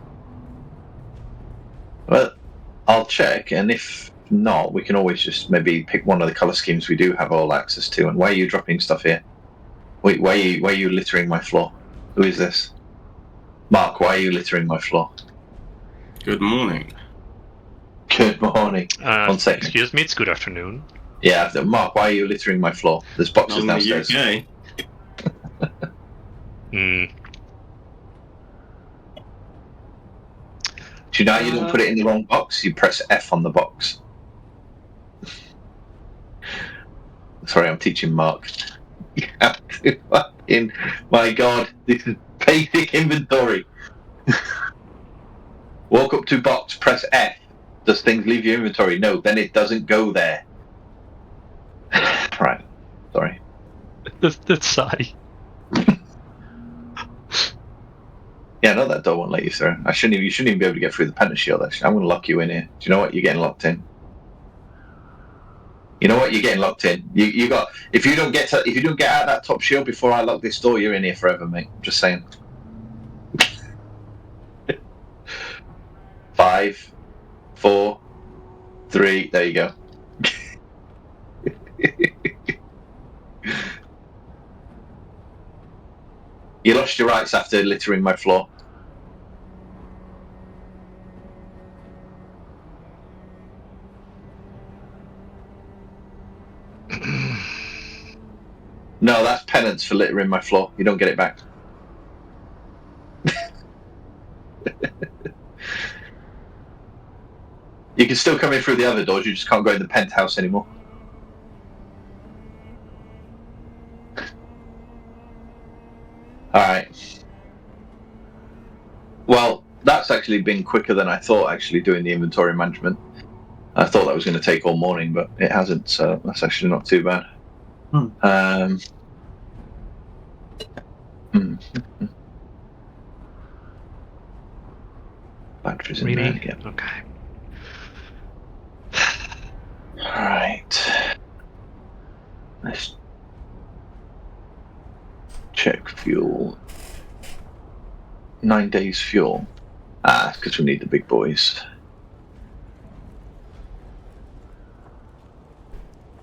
Well, I'll check, and if not, we can always just maybe pick one of the color schemes we do have all access to. And why are you dropping stuff here? Wait, why are you littering my floor? Who is this? Mark, why are you littering my floor? Good morning. Good morning. 1 second. Excuse me, it's good afternoon. Yeah, Mark, why are you littering my floor? There's boxes downstairs. Okay. Do you know how you don't put it in the wrong box? You press F on the box. Sorry, I'm teaching Mark. You have to fucking... My God, this is basic inventory. Walk up to box, press F. Does things leave your inventory? No, then it doesn't go there. Right. Sorry. That's sigh. Yeah, no, that door won't let you through. You shouldn't even be able to get through the penta shield. Actually, I'm going to lock you in here. Do you know what? You're getting locked in. You know what? You're getting locked in. You got. If you don't get out of that top shield before I lock this door, you're in here forever, mate. I'm just saying. 5, 4, 3. There you go. You lost your rights after littering my floor. No, that's penance for littering my floor. You don't get it back. You can still come in through the other doors, you just can't go in the penthouse anymore. Alright. Well, that's actually been quicker than I thought, actually, doing the inventory management. I thought that was going to take all morning, but it hasn't, so that's actually not too bad. Batteries in there again. Okay. Alright. Let's check fuel. 9 days fuel. Ah, because we need the big boys.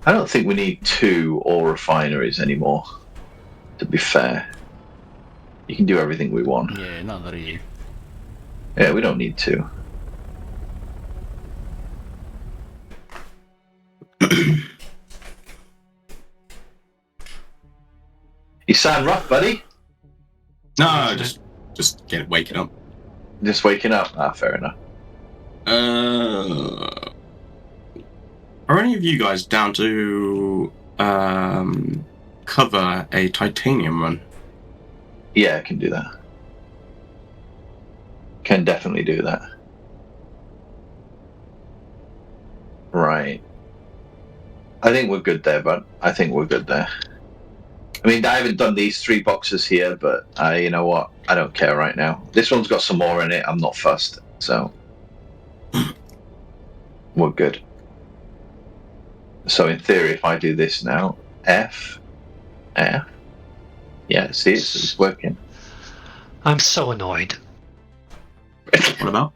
I don't think we need 2 oil refineries anymore, to be fair. You can do everything we want. Yeah, not really. Yeah, we don't need 2. You sound rough, buddy. No, just waking up. Just waking up? Ah, fair enough. Are any of you guys down to cover a titanium run? Yeah, I can do that. Can definitely do that. Right. I think we're good there, bud. I think we're good there. I mean, I haven't done these 3 boxes here, but you know what? I don't care right now. This one's got some more in it. I'm not fussed, so we're good. So in theory, if I do this now, F. Yeah, see, it's working. I'm so annoyed. What about?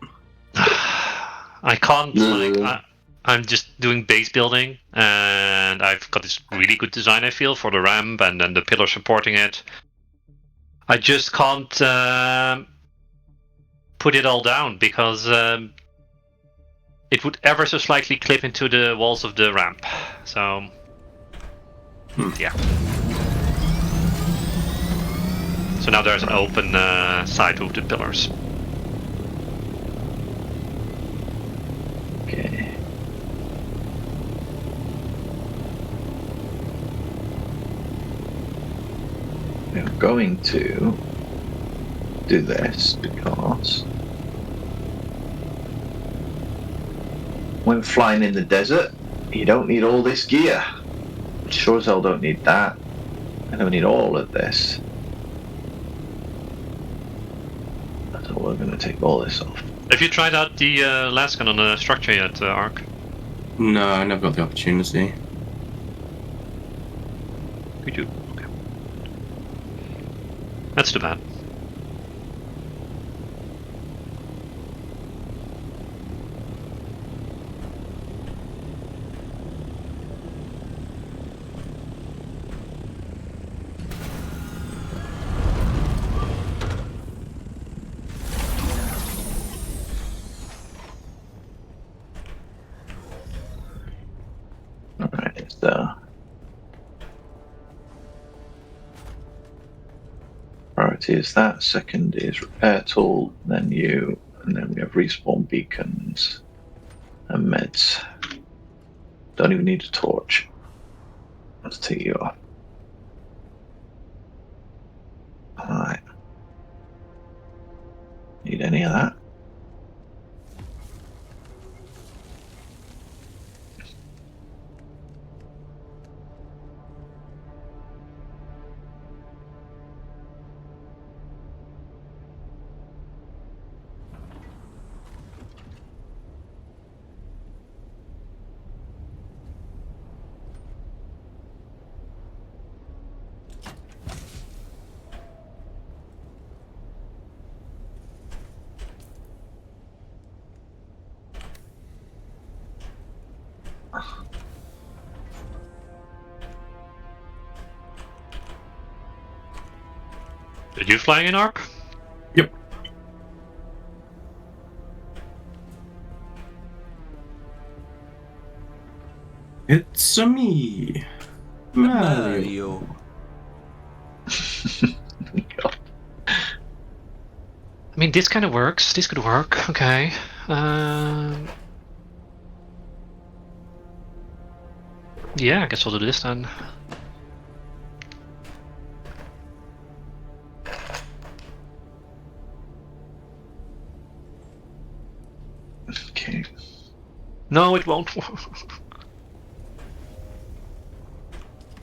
I can't, I'm just doing base building, and I've got this really good design, I feel, for the ramp and then the pillar supporting it. I just can't put it all down because it would ever so slightly clip into the walls of the ramp. So, yeah. So now there's an open side of the pillars. Okay. We're going to do this because when flying in the desert, you don't need all this gear. Sure as hell don't need that. I don't need all of this. So we're going to take all this off. Have you tried out the last gun on the structure yet, Ark? No, I never got the opportunity. Could you? Okay. That's too bad. Alright, so priority is that, second is repair tool, then you, and then we have respawn beacons and meds. Don't even need a torch. Let's take you off. Alright. Need any of that? Did you flying in, Ark? Yep. It's a me, Mario. I mean, this kind of works. This could work. Okay. Yeah, I guess I'll do this then. Okay. No, it won't.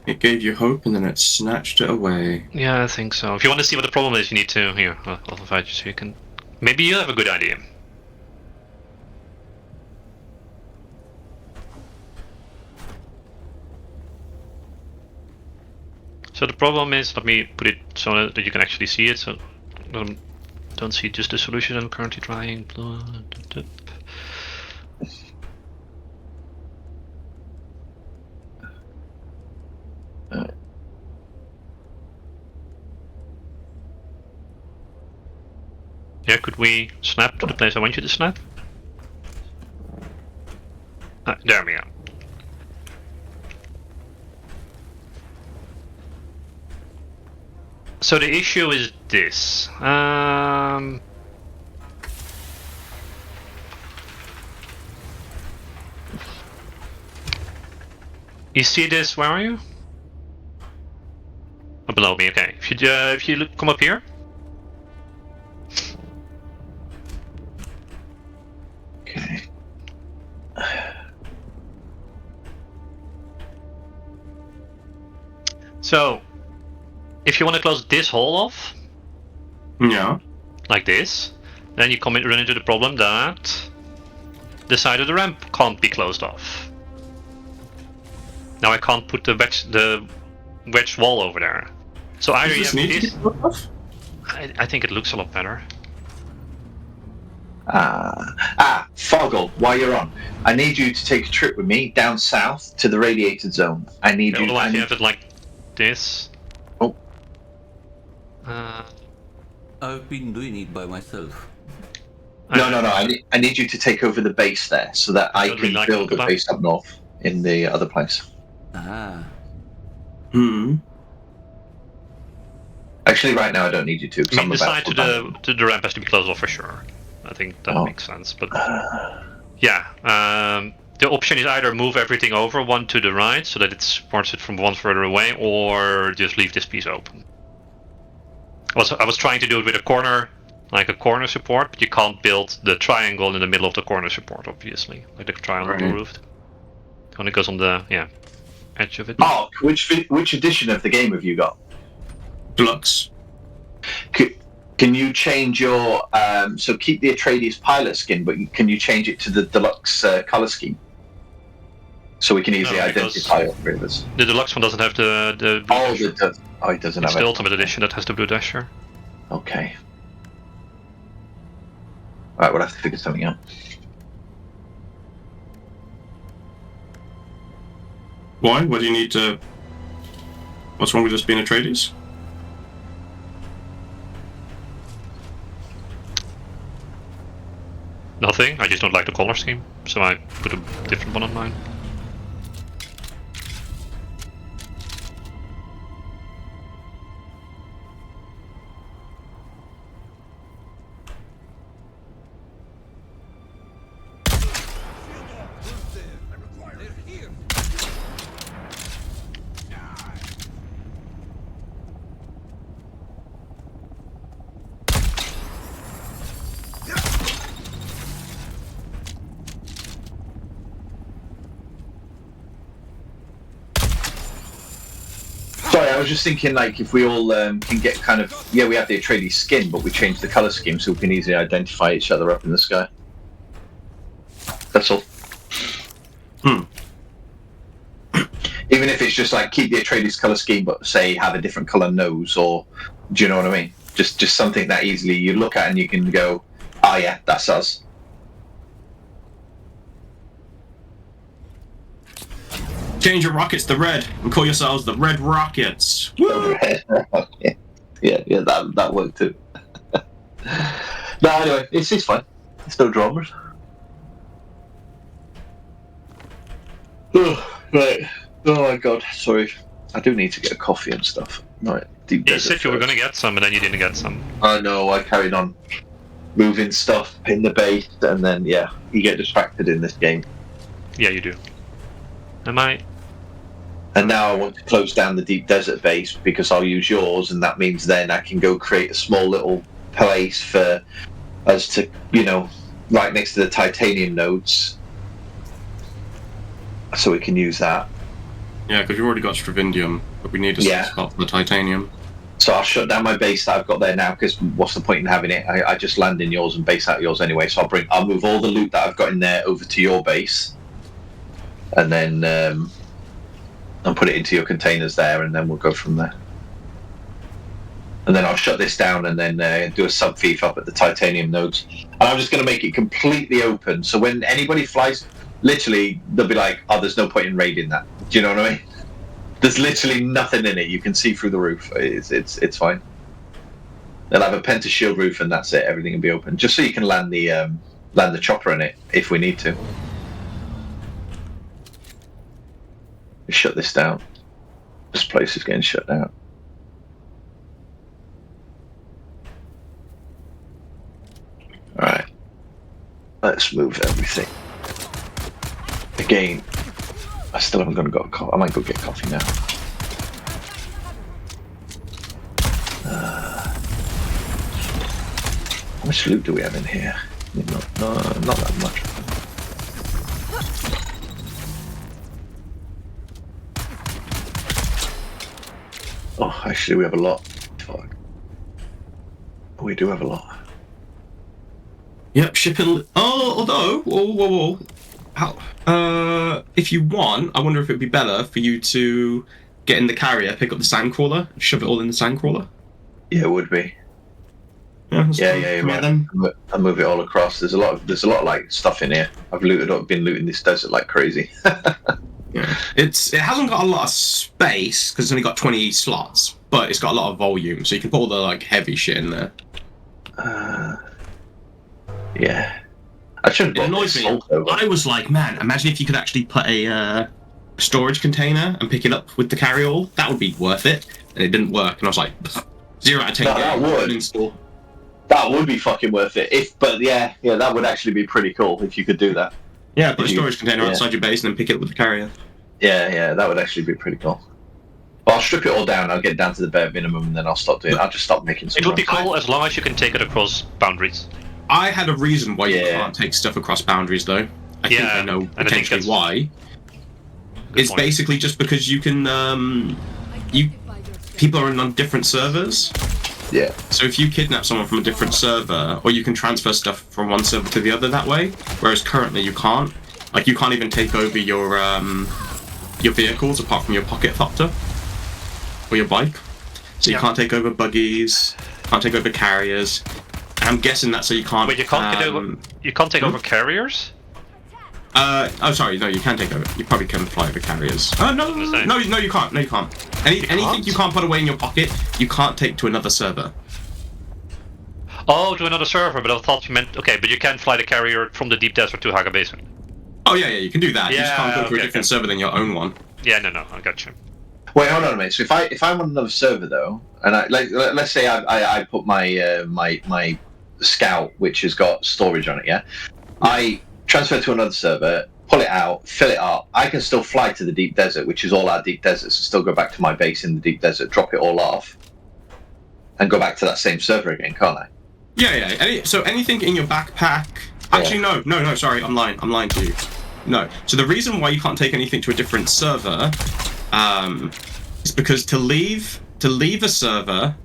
It gave you hope and then it snatched it away. Yeah, I think so. If you want to see what the problem is, you need to... Here, I'll invite you so you can... Maybe you have a good idea. So the problem is, let me put it so that you can actually see it, so don't see just the solution I'm currently trying. Yeah, could we snap to the place I want you to snap? Ah, there we go. So the issue is this. You see this? Where are you? Oh, below me. Okay. If you come up here. Okay. So, if you want to close this hole off, yeah, like this, then you run into the problem that the side of the ramp can't be closed off. Now I can't put the wedge wall over there. So either you have this. I think it looks a lot better. Foggle, while you're on, I need you to take a trip with me down south to the radiated zone. I need you. Otherwise, you have it like this. Oh. I've been doing it by myself. No. I need you to take over the base there so that I can build a base up north in the other place. Actually, right now I don't need you to. I mean, the side to the ramp has to be closed off for sure. I think that makes sense. But yeah, the option is either move everything over one to the right so that it supports it from one further away, or just leave this piece open. I was trying to do it with a corner like a corner support, but you can't build the triangle in the middle of the corner support, obviously, like the triangle on the roof. It only goes on the edge of it. Oh, which edition of the game have you got? Deluxe. Can you change your so keep the Atreides pilot skin, but can you change it to the deluxe color scheme? So we can easily identify all three of us. The deluxe one doesn't have the blue dasher. It doesn't it's have the it. Ultimate Edition that has the blue dasher. Okay. Alright, we'll have to figure something out. Why? What do you need to... What's wrong with just being Atreides? Nothing, I just don't like the color scheme, so I put a different one on mine. Sorry, I was just thinking, like, if we all can get kind of... Yeah, we have the Atreides skin, but we change the colour scheme so we can easily identify each other up in the sky. That's all. Even if it's just, like, keep the Atreides colour scheme, but, say, have a different colour nose, or... Do you know what I mean? Just something that easily you look at and you can go, ah, yeah, that's us. Change your rockets to red and call yourselves the Red Rockets. Woo! Yeah, that worked too. No, anyway, it's fine. It's no dramas. Oh, right. Oh my god, sorry. I do need to get a coffee and stuff. Right, deep You said you were gonna get some, and then you didn't get some. I know, I carried on moving stuff in the base, and then, yeah, you get distracted in this game. Yeah, you do. Am I? And now I want to close down the deep desert base because I'll use yours, and that means then I can go create a small little place for us to, you know, right next to the titanium nodes, so we can use that. Yeah, because we've already got Stravindium, but we need a spot for the titanium. So I'll shut down my base that I've got there now, because what's the point in having it? I just land in yours and base out yours anyway. So I'll move all the loot that I've got in there over to your base, and then and put it into your containers there, and then we'll go from there. And then I'll shut this down and then do a sub-thief up at the titanium nodes. And I'm just going to make it completely open, so when anybody flies, literally, they'll be like, oh, there's no point in raiding that. Do you know what I mean? There's literally nothing in it. You can see through the roof. It's fine. They'll have a pentashield roof, and that's it. Everything will be open, just so you can land the chopper in it if we need to. Shut this down. This place is getting shut down. Alright. Let's move everything. Again, I still haven't got a coffee. I might go get coffee now. How much loot do we have in here? Not that much. Oh, actually, we have a lot. Fuck. We do have a lot. Yep, shipping. Oh, although, whoa. How? If you want, I wonder if it'd be better for you to get in the carrier, pick up the sandcrawler, shove it all in the sandcrawler. Yeah, it would be. Yeah. Then I'll move it all across. There's a lot of like stuff in here. I've been looting this desert like crazy. Yeah, it hasn't got a lot of space because it's only got 20 slots, but it's got a lot of volume, so you can put all the like heavy shit in there. Yeah. I shouldn't. It annoys me. I was like, man, imagine if you could actually put a storage container and pick it up with the carry-all. That would be worth it. And it didn't work, and I was like, 0 out of 10. No, that would. That would be fucking worth it. But yeah, that would actually be pretty cool if you could do that. Yeah, put a storage container outside your base and then pick it up with the carrier. Yeah, that would actually be pretty cool. But I'll strip it all down. I'll get down to the bare minimum, and then I'll stop doing. I'll just stop making. It would be cool as long as you can take it across boundaries. I had a reason why you can't take stuff across boundaries, though. I think I know potentially why. It's basically just because you can, people are on different servers. Yeah. So if you kidnap someone from a different server, or you can transfer stuff from one server to the other that way, whereas currently you can't. Like, you can't even take over your vehicles apart from your pocket copter or your bike. So you can't take over buggies, can't take over carriers. And I'm guessing that's so you can't. Wait, you can't take over carriers? Oh, sorry, no, you can take over. You probably can fly over carriers. Oh, no, you can't. No, you can't. Anything you can't put away in your pocket, you can't take to another server. Oh, to another server, but I thought you meant... Okay, but you can fly the carrier from the deep desert to Haga Basement. Oh, yeah, you can do that. You just can't go to a different server than your own one. Yeah, no, I got you. Wait, hold on a minute. So if I'm on another server though, and let's say I put my my scout, which has got storage on it, yeah. I transfer to another server, pull it out, fill it up. I can still fly to the deep desert, which is all our deep deserts, and still go back to my base in the deep desert, drop it all off, and go back to that same server again, can't I? Yeah. So anything in your backpack. Actually, no. Sorry, I'm lying to you. No. So the reason why you can't take anything to a different server, is because to leave a server.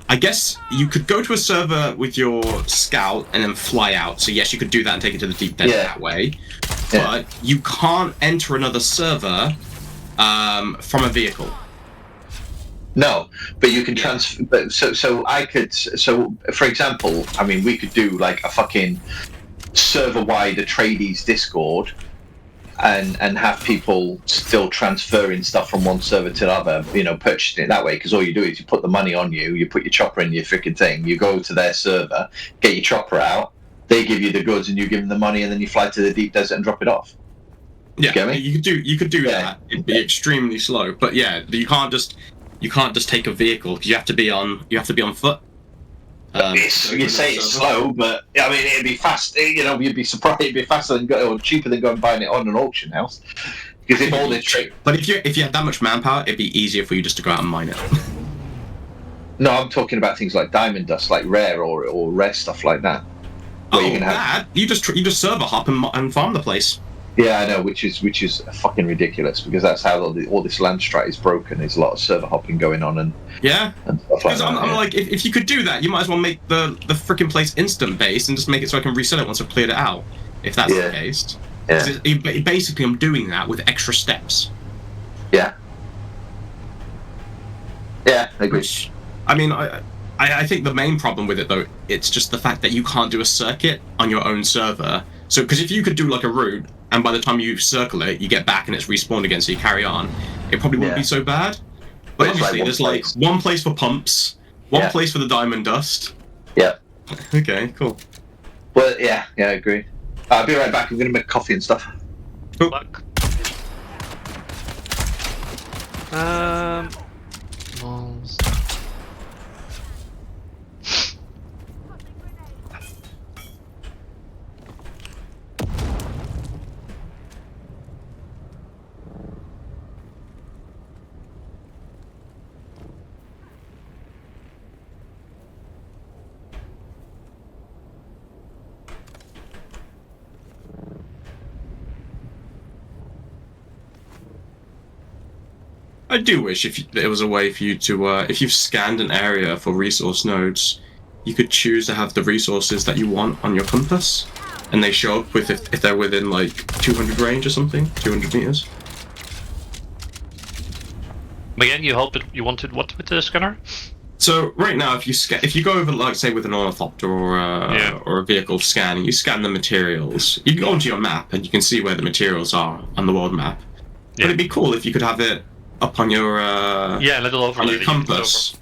I guess you could go to a server with your scout and then fly out. So yes, you could do that and take it to the deep desert that way. But you can't enter another server from a vehicle. No, but you can transfer. But so I could. So for example, I mean, we could do like a fucking server-wide Atreides Discord, and have people still transferring stuff from one server to another. You know, purchasing it that way. Because all you do is you put the money on you. You put your chopper in your freaking thing. You go to their server, get your chopper out. They give you the goods, and you give them the money, and then you fly to the deep desert and drop it off. Yeah, you could do that. It'd be extremely slow, but yeah, you can't just take a vehicle because you have to be on foot. You say it's slow, but I mean it'd be fast. You know, you'd be surprised. It'd be faster than or cheaper than going buying it on an auction house. Because if all the but if you had that much manpower, it'd be easier for you just to go out and mine it. No, I'm talking about things like diamond dust, like rare or rare stuff like that. You just server hop and farm the place. Yeah, I know, which is fucking ridiculous because that's how all this land strat is broken. There's a lot of server hopping going on and stuff like that. I'm like, if you could do that, you might as well make the freaking place instant based and just make it so I can resell it once I've cleared it out. If that's the case, basically I'm doing that with extra steps. Yeah, I agree. I mean, I think the main problem with it though, it's just the fact that you can't do a circuit on your own server. So, because if you could do like a route, and by the time you circle it, you get back and it's respawned again, so you carry on, it probably wouldn't be so bad. But obviously, there's like one place for pumps, one place for the diamond dust. Yeah. Okay, cool. Well, yeah, I agree. I'll be right back. I'm gonna make coffee and stuff. Cool. Walls. I do wish there was a way for you to, if you've scanned an area for resource nodes, you could choose to have the resources that you want on your compass, and they show up with if they're within like 200 range or something, 200 meters. Again, you wanted what with the scanner? So right now, if you go over, like say with an ornithopter or a vehicle scan, and you scan the materials, you can go onto your map and you can see where the materials are on the world map. But it'd be cool if you could have it up on your little overlay on your compass.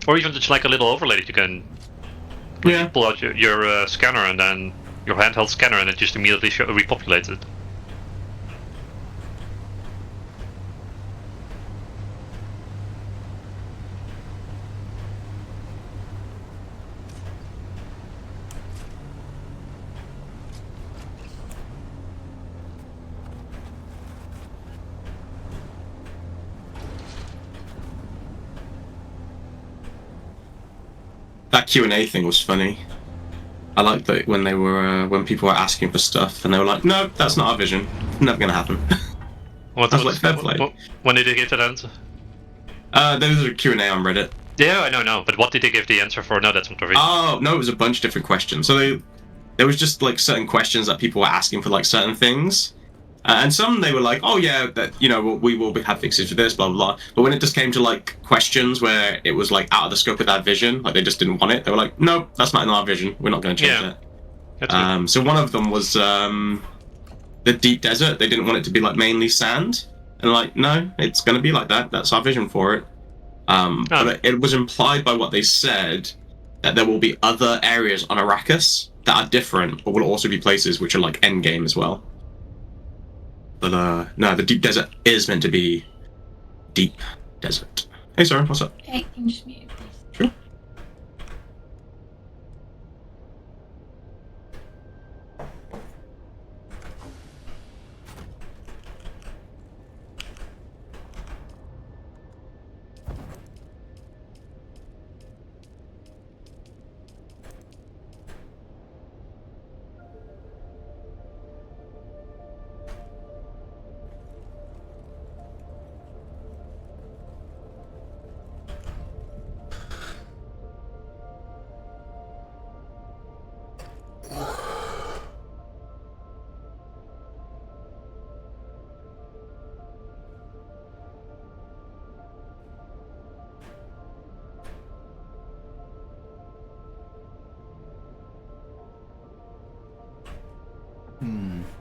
Or even just like a little overlay that you can pull out your scanner and then your handheld scanner and it just immediately repopulates it. that Q&A thing was funny. I liked that when they were when people were asking for stuff and they were like, "No, that's not our vision. Never gonna happen." What I was like, "Fair play." When did they give that answer? There was a Q&A on Reddit. Yeah, I know. But what did they give the answer for? No, that's not the reason. Oh no, it was a bunch of different questions. So there was just like certain questions that people were asking for like certain things. And some they were like, oh yeah, that we will have fixes for this, blah blah blah. But when it just came to like questions where it was like out of the scope of that vision, like they just didn't want it, they were like, no, that's not in our vision. We're not going to change that. So one of them was the deep desert. They didn't want it to be like mainly sand, and like, no, it's going to be like that. That's our vision for it. But it was implied by what they said that there will be other areas on Arrakis that are different, but will also be places which are like endgame as well. But no, the deep desert is meant to be deep desert. Hey, Sarah, what's up? Hey, can you just mute, please? Sure.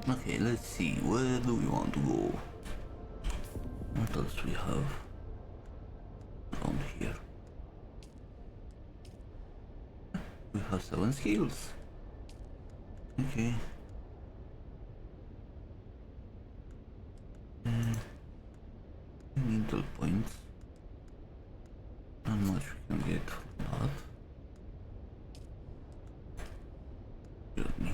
Okay, let's see. Where do we want to go? What else we have around here? We have 7 skills. Okay. Intel points. Not much we can get from that. Journey.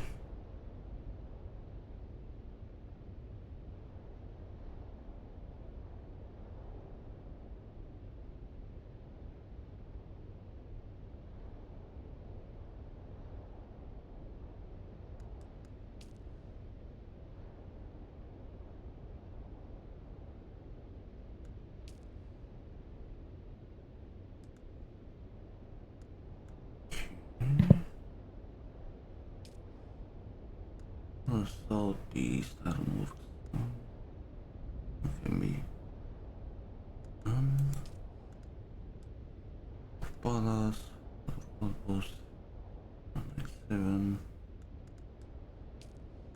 Southeast, I don't know. Okay, me. Palace, Outpost, 197.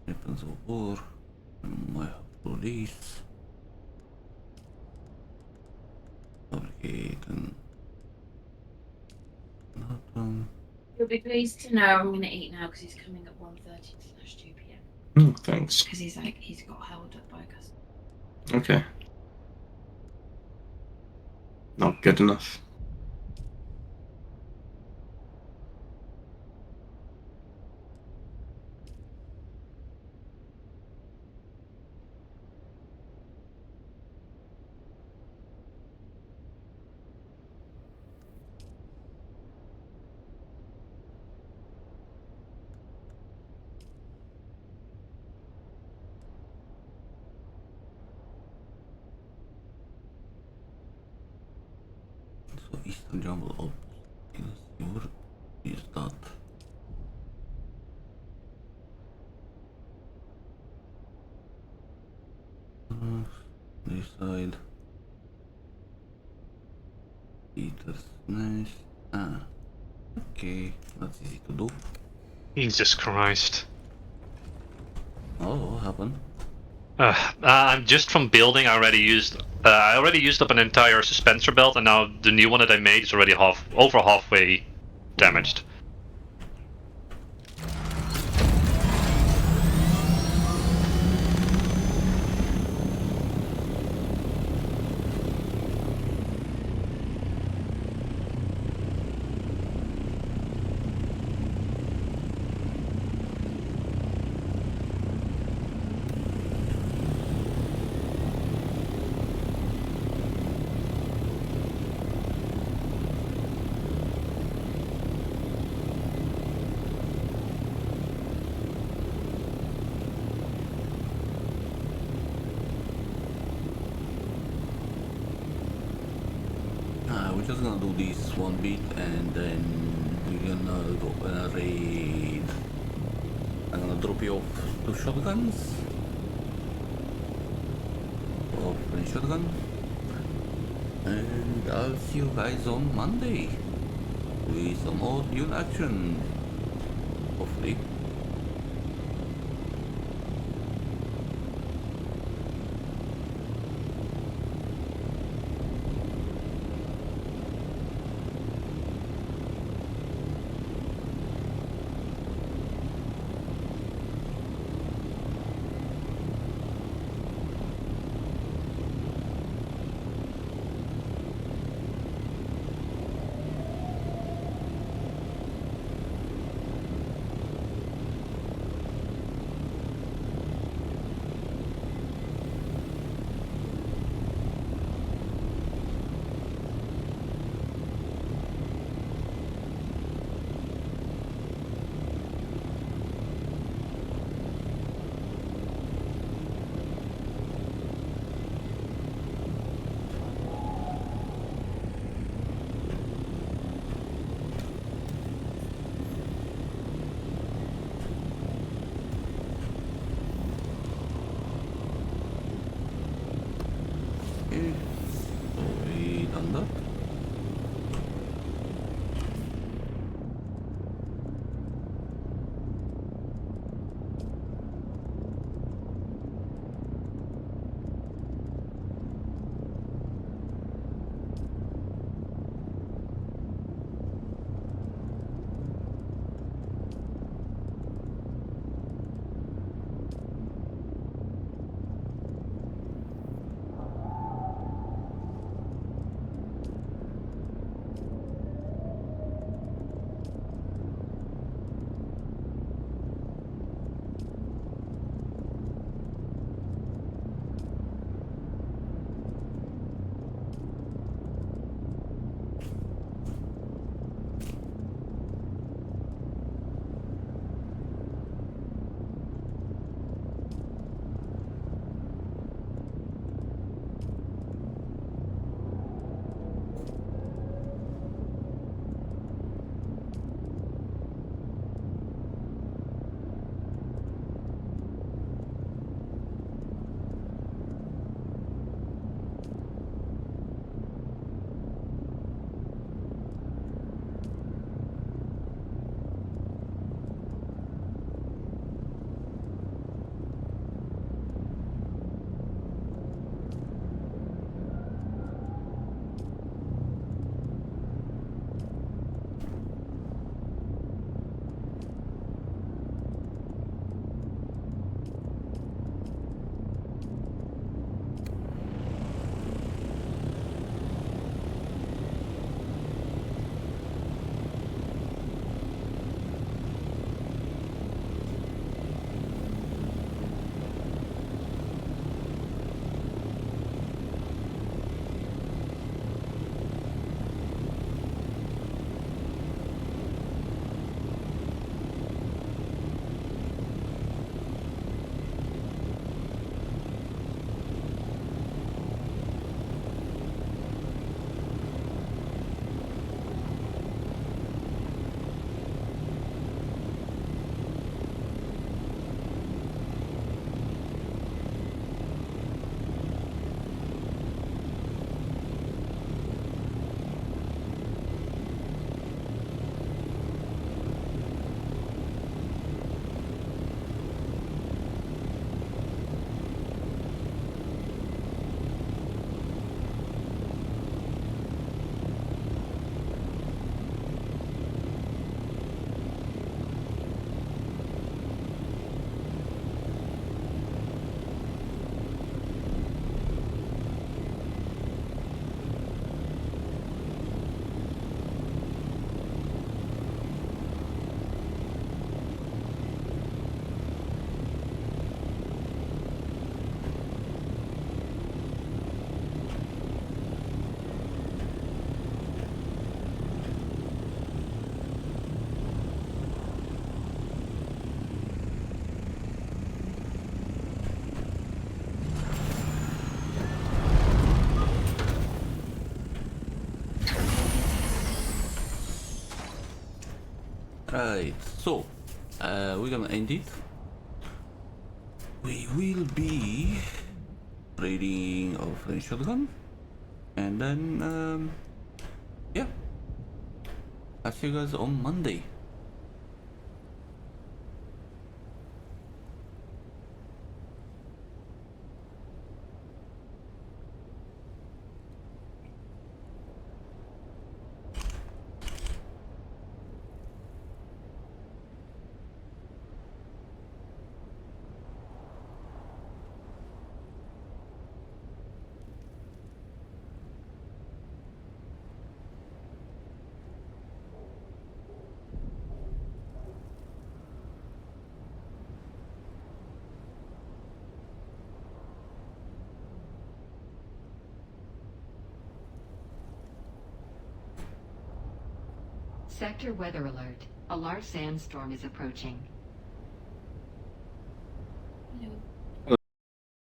Weapons of war. I have police. Fabricate and that one. You'll be pleased to know I'm going to eat now because he's coming at 1:30/2 p.m. Thanks. Because he's got held up by a customer. Okay. Not good enough. So Eastern Jungle Outpost. Let's see, is that? This side. Peter's Nest. Okay, that's easy to do. Jesus Christ. Oh, what happened? I'm just from building. I already used up an entire suspensor belt, and now the new one that I made is already over halfway damaged. I'm just gonna do this one bit and then we're gonna go on a raid. I'm gonna drop you off 2 shotguns. Open shotgun. And I'll see you guys on Monday with some more Dune action. Hopefully. Right, so we're gonna end it. We will be trading our French shotgun, and then yeah, I'll see you guys on Monday. Sector weather alert. A large sandstorm is approaching. Hello.